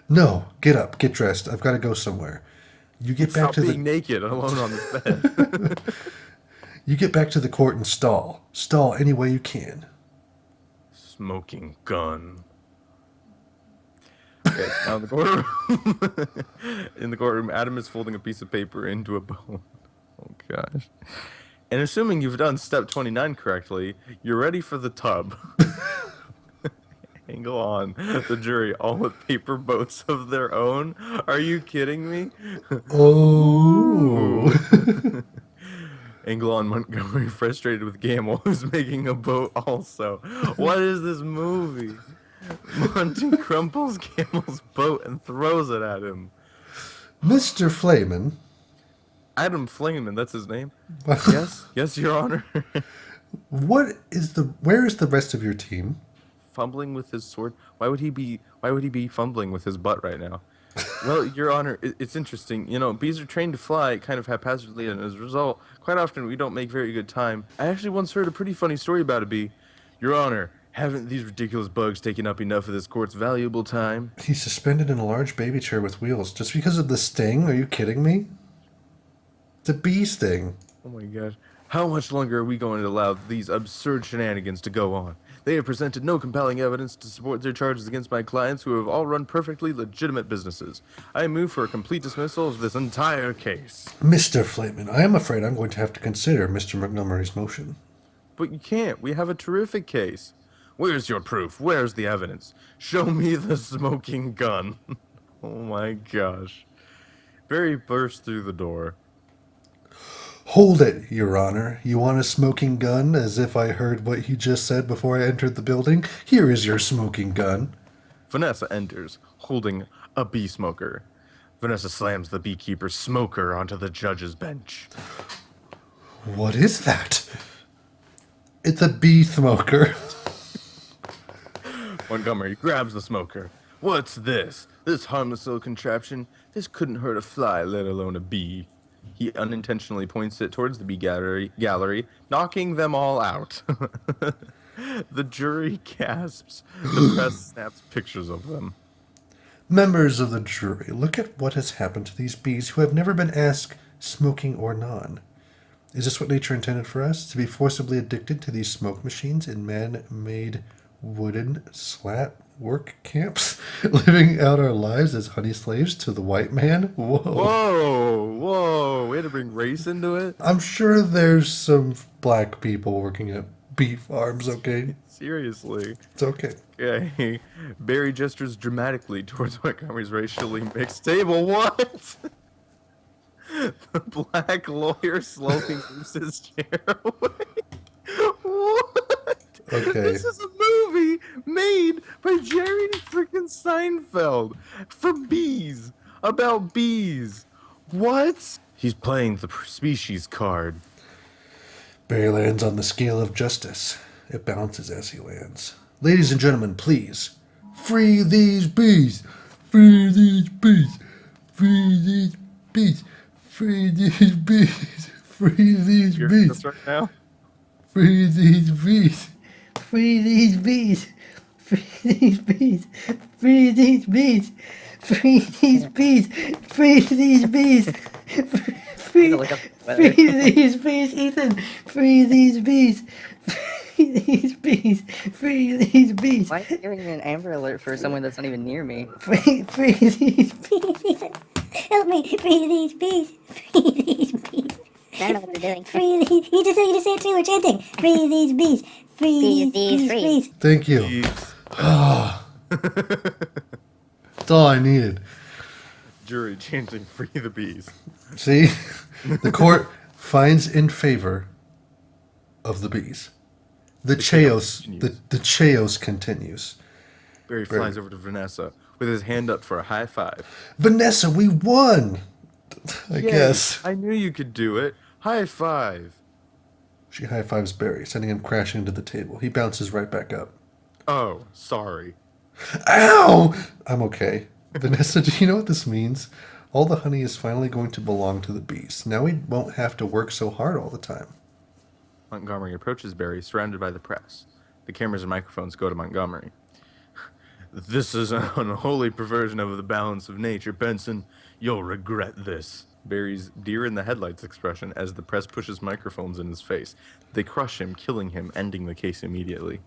No, get up, get dressed. I've got to go somewhere. You get back Stop to being the naked alone on this bed. you get back to the court and stall. Stall any way you can. Smoking gun. Okay, now in the courtroom. In the courtroom, Adam is folding a piece of paper into a bone. Oh gosh. And assuming you've done step 29 correctly, you're ready for the tub. Angle on the jury, all with paper boats of their own. Are you kidding me? Oh. Ooh. Angle on Montgomery, frustrated with Gamble, who's making a boat also. What is this movie? Monty crumples Gamble's boat and throws it at him. Mr. Flayman. Adam Flamen, that's his name. Yes, yes, Your Honor. Where is the rest of your team? Fumbling with his sword. Why would he be fumbling with his butt right now? Well, Your Honor, it's interesting. Bees are trained to fly kind of haphazardly, and as a result, quite often we don't make very good time. I actually once heard a pretty funny story about a bee. Your Honor, haven't these ridiculous bugs taken up enough of this court's valuable time? He's suspended in a large baby chair with wheels just because of the sting? Are you kidding me? It's a bee sting. Oh my gosh. How much longer are we going to allow these absurd shenanigans to go on? They have presented no compelling evidence to support their charges against my clients, who have all run perfectly legitimate businesses. I move for a complete dismissal of this entire case. Mr. Flayman, I am afraid I'm going to have to consider Mr. Montgomery's motion. But you can't. We have a terrific case. Where's your proof? Where's the evidence? Show me the smoking gun. Oh my gosh. Barry burst through the door. Hold it, Your Honor. You want a smoking gun, as if I heard what you just said before I entered the building? Here is your smoking gun. Vanessa enters, holding a bee smoker. Vanessa slams the beekeeper's smoker onto the judge's bench. What is that? It's a bee smoker. Montgomery grabs the smoker. What's this? This harmless little contraption? This couldn't hurt a fly, let alone a bee. He unintentionally points it towards the bee gallery, knocking them all out. The jury gasps. The press snaps pictures of them. Members of the jury, look at what has happened to these bees who have never been asked, smoking or non. Is this what nature intended for us? To be forcibly addicted to these smoke machines in man-made wooden work camps, living out our lives as honey slaves to the white man. Whoa. Whoa, way to bring race into it. I'm sure there's some black people working at bee farms, okay? Seriously. It's okay. Okay. Barry gestures dramatically towards Montgomery's racially mixed table. What? The black lawyer slowly moves his chair away. What? Okay. This is a movie made by Jerry freaking Seinfeld for bees, about bees. What? He's playing the species card. Barry lands on the scale of justice. It bounces as he lands. Ladies and gentlemen, please, free these bees! Free these bees! Free these bees! Free these bees! Free these You're bees! this right now? Free these bees! Free these bees! Free these bees! Free these bees! Free these bees! Free these bees! Free, Look up the weather. free these bees, Ethan! Free these bees! Free these bees! Free these bees! Why are you giving me an Amber Alert for someone that's not even near me? Free these Please, Ethan, help me. Free these bees. Free these bees. I don't know what they're doing. Free these. You just say it too. We're chanting. Free these bees. Free Bees, these bees, bees. free. Thank you. Jeez. That's all I needed. Jury chanting free the bees. See? The court finds in favor of the bees. The chaos continues. the chaos continues. Barry flies over to Vanessa with his hand up for a high five. Vanessa, we won! I Yay, guess. I knew you could do it. High five. She high fives Barry, sending him crashing into the table. He bounces right back up. Oh, sorry. Ow! I'm okay. Vanessa, do you know what this means? All the honey is finally going to belong to the bees. Now we won't have to work so hard all the time. Montgomery approaches Barry, surrounded by the press. The cameras and microphones go to Montgomery. This is an unholy perversion of the balance of nature, Benson. You'll regret this. Barry's deer in the headlights expression as the press pushes microphones in his face. They crush him, killing him, ending the case immediately.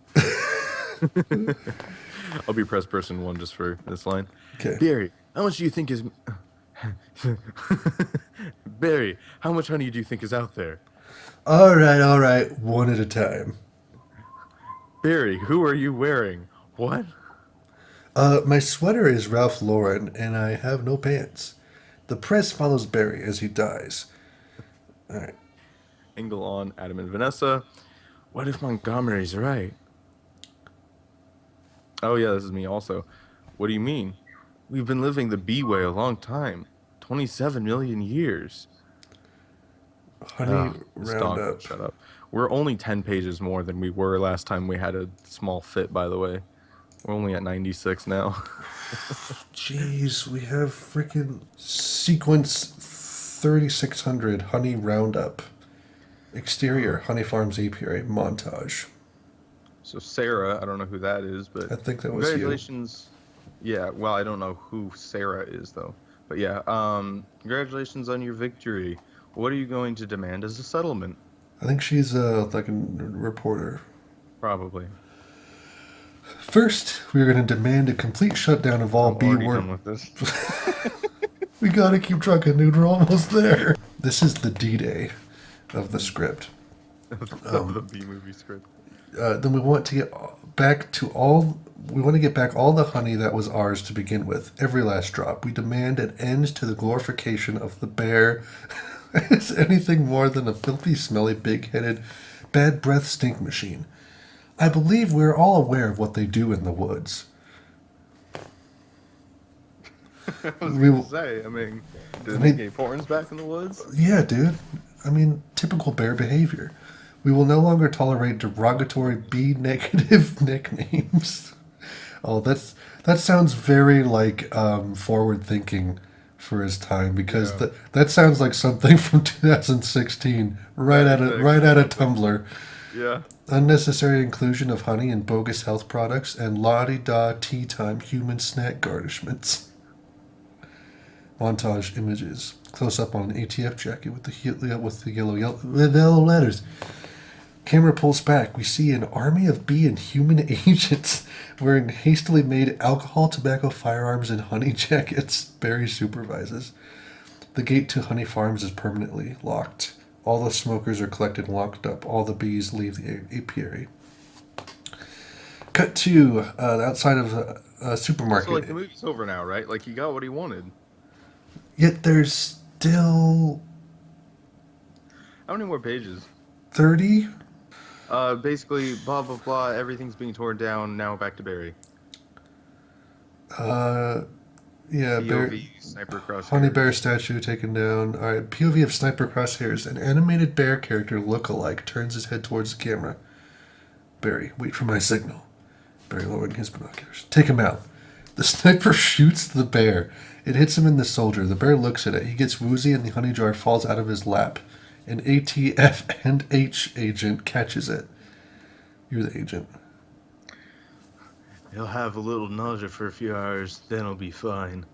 I'll be press person one just for this line. Okay. Barry, how much do you think is... Barry, how much honey do you think is out there? All right. One at a time. Barry, who are you wearing? What? My sweater is Ralph Lauren, and I have no pants. The press follows Barry as he dies. All right. Angle on Adam and Vanessa. What if Montgomery's right? Oh yeah, this is me also. What do you mean? We've been living the bee way a long time. 27 million years. Honey This dog, Roundup. shut up. We're only 10 pages more than we were last time we had a small fit, by the way. We're only at 96 now. Jeez, we have freaking sequence 3600 Honey Roundup. Exterior, Honey Farms apiary montage. So Sarah, I don't know who that is, but I think that was you. congratulations. Yeah, well, I don't know who Sarah is though. But yeah, congratulations on your victory. What are you going to demand as a settlement? I think she's like a reporter. Probably. First, we are going to demand a complete shutdown of all I'm bee already work. done with this. We gotta keep trucking, dude. We're almost there. This is the D-Day of the script. Of the B movie script. Then we want to get back to all. We want to get back all the honey that was ours to begin with, every last drop. We demand an end to the glorification of the bear as anything more than a filthy, smelly, big-headed, bad breath stink machine. I believe we're all aware of what they do in the woods. I was We gonna will- say, I mean, did I they mean- get horns back in the woods? Yeah, dude. I mean, typical bear behavior. We will no longer tolerate derogatory bee negative nicknames. Oh, that sounds very like forward thinking for his time because Yeah. that sounds like something from 2016, right Yeah, out of Tumblr. Yeah. Unnecessary inclusion of honey in bogus health products and la-di-da tea time human snack garnishments. Montage images. Close up on an ATF jacket with the yellow letters. Camera pulls back. We see an army of bee and human agents wearing hastily made alcohol, tobacco, firearms, and honey jackets. Barry supervises. The gate to Honey Farms is permanently locked. All the smokers are collected and locked up. All the bees leave the apiary. Cut to the outside of a supermarket. So like the movie's over now, right? Like he got what he wanted. Yet there's still How many more pages? 30? Basically, blah blah blah. Everything's being torn down. Now back to Barry. Yeah, POV sniper cross. Honey Bear statue taken down. Alright, POV of Sniper Crosshairs. An animated bear character look-alike turns his head towards the camera. Barry, wait for my signal. Barry lowering his binoculars. Take him out. The sniper shoots the bear. It hits him in the shoulder. The bear looks at it. He gets woozy and the honey jar falls out of his lap. An ATF and H agent catches it. You're the agent. He'll have a little nausea for a few hours, then he'll be fine.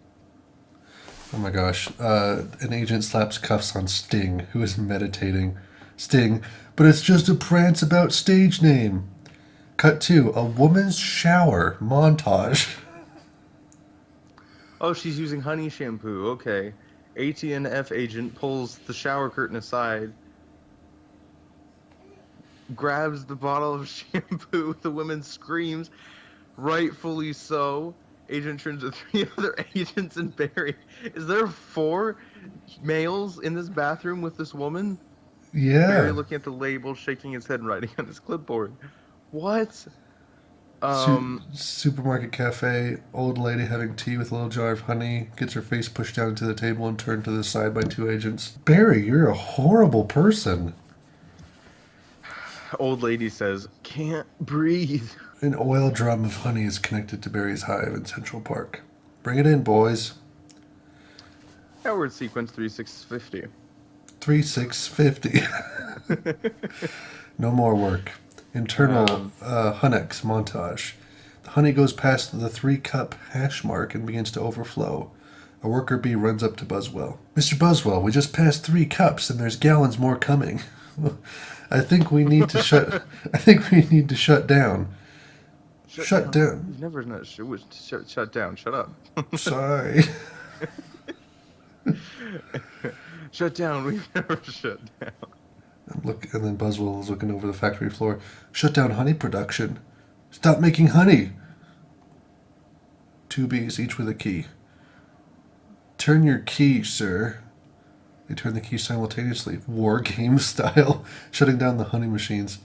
Oh my gosh. An agent slaps cuffs on Sting, who is meditating. Sting, but it's just a prance about stage name. Cut to a woman's shower montage. Oh, she's using honey shampoo. Okay. ATNF agent pulls the shower curtain aside, grabs the bottle of shampoo. The woman screams, rightfully so. Agent turns to 3 other agents and Barry. Is there 4 males in this bathroom with this woman? Yeah. Barry looking at the label, shaking his head and writing on his clipboard. What? Supermarket cafe, old lady having tea with a little jar of honey, gets her face pushed down to the table and turned to the side by 2 agents. Barry, you're a horrible person. Old lady says, can't breathe. An oil drum of honey is connected to Barry's hive in Central Park. Bring it in, boys. Howard sequence 3650. 3650. No more work. Internal Hunex montage. The honey goes past the 3-cup hash mark and begins to overflow. A worker bee runs up to Buzzwell. Mr. Buzzwell, we just passed 3 cups and there's gallons more coming. I think we need to shut down. Shut down. You've never not shut down. Shut up. Sorry. Shut down. We've never shut down. And then Buzzwell is looking over the factory floor. Shut down honey production. Stop making honey. 2 bees, each with a key. Turn your key, sir. They turn the key simultaneously, war game style, shutting down the honey machines.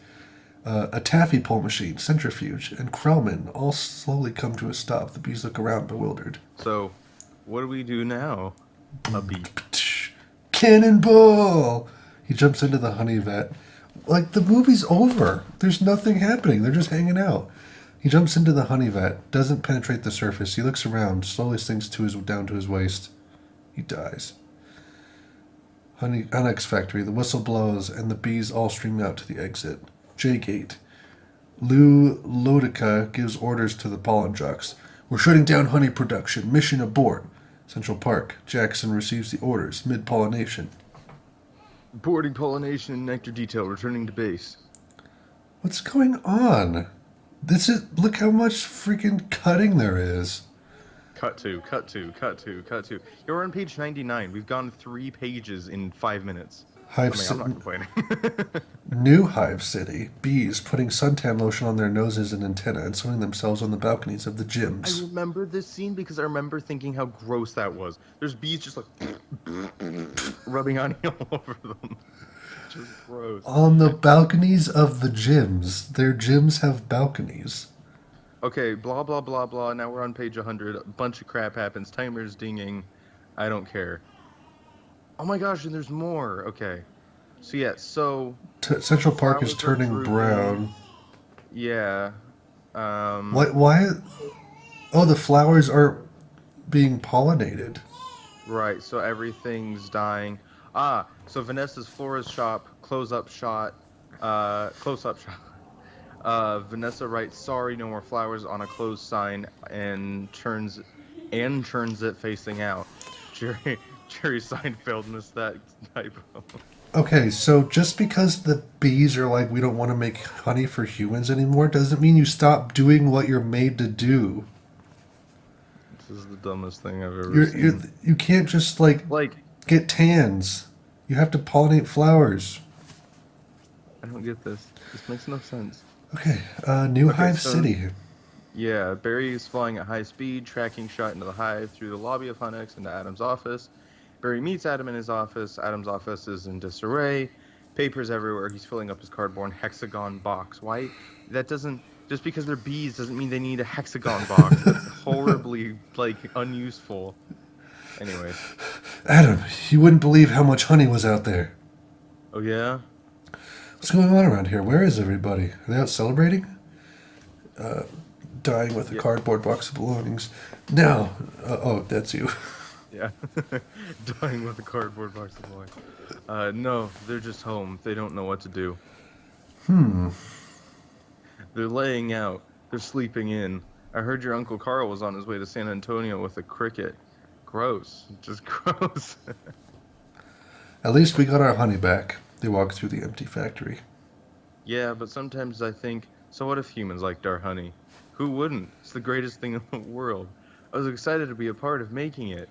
A taffy pull machine, centrifuge, and Krellman all slowly come to a stop. The bees look around, bewildered. So, what do we do now? A bee. Cannonball! He jumps into the honey vat. Like, the movie's over. There's nothing happening. They're just hanging out. He jumps into the honey vat, doesn't penetrate the surface. He looks around, slowly sinks down to his waist. He dies. Hunex factory, the whistle blows, and the bees all stream out to the exit. J-Gate. Lou Lodica gives orders to the pollen jocks. We're shutting down honey production. Mission abort. Central Park. Jackson receives the orders. Mid-pollination. Boarding pollination and nectar detail returning to base. What's going on? Look how much freaking cutting there is. Cut to. You're on page 99. We've gone 3 pages in 5 minutes. I'm not complaining. New Hive City. Bees putting suntan lotion on their noses and antennae and sunning themselves on the balconies of the I gyms. remember this scene because I remember thinking how gross that was. There's bees just like rubbing honey all over them. Just gross. On the balconies of the gyms. Their gyms have balconies. Okay, blah, blah, blah, blah. Now we're on page 100. A bunch of crap happens. Timer's dinging. I don't care. Oh my gosh, and there's more. Okay. So, yeah, Central Park is flowers are turning drooping. brown. Yeah. Why? Oh, the flowers are being pollinated. Right, so everything's dying. So Vanessa's florist shop, close-up shot. Vanessa writes, sorry, no more flowers on a closed sign and turns it facing out. Jerry Seinfeld missed that typo. Okay, so just because the bees are like, we don't want to make honey for humans anymore, doesn't mean you stop doing what you're made to do. This is the dumbest thing I've ever You seen. you can't just like Like, get tans. You have to pollinate flowers. I don't get this. This makes no sense. Okay, New Okay, Hive so City. yeah, Barry is flying at high speed, tracking shot into the hive through the lobby of Hunex into Adam's office. Barry meets Adam in his office. Adam's office is in disarray. Papers everywhere. He's filling up his cardboard hexagon box. Why? That doesn't. Just because they're bees doesn't mean they need a hexagon box. That's horribly, like, unuseful. Anyways. Adam, you wouldn't believe how much honey was out there. Oh, yeah? What's going on around here? Where is everybody? Are they out celebrating? Dying with a Yeah. cardboard box of belongings. Now, oh, that's you. Yeah. Dying with a cardboard box of boy. No, they're just home. They don't know what to do. They're laying out. They're sleeping in. I heard your Uncle Carl was on his way to San Antonio with a cricket. Gross. Just gross. At least we got our honey back. They walk through the empty factory. Yeah, but sometimes I think, so what if humans liked our honey? Who wouldn't? It's the greatest thing in the world. I was excited to be a part of making it.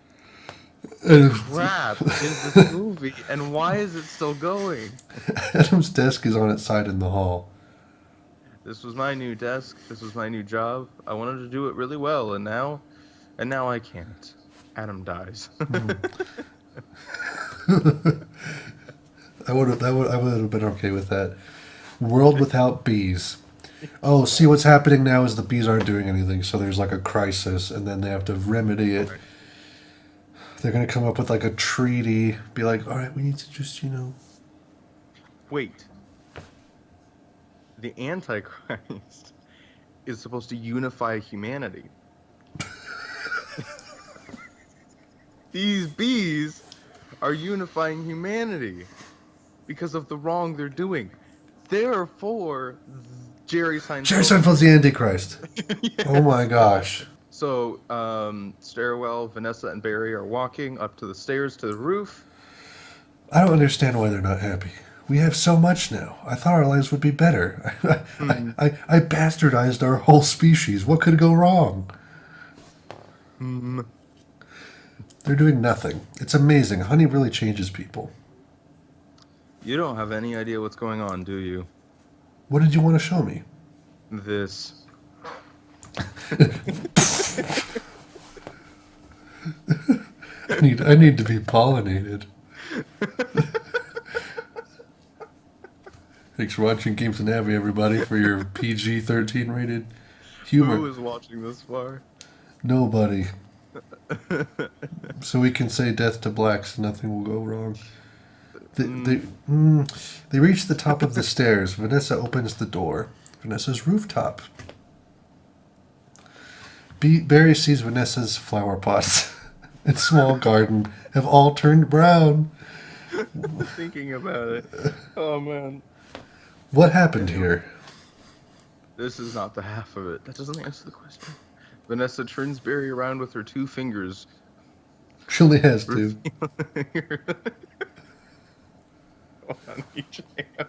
Crap is this movie, and why is it still going? Adam's desk is on its side in the hall. This was my new desk. This was my new job. I wanted to do it really well, and now I can't. Adam dies. I would have been okay with that. World without bees. Oh, see what's happening now is the bees aren't doing anything, so there's like a crisis, and then they have to remedy it. They're gonna come up with like a treaty, be like, all right, we need to just, Wait. The Antichrist is supposed to unify humanity. These bees are unifying humanity because of the wrong they're doing. Therefore, Jerry Seinfeld. Jerry Seinfeld's the Antichrist. Oh my gosh. So, stairwell, Vanessa and Barry are walking up to the stairs to the roof. I don't understand why they're not happy. We have so much now. I thought our lives would be better. I bastardized our whole species. What could go wrong? They're doing nothing. It's amazing. Honey really changes people. You don't have any idea what's going on, do you? What did you want to show me? This. I need to be pollinated. Thanks for watching Games and Navi, everybody, for your PG-13 rated humor. Who is watching this far? Nobody. So we can say death to blacks, nothing will go wrong. They reach the top of the stairs. Vanessa opens the door. Vanessa's rooftop. Barry sees Vanessa's flower pots and small garden have all turned brown. Thinking about it. Oh, man. What happened here? This is not the half of it. That doesn't answer the question. Vanessa turns Barry around with her two fingers. She only has two. On each hand.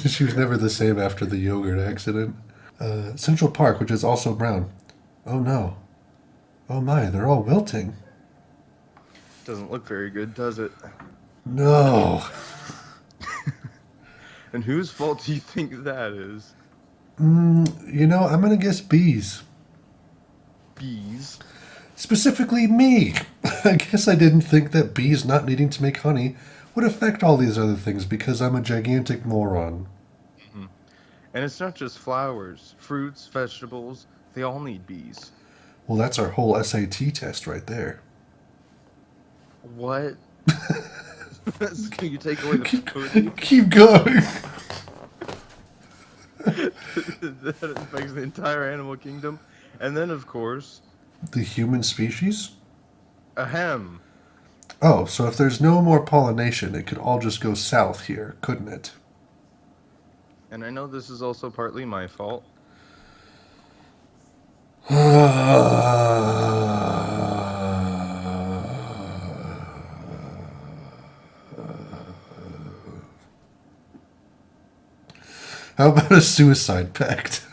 She was never the same after the yogurt accident. Central Park, which is also brown. Oh no. Oh my, they're all wilting. Doesn't look very good, does it? No. And whose fault do you think that is? I'm going to guess bees. Bees? Specifically me. I guess I didn't think that bees not needing to make honey would affect all these other things because I'm a gigantic moron. Mm-hmm. And it's not just flowers. Fruits, vegetables, they all need bees. Well, that's our whole SAT test right there. What? Can you take away the pudding? Keep going. That affects the entire animal kingdom. And then, of course, The human species? ahem. Oh, so if there's no more pollination, it could all just go south here, couldn't it? And I know this is also partly my fault. How about a suicide pact?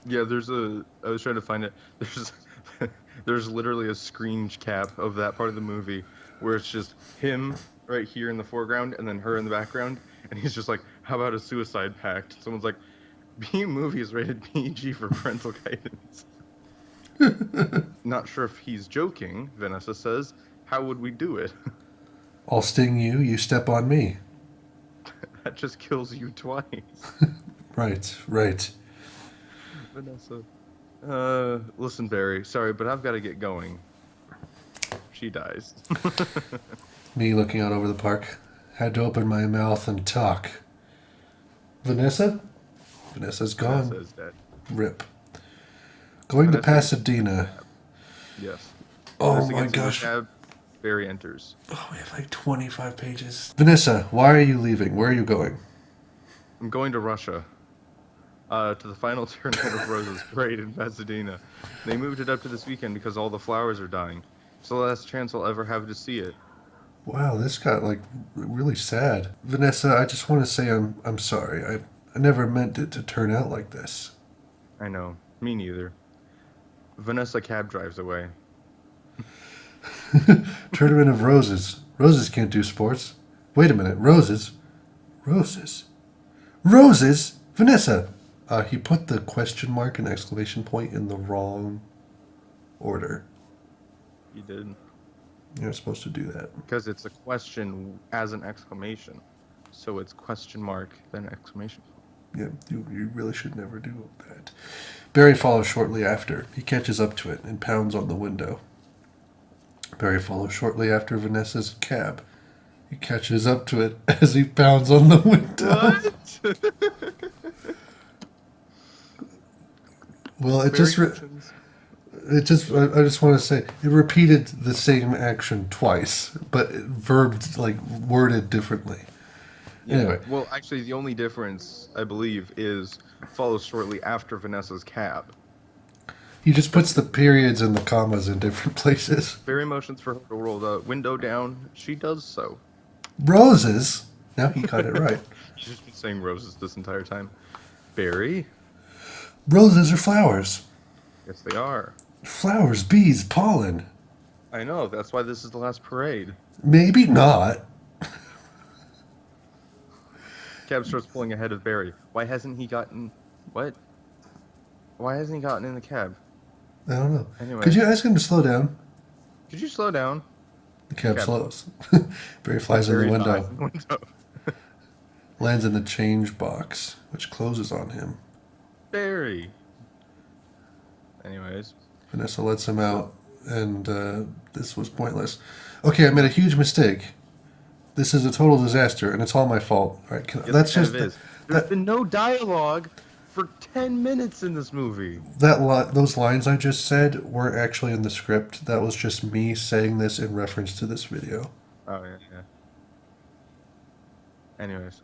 Yeah, I was trying to find it. There's there's literally a screen cap of that part of the movie where it's just him right here in the foreground and then her in the background, and he's just like, "How about a suicide pact?" Someone's like, "B movie is rated PG for parental guidance." Not sure if he's joking, Vanessa says. How would we do it? I'll sting you, you step on me. That just kills you twice. Right, right. Vanessa. Listen, Barry, sorry, but I've got to get going. She dies. Me looking out over the park. Had to open my mouth and talk. Vanessa? Vanessa's gone. Vanessa is dead. Rip. Going to Vanessa- Pasadena. Yes. Oh Vanessa my gets in the gosh. cab, Barry enters. Oh, we have like 25 pages. Vanessa, why are you leaving? Where are you going? I'm going to Russia. To the final tournament of Roses parade in Pasadena. They moved it up to this weekend because all the flowers are dying. It's the last chance I'll ever have to see it. Wow, this got like really sad. Vanessa, I just want to say I'm sorry. I never meant it to turn out like this. I know. Me neither. Vanessa cab drives away. Tournament of Roses. Roses can't do sports. Wait a minute, roses? Roses? Roses? Vanessa! He put the question mark and exclamation point in the wrong order. He did. You're supposed to do that. Because it's a question as an exclamation. So it's question mark, then exclamation. Yeah, you really should never do that. Barry follows shortly after. He catches up to it and pounds on the window. Barry follows shortly after Vanessa's cab. He catches up to it as he pounds on the window. What? Well, it just I just want to say it repeated the same action twice, but verbed like worded differently. Anyway, Well, actually, the only difference, I believe, is follows shortly after Vanessa's cab. he just puts the periods and the commas in different places. Barry motions for her to roll the window down. She does so. Roses. Now he got it right. She's just been saying roses this entire time. Barry? Roses are flowers. Yes, they are. Flowers, bees, pollen. I know. That's why this is the last parade. Maybe not. Cab starts pulling ahead of Barry. Why hasn't he gotten... What? Why hasn't he gotten in the cab? I don't know. Anyway. Could you ask him to slow down? Could you slow down? The cab Cab. slows. Barry flies in Barry the window. flies in the window. Lands in the change box, which closes on him. Barry. Anyways. Vanessa lets him out, and this was pointless. Okay, I made a huge mistake. This is a total disaster, and it's all my fault. All right, Yes, that's it kind just of is. There's been no dialogue for 10 minutes in this movie. those lines I just said were actually in the script. That was just me saying this in reference to this video. Oh, yeah. Anyways.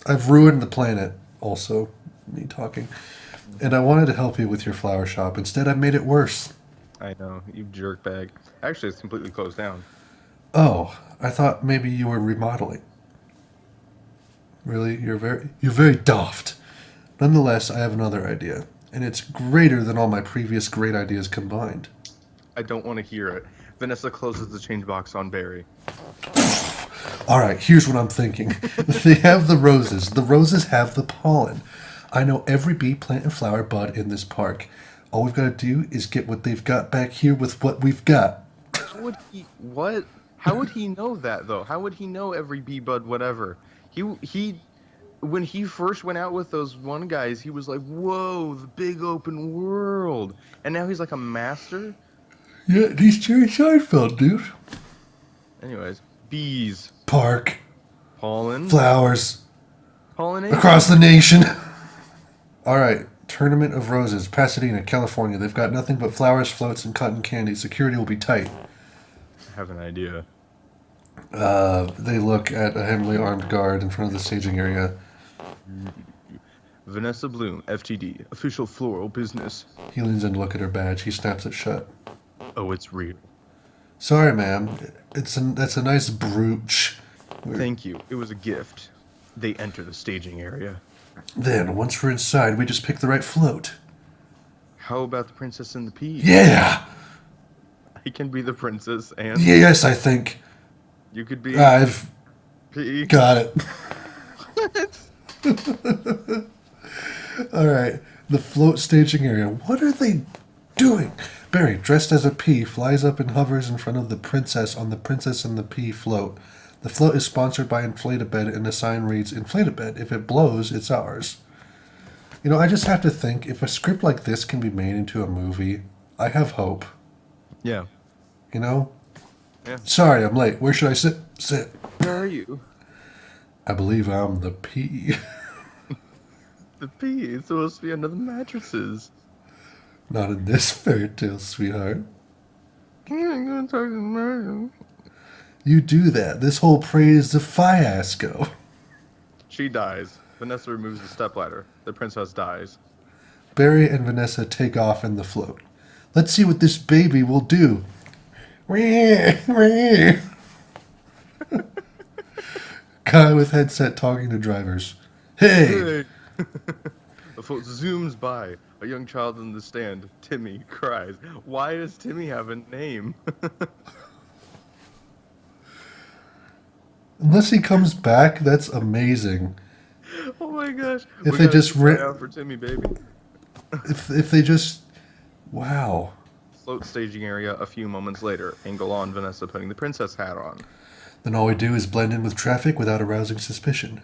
I've ruined the planet. Also, me talking, and I wanted to help you with your flower shop. Instead, I made it worse. I know, you jerkbag. Actually, it's completely closed down. Oh, I thought maybe you were remodeling. Really? You're very daft. Nonetheless, I have another idea, and it's greater than all my previous great ideas combined. I don't want to hear it. Vanessa closes the change box on Barry. All right, here's what I'm thinking. They have the roses. The roses have the pollen. I know every bee, plant, and flower bud in this park. All we've got to do is get what they've got back here with what we've got. How would he... What? How would he know that, though? How would he know every bee bud whatever? He... When he first went out with those one guys, he was like, whoa, the big open world. And now he's like a master? Yeah, he's Jerry Seinfeld, dude. Anyways, bees, Park, pollen, flowers, pollination. across the nation. All right, Tournament of Roses, Pasadena, California. They've got nothing but flowers, floats, and cotton candy. Security will be tight. I have an idea. They look at a heavily armed guard in front of the staging area. Vanessa Bloom, FTD, official floral business. He leans in to look at her badge. He snaps it shut. Oh, it's real. Sorry, ma'am. That's a nice brooch. Thank you. It was a gift. They enter the staging area. Then, once we're inside, we just pick the right float. How about the Princess and the Pea? Yeah! I can be the princess, and Yes, I think. you could be I've Pea. got it. All right. The float staging area. What are they doing? Barry, dressed as a pea, flies up and hovers in front of the princess on the Princess and the Pea float. The float is sponsored by Inflatabed, and the sign reads, Inflatabed. If it blows, it's ours. You know, I just have to think, if a script like this can be made into a movie, I have hope. Yeah. You know? Yeah. Sorry, I'm late. Where should I sit? Sit. Where are you? I believe I'm the pea. The Pea is supposed to be under the mattresses. Not in this fairy tale, sweetheart. I'm gonna talk to Mario. You do that. This whole parade is a fiasco. She dies. Vanessa removes the stepladder. The princess dies. Barry and Vanessa take off in the float. Let's see what this baby will do. Guy with headset talking to drivers. Hey! The float zooms by. A young child in the stand. Timmy cries. Why does Timmy have a name? Unless he comes back, that's amazing. Oh my gosh. If We they gotta just try out for Timmy, baby. If they just... Wow. Float staging area a few moments later. Angle on Vanessa putting the princess hat on. Then all we do is blend in with traffic without arousing suspicion.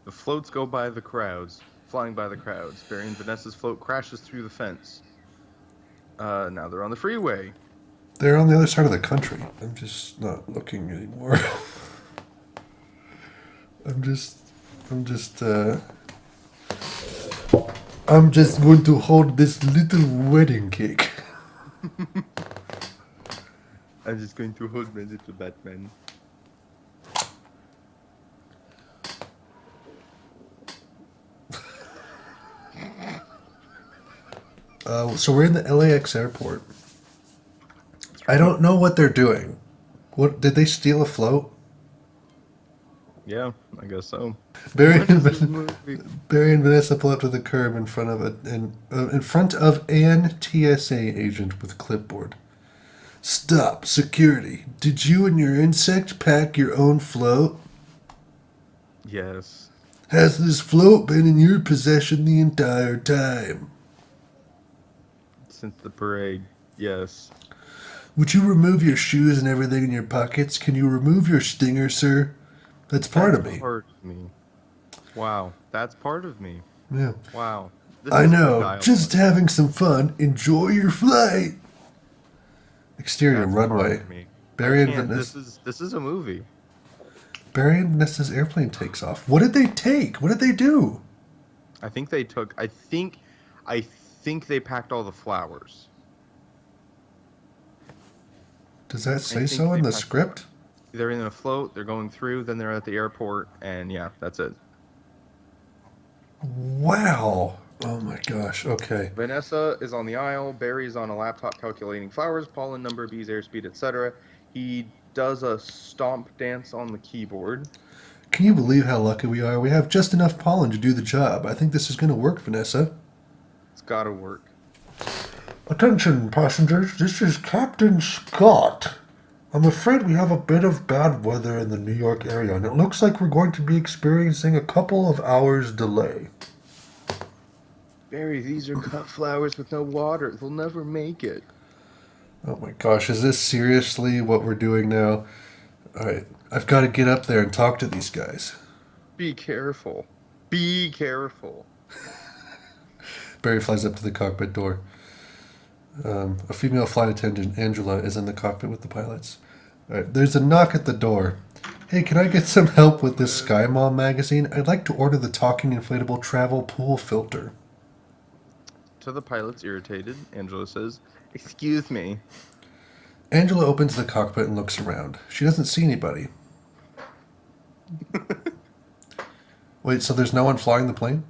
The floats go by the crowds. Flying by the crowds. Barry and Vanessa's float crashes through the fence. Now they're on the freeway. They're on the other side of the country. I'm just not looking anymore. I'm just going to hold this little wedding cake. I'm just going to hold my little Batman. So we're in the LAX airport. I don't know what they're doing. What did they steal a float? Yeah, I guess so. Barry What and, is this movie? Barry and Vanessa pull up to the curb in front of an TSA agent with a clipboard. Stop, security. Did you and your insect pack your own float? Yes. Has this float been in your possession the entire time? Since the parade, yes. Would you remove your shoes and everything in your pockets? Can you remove your stinger, sir? That's part of me. Part of me. Wow, that's part of me. Yeah. Wow. This I is good know. dialogue. Just having some fun. Enjoy your flight. Exterior That's part runway. of me. Barry and Can't- Vanessa. This is a movie. Barry and Vanessa's airplane takes off. What did they take? What did they do? I think they took. I think they packed all the flowers. Does that say think so in they the packed- script? They're in a float. They're going through. Then they're at the airport, and yeah, that's it. Wow. Oh my gosh. Okay. Vanessa is on the aisle. Barry's on a laptop calculating flowers, pollen number, bees, airspeed, etc. He does a stomp dance on the keyboard. Can you believe how lucky we are? We have just enough pollen to do the job. I think this is going to work, Vanessa. It's gotta work. Attention, passengers. This is Captain Scott. I'm afraid we have a bit of bad weather in the New York area, and it looks like we're going to be experiencing a couple of hours delay. Barry, these are cut flowers with no water. They'll never make it. Oh my gosh, is this seriously what we're doing now? Alright, I've got to get up there and talk to these guys. Be careful. Be careful. Barry flies up to the cockpit door. A female flight attendant, Angela, is in the cockpit with the pilots. Alright, there's a knock at the door. Hey, can I get some help with this Sky Mall magazine? I'd like to order the talking inflatable travel pool filter. To the pilots, irritated, Angela says, "Excuse me." Angela opens the cockpit and looks around. She doesn't see anybody. Wait, so there's no one flying the plane?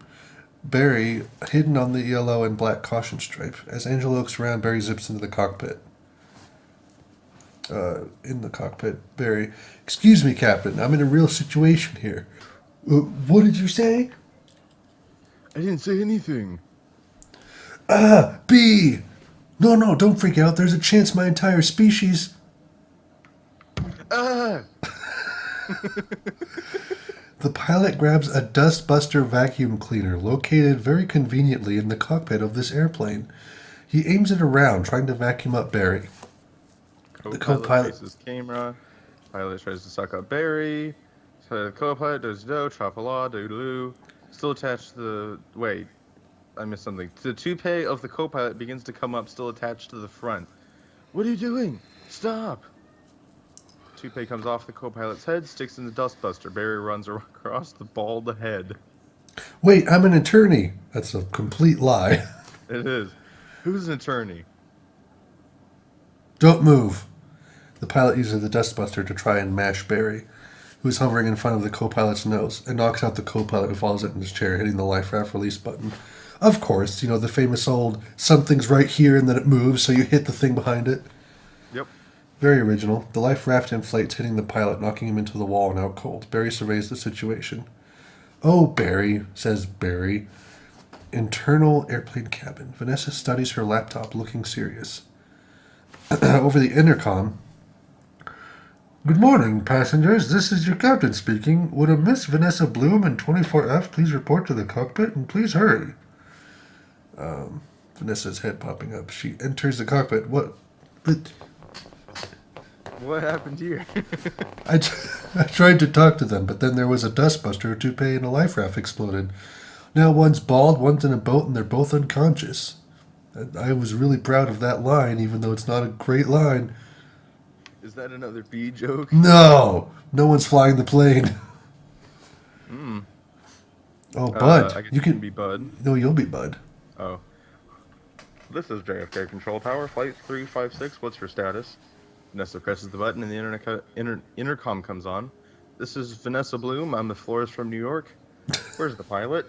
Barry, hidden on the yellow and black caution stripe. As Angela looks around, Barry zips into the cockpit. In the cockpit, Barry, excuse me, Captain, I'm in a real situation here. What did you say? I didn't say anything. B! No, don't freak out. There's a chance my entire species... Ah! The pilot grabs a dustbuster vacuum cleaner located very conveniently in the cockpit of this airplane. He aims it around, trying to vacuum up Barry. Co-pilot co-pilot- faces camera. Pilot tries to suck up Barry. So the co-pilot does do, trapala, doodaloo. Still attached to the... Wait. I missed something. The toupee of the co-pilot begins to come up, still attached to the front. What are you doing? Stop! Toupee comes off the co-pilot's head, sticks in the dustbuster. Barry runs across the bald head. Wait, I'm an attorney. That's a complete lie. It is. Who's an attorney? Don't move. The pilot uses the dustbuster to try and mash Barry, who is hovering in front of the co-pilot's nose, and knocks out the co-pilot who falls out in his chair, hitting the life raft release button. Of course, the famous old something's right here and then it moves, so you hit the thing behind it. Yep. Very original. The life raft inflates, hitting the pilot, knocking him into the wall and out cold. Barry surveys the situation. Oh, Barry, says Barry. Internal airplane cabin. Vanessa studies her laptop, looking serious. Over the intercom. Good morning, passengers. This is your captain speaking. Would a Miss Vanessa Bloom in 24F please report to the cockpit and please hurry? Vanessa's head popping up. She enters the cockpit. What? But What happened here? I tried to talk to them, but then there was a dustbuster, a toupee, and a life raft exploded. Now one's bald, one's in a boat, and they're both unconscious. I was really proud of that line, even though it's not a great line. Is that another B joke? No one's flying the plane. Oh, Bud, I guess you can be Bud. No, you'll be Bud. Oh. This is JFK Control Tower, Flight 356. What's your status? Vanessa presses the button and the intercom comes on. This is Vanessa Bloom. I'm the florist from New York. Where's the pilot?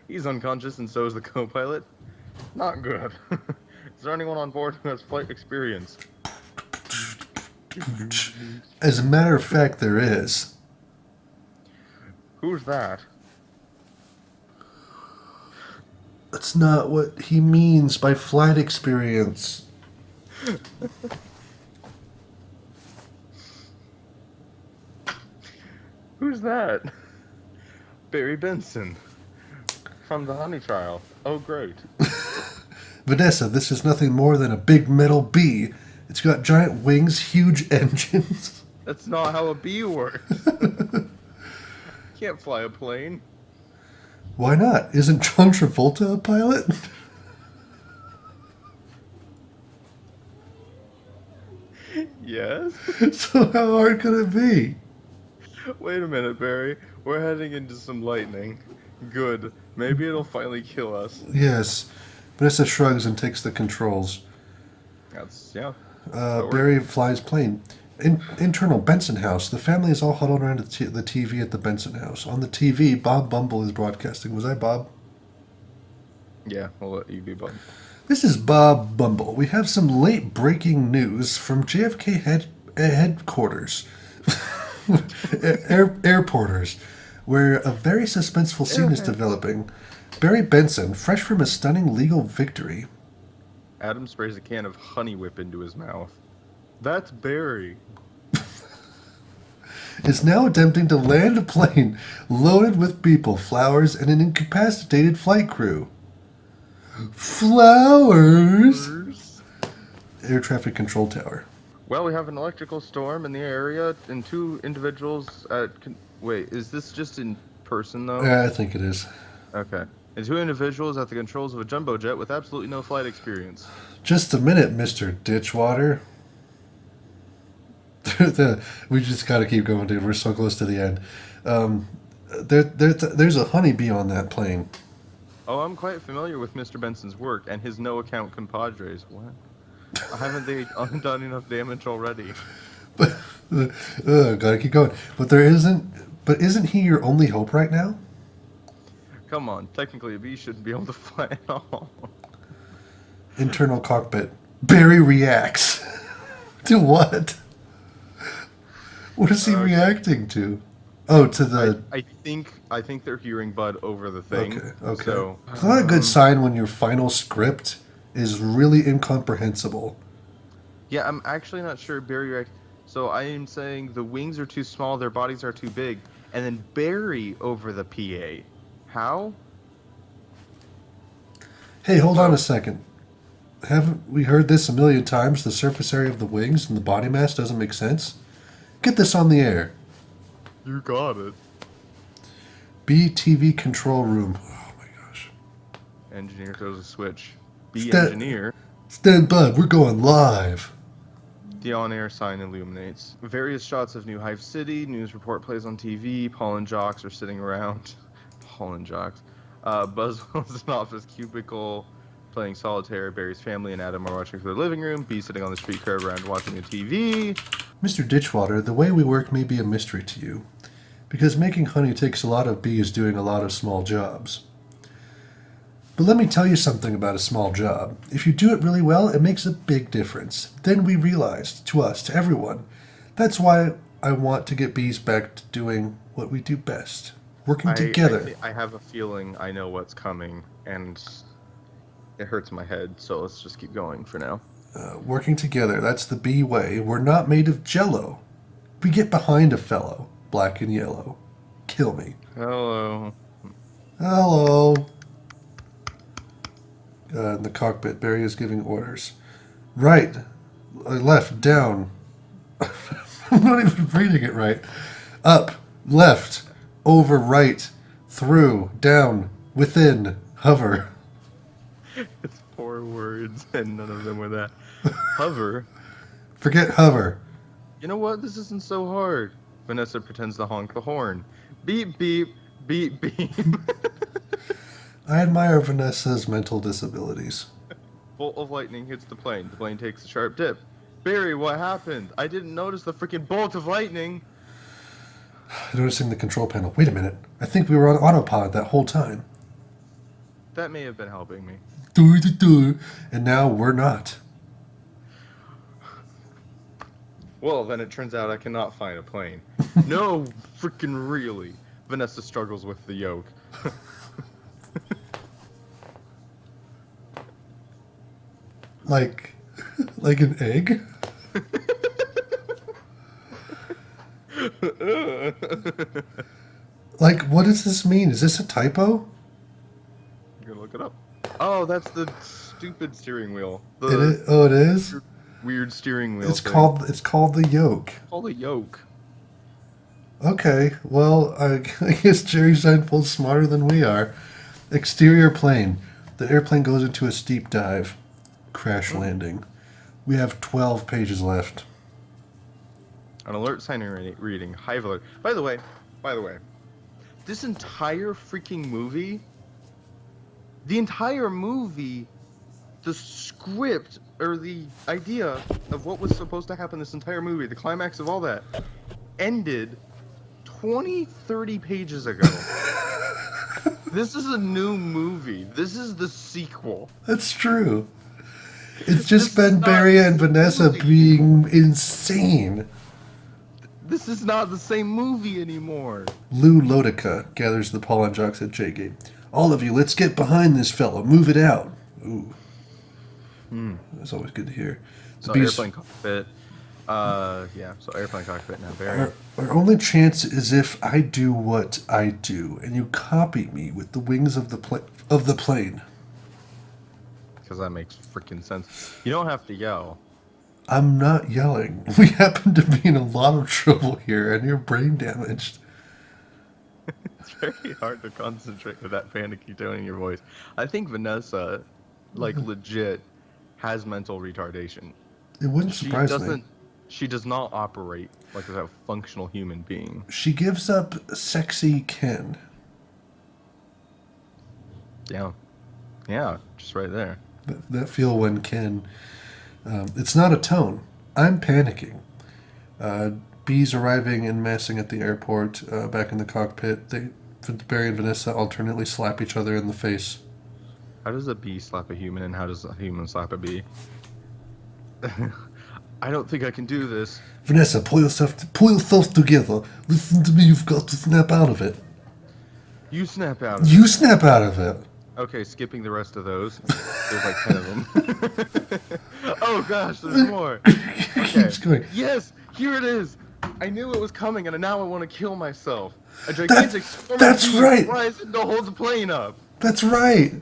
He's unconscious and so is the co-pilot. Not good. Is there anyone on board who has flight experience? As a matter of fact, there is. Who's that? That's not what he means by flight experience. Who's that? Barry Benson. From the Honey Trial. Oh, great. Vanessa, this is nothing more than a big metal bee. It's got giant wings, huge engines. That's not how a bee works. Can't fly a plane. Why not? Isn't John Travolta a pilot? Yes? So how hard could it be? Wait a minute, Barry. We're heading into some lightning. Good. Maybe it'll finally kill us. Yes. Vanessa shrugs and takes the controls. That's, yeah. Barry flies plane. Internal Benson House. The family is all huddled around the TV at the Benson House. On the TV, Bob Bumble is broadcasting. Was I Bob? Yeah, we'll let you be Bud. This is Bob Bumble. We have some late breaking news from JFK headquarters, airporters, where a very suspenseful scene is developing. Barry Benson, fresh from a stunning legal victory. Adam sprays a can of Honey Whip into his mouth. That's Barry. Is now attempting to land a plane loaded with people, flowers, and an incapacitated flight crew. Flowers! Air traffic control tower. Well, we have an electrical storm in the area and two individuals at... Wait, is this just in person, though? Yeah, I think it is. Okay. And two individuals at the controls of a jumbo jet with absolutely no flight experience. Just a minute, Mr. Ditchwater. We just gotta keep going, dude. We're so close to the end. There's a honeybee on that plane. Oh, I'm quite familiar with Mr. Benson's work and his no-account compadres. What? Haven't they done enough damage already? But gotta keep going. But isn't he your only hope right now? Come on, technically a bee shouldn't be able to fly at all. Internal cockpit. Barry reacts. To what? What is he Okay. reacting to? Oh, to the. I think they're hearing Bud over the thing. Okay. So It's not a good sign when your final script is really incomprehensible. yeah, I'm actually not sure Barry react. So I am saying the wings are too small, their bodies are too big, and then Barry over the PA. How? Hey, hold on a second. Haven't we heard this a million times? The surface area of the wings and the body mass doesn't make sense? Get this on the air. You got it. BTV control room. Oh my gosh. Engineer throws a switch. Be Sta- engineer. Stand by, we're going live. The on-air sign illuminates. Various shots of New Hive City. News report plays on TV. Paul and Jocks are sitting around. Paul and Jocks. Buzzwell's an office cubicle, playing solitaire. Barry's family and Adam are watching from their living room. Bee sitting on the street curb around watching the TV. Mr. Ditchwater, the way we work may be a mystery to you, because making honey takes a lot of bees doing a lot of small jobs. But let me tell you something about a small job. If you do it really well, it makes a big difference. Then we realized, to us, to everyone, that's why I want to get bees back to doing what we do best, working together. I have a feeling I know what's coming, and it hurts my head, so let's just keep going for now. Working together, that's the bee way. We're not made of jello. We get behind a fellow, black and yellow. Kill me. Hello. Hello. In the cockpit, Barry is giving orders. Right, left, down. I'm not even reading it right. Up, left, over, right, through, down, within, hover. It's 4 words, and none of them were that. Hover. Forget hover. You know what? This isn't so hard. Vanessa pretends to honk the horn. Beep, beep, beep, beep. I admire Vanessa's mental disabilities. Bolt of lightning hits the plane. The plane takes a sharp dip. Barry, what happened? I didn't notice the freaking bolt of lightning. Noticing the control panel. Wait a minute. I think we were on autopilot that whole time. That may have been helping me. And now we're not. Well, then it turns out I cannot find a plane. No, freaking really. Vanessa struggles with the yoke. Like an egg? Like, what does this mean? Is this a typo? You can look it up. Oh, that's the stupid steering wheel. It is? Weird steering wheel. It's called the yoke. called a yoke. Okay, well, I guess Jerry Seinfeld's smarter than we are. Exterior plane. The airplane goes into a steep dive. Crash landing. We have 12 pages left. An alert sign reading. Hive alert. By the way, this entire freaking movie, the script or the idea of what was supposed to happen this entire movie, the climax of all that, ended 30 pages ago. This is a new movie. This is the sequel. That's true. It's just This is been not Barry and the Vanessa movie. being insane. This is not the same movie anymore. Lou Lodica gathers the Paul and Jocks at J-Gate. All of you, let's get behind this fellow. Move it out. Ooh. That's always good to hear. So airplane cockpit. So airplane cockpit now. Barry. Our only chance is if I do what I do, and you copy me with the wings of the plane. Because that makes freaking sense. You don't have to yell. I'm not yelling. We happen to be in a lot of trouble here, and you're brain damaged. It's very hard to concentrate with that panicky tone in your voice. I think Vanessa, legit, has mental retardation. It wouldn't surprise me. She does not operate like a functional human being. She gives up sexy Ken. Yeah, just right there. That feel when Ken... it's not a tone. I'm panicking. Bees arriving and massing at the airport, back in the cockpit. Barry and Vanessa alternately slap each other in the face. How does a bee slap a human, and how does a human slap a bee? I don't think I can do this. Vanessa, pull yourself together. Listen to me, you've got to snap out of it. You snap out of You it. snap out of it. Okay, skipping the rest of those. There's like 10 of them. Oh gosh, there's more. Okay. Keeps going. Yes, here it is. I knew it was coming, and now I want to kill myself. A gigantic swarm that's of bees right. flies in to hold the plane up. That's right.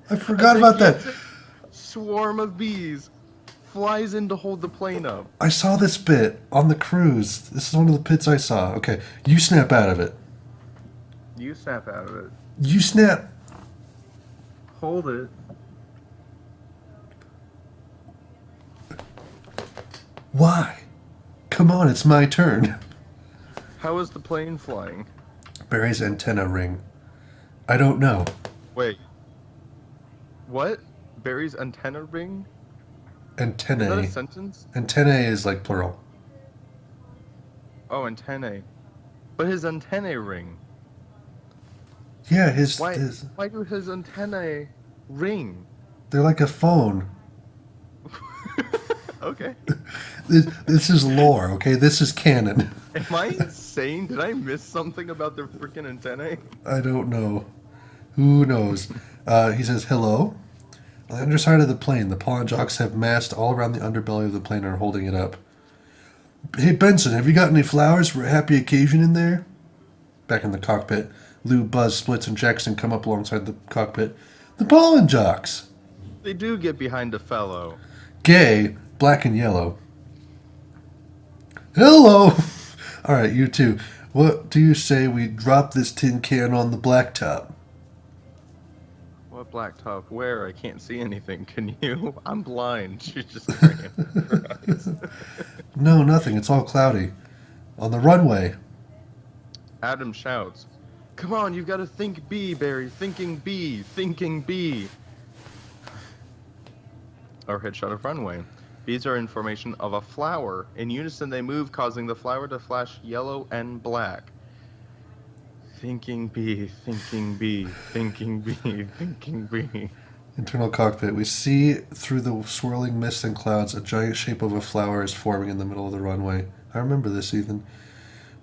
I A forgot about that. gigantic swarm of bees flies in to hold the plane up. I saw this bit on the cruise. This is one of the bits I saw. Okay, you snap out of it. You snap out of it. You snap. Hold it. Why? Come on, it's my turn. How is the plane flying? Barry's antenna ring. I don't know. Wait. What? Barry's antenna ring? Is that a Antennae. sentence? Antennae is like plural. Oh, antennae. But his antennae ring. Yeah, Why do his antennae ring? they're like a phone. Okay. This is lore, okay? This is canon. Am I insane? Did I miss something about their freaking antennae? I don't know. Who knows? He says, hello. On the underside of the plane, the pollen jocks have massed all around the underbelly of the plane and are holding it up. Hey, Benson, have you got any flowers for a happy occasion in there? Back in the cockpit, Lou, Buzz, Splits, and Jackson come up alongside the cockpit. The pollen jocks! They do get behind a fellow. Gay, black and yellow. Hello! Alright, you two. What do you say we drop this tin can on the blacktop? What blacktop? Where? I can't see anything. Can you? I'm blind. She's just staring at her eyes. No, nothing. It's all cloudy. On the runway. Adam shouts, "Come on, you've got to think B, Barry. Thinking B. Thinking B." Our headshot of runway. Bees are in formation of a flower. In unison they move, causing the flower to flash yellow and black. Thinking B, thinking B, thinking B, thinking B. Internal cockpit. We see through the swirling mist and clouds a giant shape of a flower is forming in the middle of the runway. I remember this, Ethan.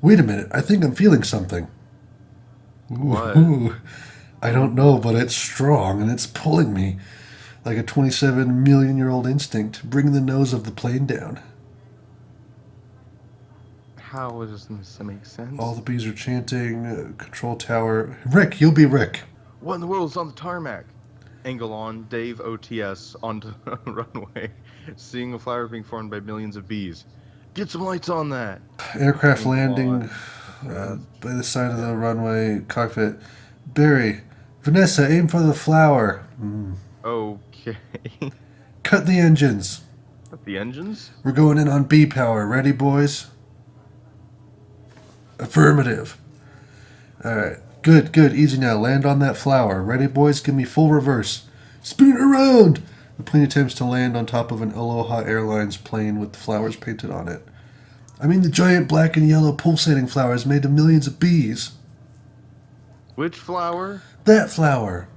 Wait a minute. I think I'm feeling something. What? Ooh. I don't know, but it's strong and it's pulling me like a 27-million-year-old instinct. Bring the nose of the plane down. How does this make sense? All the bees are chanting. Control tower. Rick, you'll be Rick. What in the world is on the tarmac? Angle on, Dave OTS onto the runway, seeing a flower being formed by millions of bees. Get some lights on that. Aircraft Angle landing on. by the side of the runway cockpit. Barry, Vanessa, aim for the flower. Okay. Cut the engines. The engines? We're going in on B power. Ready, boys? Affirmative. Alright. Good, good. Easy now. Land on that flower. Ready, boys? Give me full reverse. Spin around! The plane attempts to land on top of an Aloha Airlines plane with the flowers painted on it. I mean the giant black and yellow pulsating flowers made of millions of bees. Which flower? That flower.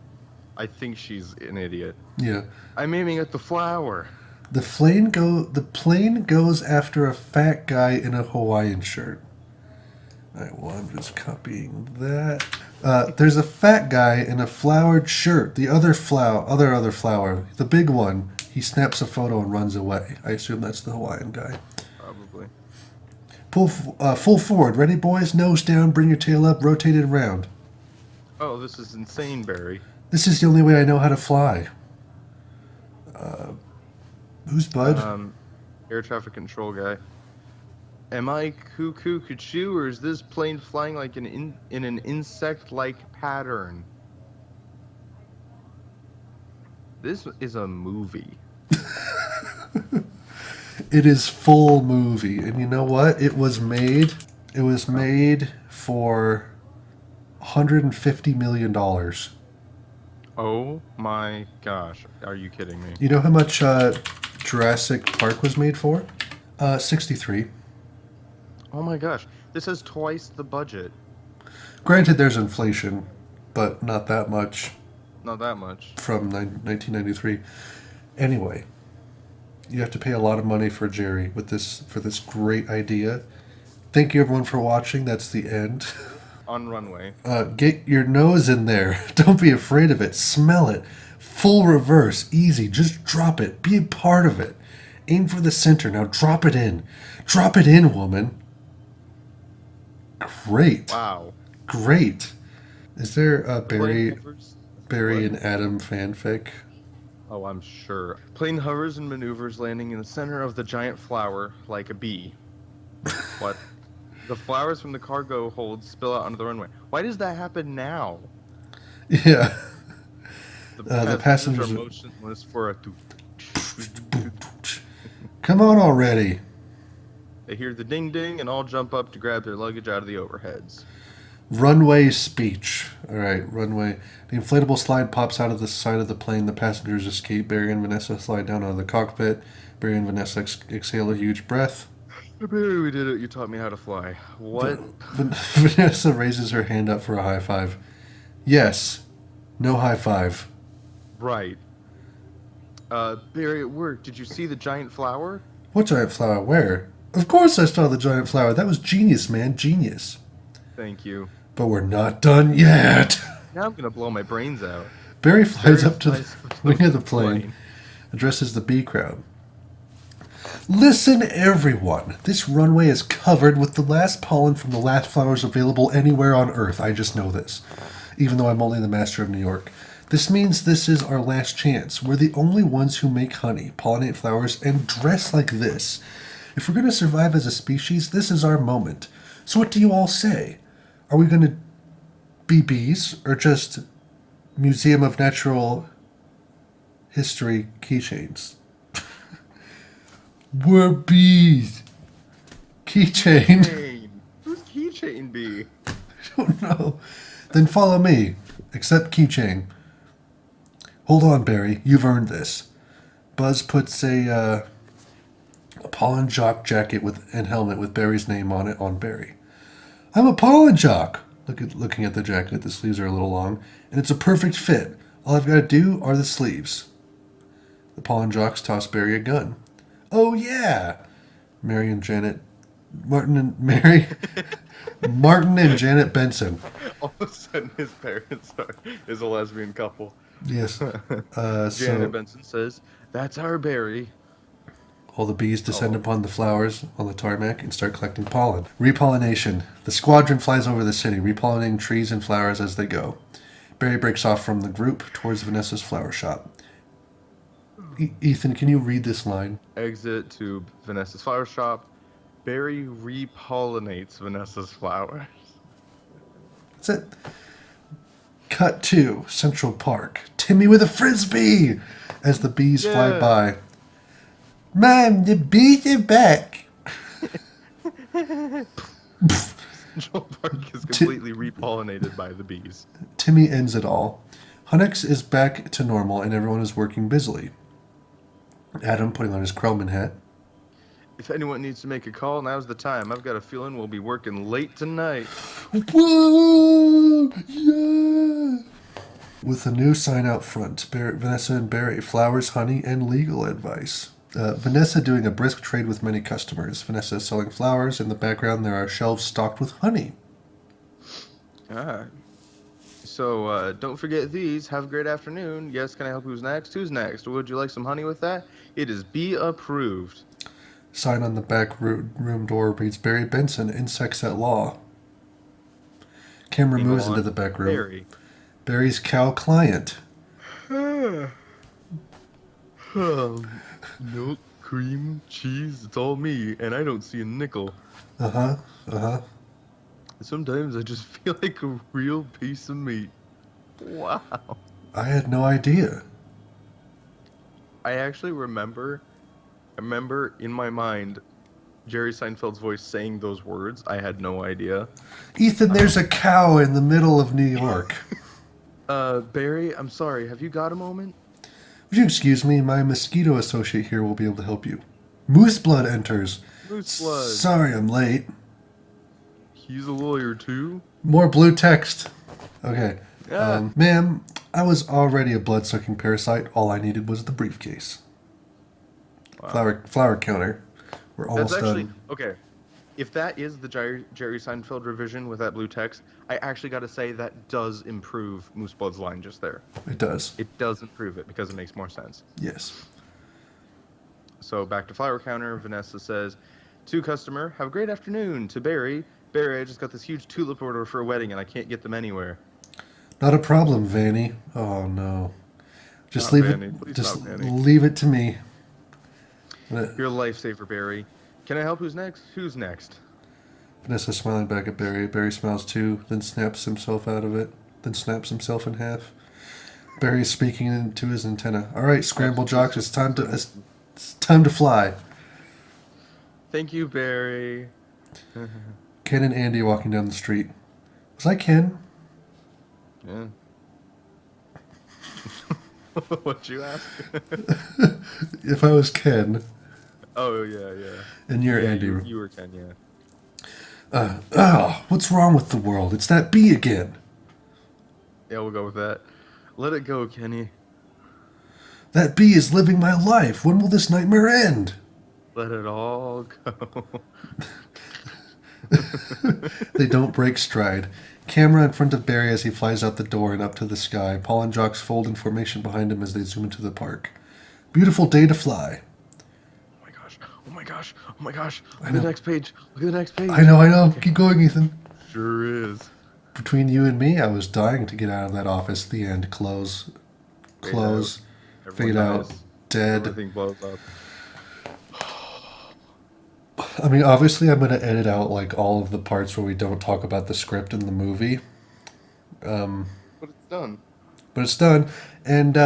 I think she's an idiot. Yeah. I'm aiming at the flower. The plane goes after a fat guy in a Hawaiian shirt. Alright, well, I'm just copying that. There's a fat guy in a flowered shirt. The other flower, the big one. He snaps a photo and runs away. I assume that's the Hawaiian guy. Probably. Pull full forward. Ready, boys? Nose down. Bring your tail up. Rotate it around. Oh, this is insane, Barry. This is the only way I know how to fly. Who's Bud? Air traffic control guy. Am I cuckoo cuckoo, or is this plane flying like in an insect-like pattern? This is a movie. It is full movie, and you know what? It was made for $150 million. Oh my gosh, are you kidding me? You know how much Jurassic Park was made for? 63. Oh my gosh, this has twice the budget. Granted, there's inflation, but not that much Not that much. from 1993. Anyway, you have to pay a lot of money for Jerry for this great idea. Thank you everyone for watching. That's the end. On runway. Get your nose in there. Don't be afraid of it. Smell it. Full reverse. Easy. Just drop it. Be a part of it. Aim for the center. Now drop it in. Drop it in, woman. Great. Wow. Great. Is there a Plane Barry hovers. and Adam fanfic? Oh, I'm sure. Plane hovers and maneuvers, landing in the center of the giant flower like a bee. What? The flowers from the cargo hold spill out onto the runway. Why does that happen now? Yeah. The passengers are are- motionless for a toot. Come on already. They hear the ding ding and all jump up to grab their luggage out of the overheads. Runway speech. All right, runway. The inflatable slide pops out of the side of the plane. The passengers escape. Barry and Vanessa slide down out of the cockpit. Barry and Vanessa exhale a huge breath. Barry, we did it. You taught me how to fly. What? Vanessa raises her hand up for a high five. Yes. No high five. Right. Barry, at work, did you see the giant flower? What giant flower? Where? Of course I saw the giant flower. That was genius, man. Genius. Thank you. But we're not done yet. Now I'm gonna blow my brains out. Barry flies Barry up to flies the up wing of the plane. plane, addresses the B crowd. Listen, everyone. This runway is covered with the last pollen from the last flowers available anywhere on Earth. I just know this, even though I'm only the master of New York. This means this is our last chance. We're the only ones who make honey, pollinate flowers, and dress like this. If we're going to survive as a species, this is our moment. So what do you all say? Are we going to be bees, or just Museum of Natural History keychains? We're bees. Keychain. Keychain. Who's Keychain be? I don't know. Then follow me. Accept keychain. Hold on, Barry. You've earned this. Buzz puts a pollen jock jacket and helmet with Barry's name on it on Barry. I'm a pollen jock. Looking at the jacket, the sleeves are a little long, and it's a perfect fit. All I've got to do are the sleeves. The pollen jocks toss Barry a gun. Oh yeah, Martin and Janet Benson. All of a sudden, his parents is a lesbian couple. Yes. Janet So Benson says, "That's our Barry." all the bees descend upon the flowers on the tarmac and start collecting pollen. Repollination. The squadron flies over the city, repollinating trees and flowers as they go. Barry breaks off from the group towards Vanessa's flower shop. Ethan, can you read this line? Exit to Vanessa's flower shop. Barry repollinates Vanessa's flowers. That's it. Cut to Central Park. Timmy with a frisbee as the bees fly Yeah. by. Mom, the bees are back. Central Park is completely repollinated by the bees. Timmy ends it all. Hunix is back to normal and everyone is working busily. Adam putting on his Krellman hat. If anyone needs to make a call, now's the time. I've got a feeling we'll be working late tonight. Whoa! Yeah! With a new sign out front, Vanessa and Barry, flowers, honey, and legal advice. Vanessa doing a brisk trade with many customers. Vanessa is selling flowers. In the background, there are shelves stocked with honey. So, don't forget these. Have a great afternoon. Yes, can I help? Who's next? Who's next? Would you like some honey with that? It is bee approved. Sign on the back room door reads Barry Benson, Insects at Law. Camera Email moves into on the back room. Barry. Barry's cow client. Milk, cream, cheese, it's all me, and I don't see a nickel. Sometimes I just feel like a real piece of meat. Wow. I had no idea. I actually remember in my mind Jerry Seinfeld's voice saying those words. I had no idea. Ethan, there's a cow in the middle of New York. Barry, I'm sorry. Have you got a moment? Would you excuse me? My mosquito associate here will be able to help you. Moose blood enters. Moose blood. Sorry I'm late. He's a lawyer too. More blue text. Okay. Yeah. Ma'am, I was already a blood-sucking parasite. All I needed was the briefcase. Wow. Flower counter. We're almost That's actually done. okay. If that is the Jerry Seinfeld revision with that blue text, I actually got to say that does improve Moose Blood's line just there. It does. It does improve it because it makes more sense. Yes. So back to flower counter, Vanessa says, "To customer, have a great afternoon. To Barry, Barry, I just got this huge tulip order for a wedding and I can't get them anywhere." Not a problem, Vanny. Oh no. Just Not leave Vanny. it. Please Just not Vanny. leave it to me. You're a lifesaver, Barry. Can I help? Who's next? Who's next? Vanessa smiling back at Barry. Barry smiles too, then snaps himself out of it, then snaps himself in half. Barry is speaking into his antenna. All right, Scramble Jocks, it's time to fly. Thank you, Barry. Ken and Andy walking down the street. Was I Ken? Yeah. What'd you ask? If I was Ken, Oh yeah, yeah. and you're Yeah, Andy. you were Ken, yeah. What's wrong with the world? It's that bee again. Yeah, we'll go with that. Let it go, Kenny. That bee is living my life. When will this nightmare end? Let it all go. They don't break stride. Camera in front of Barry as he flies out the door and up to the sky. Paul and Jocks fold in formation behind him as they zoom into the park. Beautiful day to fly. Oh my gosh. Oh my gosh. Oh my gosh. Look I at the know. next page. Look at the next page. I know. Keep going, Ethan. Sure is. Between you and me, I was dying to get out of that office. The end. Close. Close. Everyone Fade out. dies. Dead. Everything blows up. I mean, obviously, I'm going to edit out like all of the parts where we don't talk about the script in the movie. But it's done. But it's done. And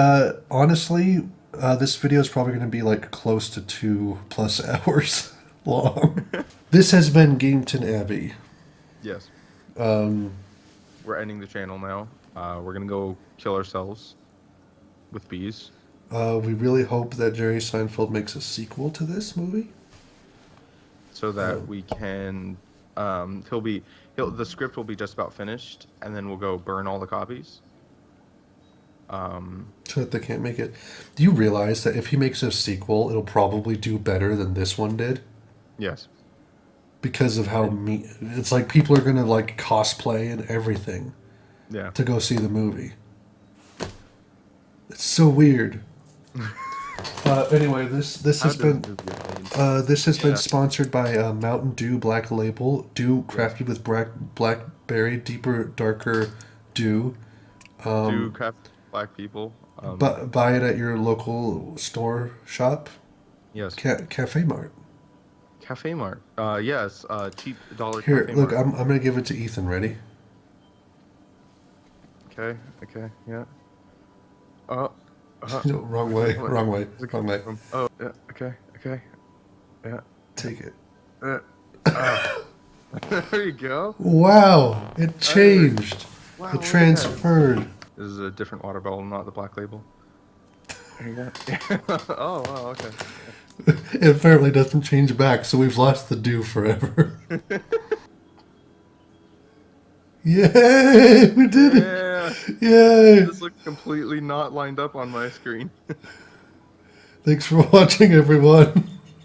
honestly, this video is probably going to be like close to 2+ hours long. This has been Gamington Abbey. Yes. We're ending the channel now. We're gonna go kill ourselves with bees. We really hope that Jerry Seinfeld makes a sequel to this movie. So that we can, the script will be just about finished, and then we'll go burn all the copies. So that they can't make it. Do you realize that if he makes a sequel, it'll probably do better than this one did? Yes. Because of how it's like people are gonna like cosplay and everything Yeah. to go see the movie. It's so weird. Anyway, this has been Yeah. sponsored by Mountain Dew Black Label. Dew crafted with blackberry, deeper, darker dew. Do craft black people. Buy it at your local store shop. Yes. Cafe Mart. Cafe Mart. Yes. Cheap dollar. Here, Cafe look, Mart. I'm gonna give it to Ethan. Ready? Okay. Okay. Yeah. No, wrong way. What? Wrong way. Where's it Wrong way. come from? Oh. Yeah. Okay. Okay. Yeah. Take it. There you go. Wow! It changed. Wow, It look at transferred. This is a different water bottle, not the black label. There you go. Oh, wow, okay. It apparently doesn't change back, so we've lost the dew forever. Yay! We did it! Yeah. Yay! This looks completely not lined up on my screen. Thanks for watching, everyone.